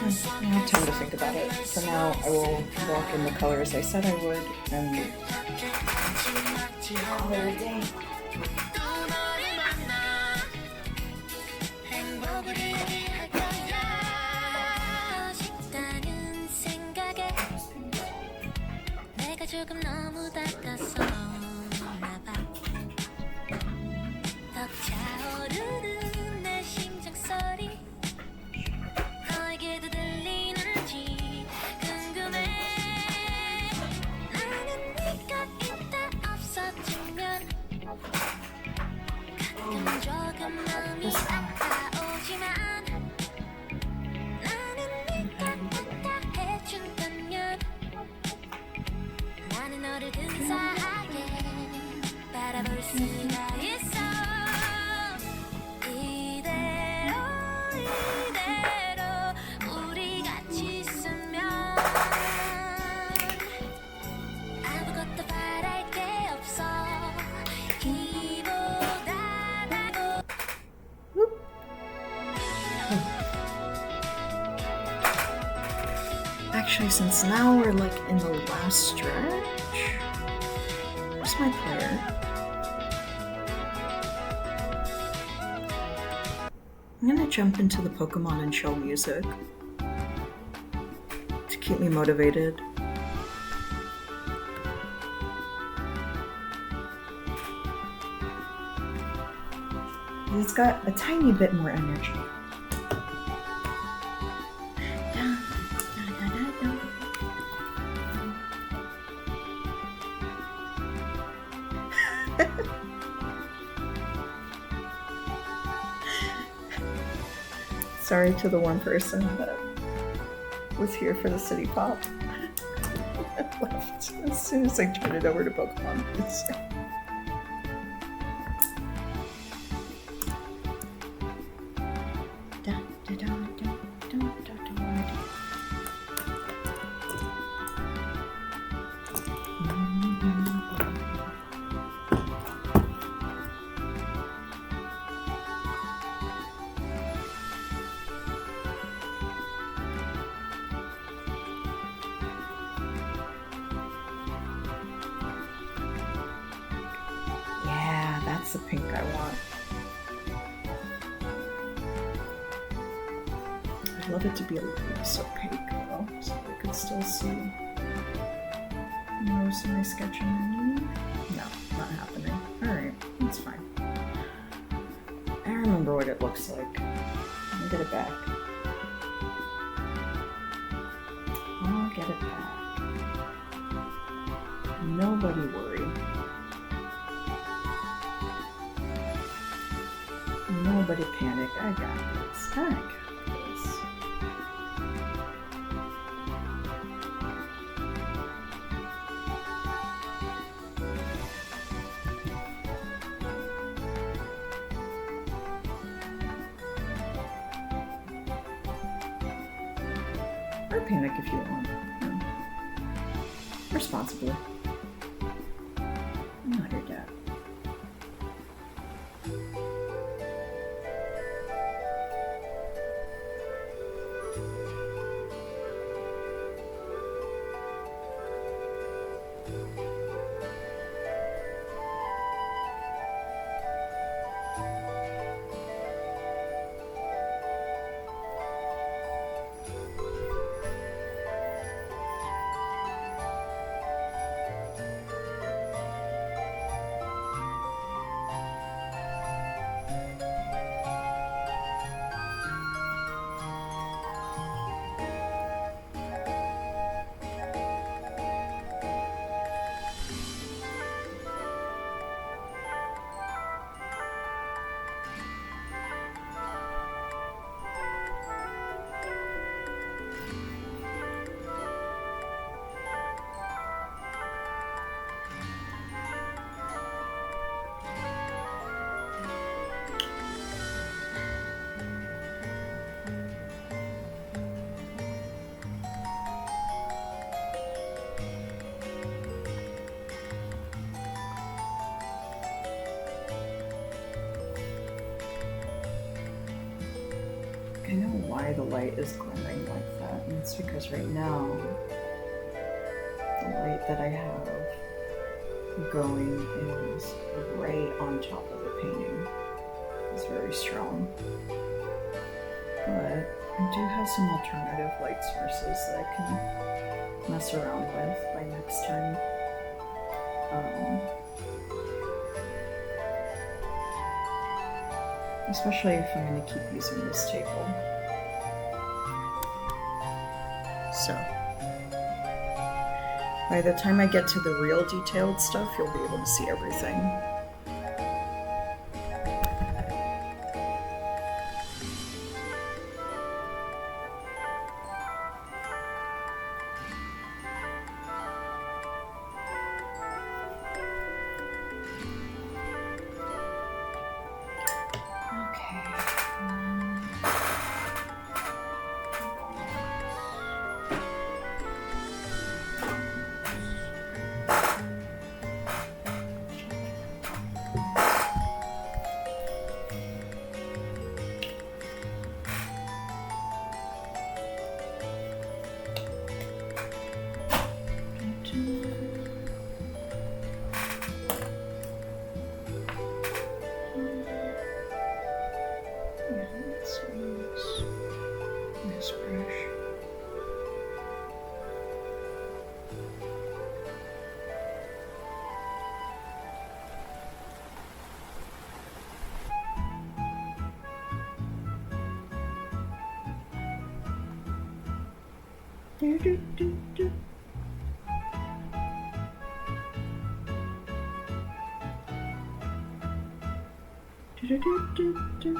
I have time to think about it. For now, I will block in the colors I said I would, and call it a day. 조금 너무 다가서나 봐. 벅차오르는 내 심장 소리 너에게도 들리는지 궁금해. 나는 네가 있다 없어지면 가끔 조금 마음이 아파오지만 나는 네가 있다 해준다면 나는 너를 근사하게 바라볼 수가 있어. 이대로 우리 같이 있으면 아무것도 바랄 게 없어. 이보다 나고. Actually, since now we're like in the last stretch, where's my player? I'm gonna jump into the Pokemon and chill music to keep me motivated. It's got a tiny bit more energy. Sorry to the one person, but was here for the city pop. I left as soon as I turned it over to Pokemon. Yeah, that's the pink I want. I'd love it to be a little less opaque though, so I could still see most of my sketching. No, not happening. Alright, that's fine. I remember what it looks like. Let me get it back. I'll get it back. Nobody worry. Nobody panic. I got this. I got this. Or panic if you want. No. Responsibly. I'm not your dad. I know why the light is glimmering like that, and it's because right now the light that I have going is right on top of the painting. It's very strong. But I do have some alternative light sources that I can mess around with by next time. Especially if I'm going to keep using this table. So, by the time I get to the real detailed stuff, you'll be able to see everything. This brush. Do do do do. Do do do do do.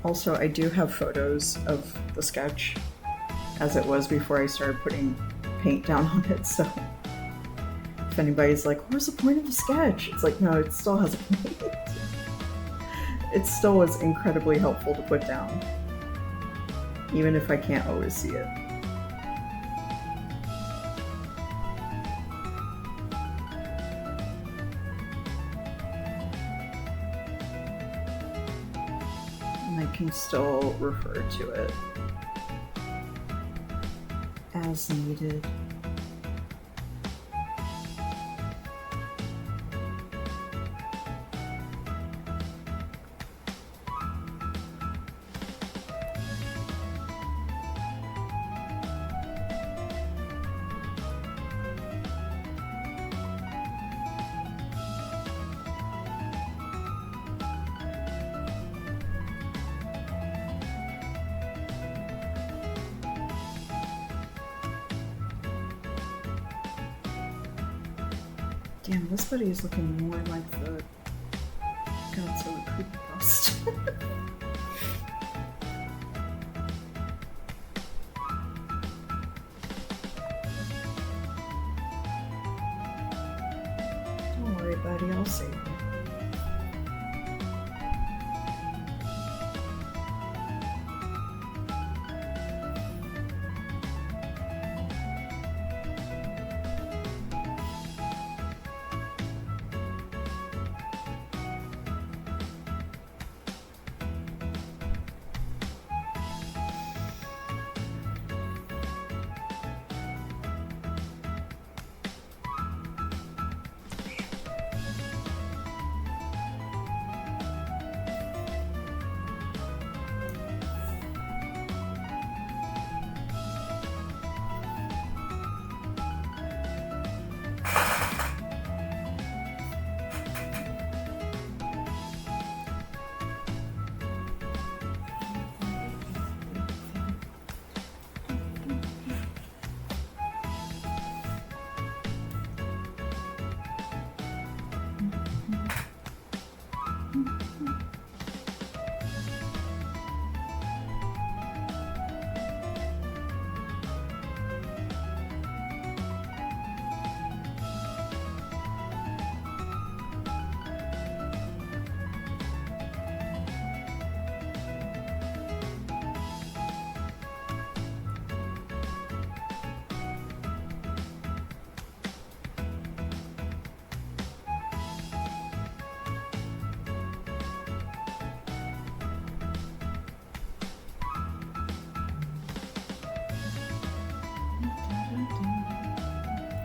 Also, I do have photos of the sketch as it was before I started putting paint down on it, so if anybody's like, where's the point of the sketch? It's like, no, it still has a point. It still was incredibly helpful to put down, even if I can't always see it. And I can still refer to it as needed. Damn, this buddy is looking more like the Godzilla creepypasta. Don't worry, buddy, I'll save you.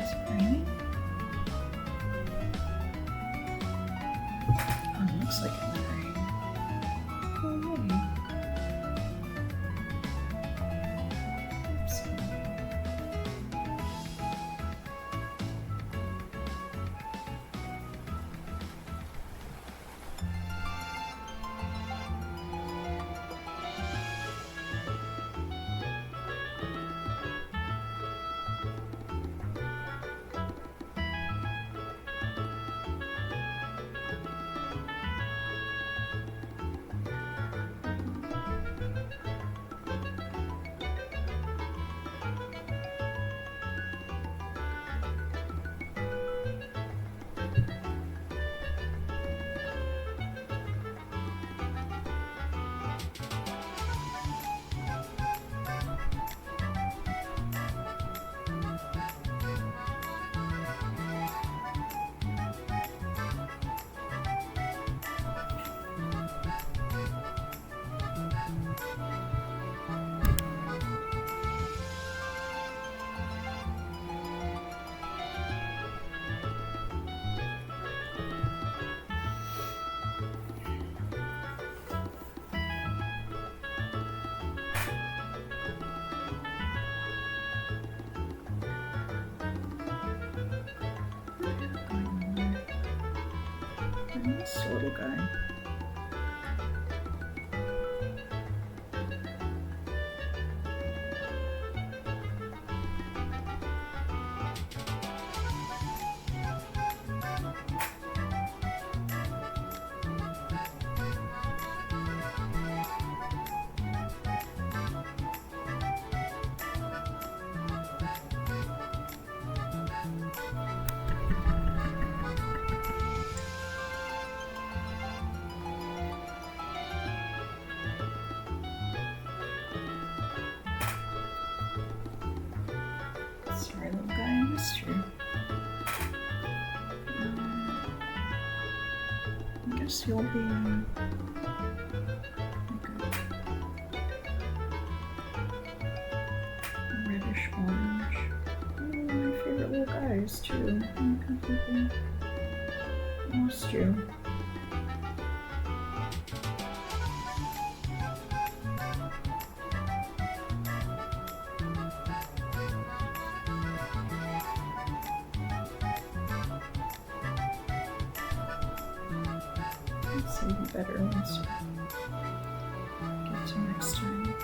Is it raining? Oh, it looks like it might rain. Oh, yay. Oops. This little guy. Sorry, little guy, I missed you. I guess you'll be reddish orange. Oh, my favorite little guys too. I completely lost you. Let's see better once we get to next time.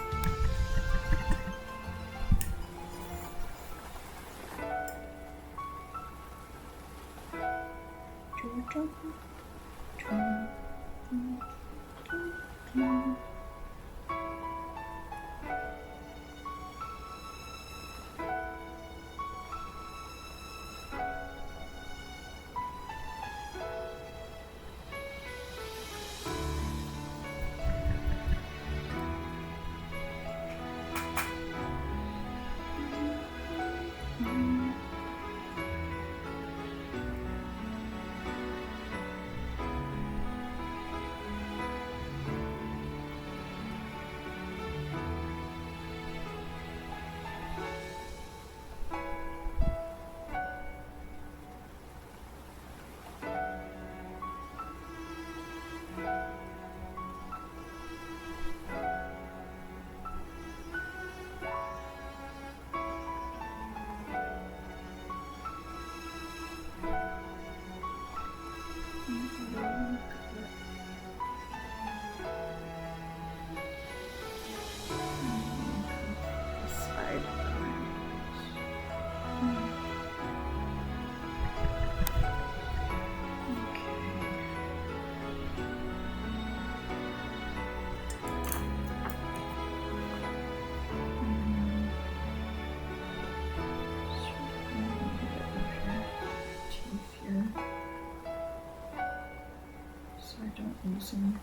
Losing.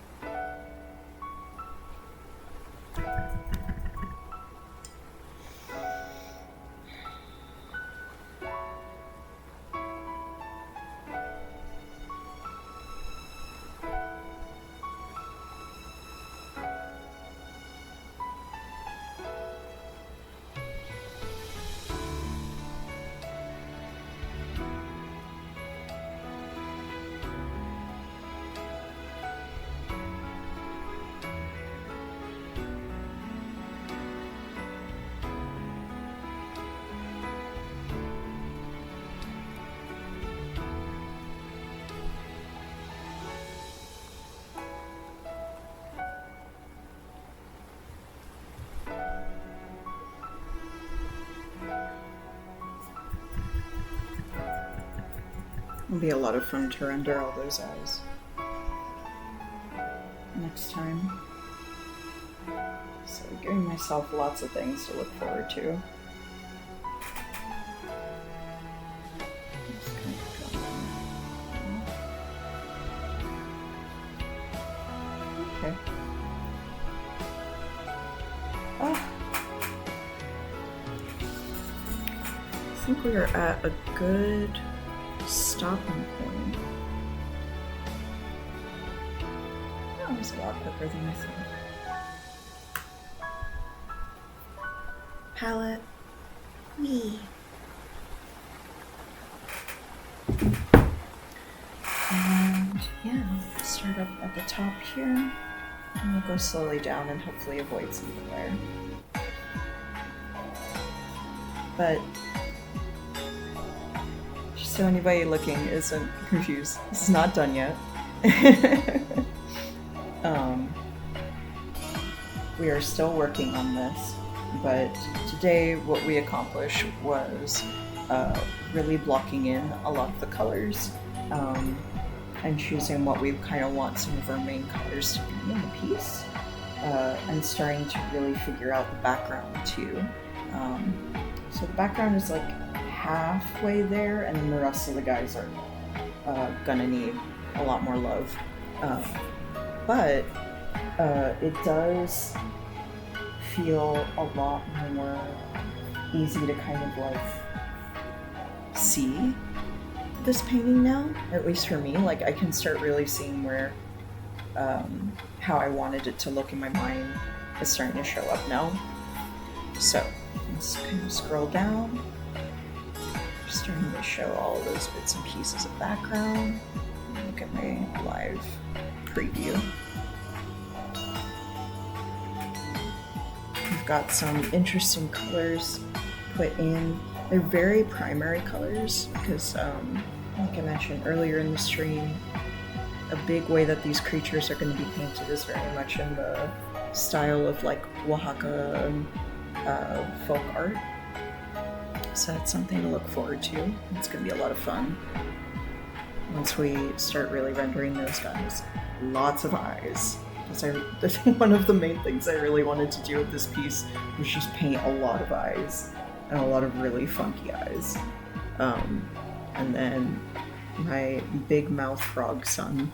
It'll be a lot of fun to render all those eyes next time. So giving myself lots of things to look forward to. Okay. Oh. I think we are at a good stopping point. That was a lot quicker than I thought. Palette. Wee. And yeah, start up at the top here. And we'll go slowly down and hopefully avoid some glare. But so anybody looking isn't confused, this is not done yet. We are still working on this, but today what we accomplished was really blocking in a lot of the colors and choosing what we kind of want some of our main colors to be in the piece, and starting to really figure out the background too. So the background is like halfway there, and then the rest of the guys are gonna need a lot more love. But it does feel a lot more easy to kind of like see this painting now, at least for me. Like, I can start really seeing where how I wanted it to look in my mind is starting to show up now. So let's kind of scroll down. Starting to show all of those bits and pieces of background. Look at my live preview. We've got some interesting colors put in. They're very primary colors because, like I mentioned earlier in the stream, a big way that these creatures are going to be painted is very much in the style of like Oaxaca folk art. So that's something to look forward to. It's going to be a lot of fun once we start really rendering those guys. Lots of eyes. That's one of the main things I really wanted to do with this piece was just paint a lot of eyes and a lot of really funky eyes. And then my big mouth frog son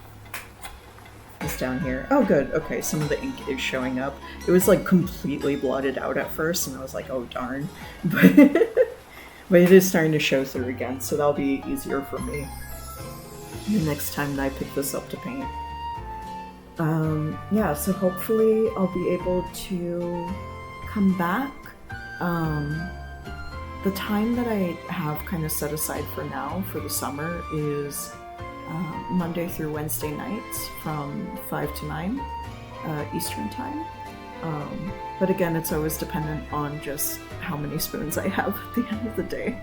is down here. Oh good, okay, some of the ink is showing up. It was like completely blotted out at first and I was like, oh darn. But it is starting to show through again, so that'll be easier for me the next time that I pick this up to paint. Yeah, so hopefully I'll be able to come back. The time that I have kind of set aside for now for the summer is Monday through Wednesday nights from 5 to 9 Eastern time. But again, it's always dependent on just how many spoons I have at the end of the day.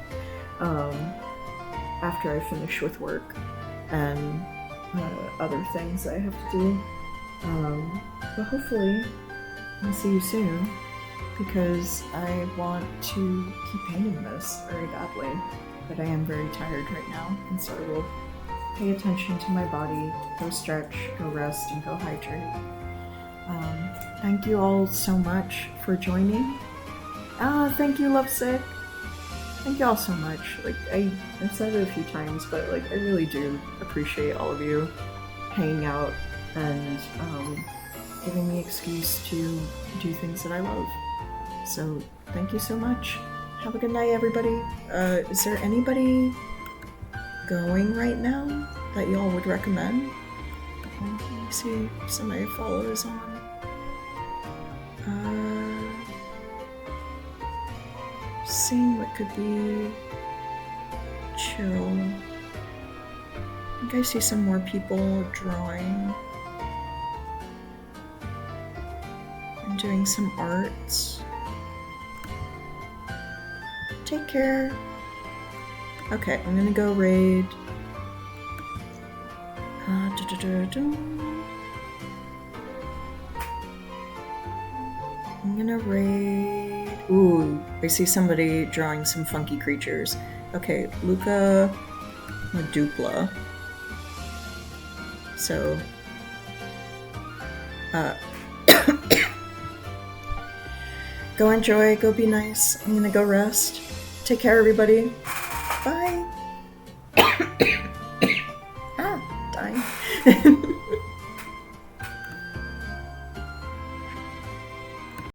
After I finish with work and other things I have to do. But hopefully I'll see you soon because I want to keep painting this very badly. But I am very tired right now, and so I will pay attention to my body, go stretch, go rest, and go hydrate. Thank you all so much for joining. Thank you, Lovesick. Thank you all so much. Like, I've said it a few times, but like, I really do appreciate all of you hanging out and giving me excuse to do things that I love. So, thank you so much. Have a good night, everybody. Is there anybody going right now that y'all would recommend? Let me see if somebody follows on. Seeing what could be chill. I think I see some more people drawing and doing some arts. Take care. Okay, I'm gonna go raid. I'm gonna raid. Ooh, I see somebody drawing some funky creatures. Okay, Luca Dupla. So, go enjoy, go be nice. I'm gonna go rest. Take care, everybody. Bye. Dying.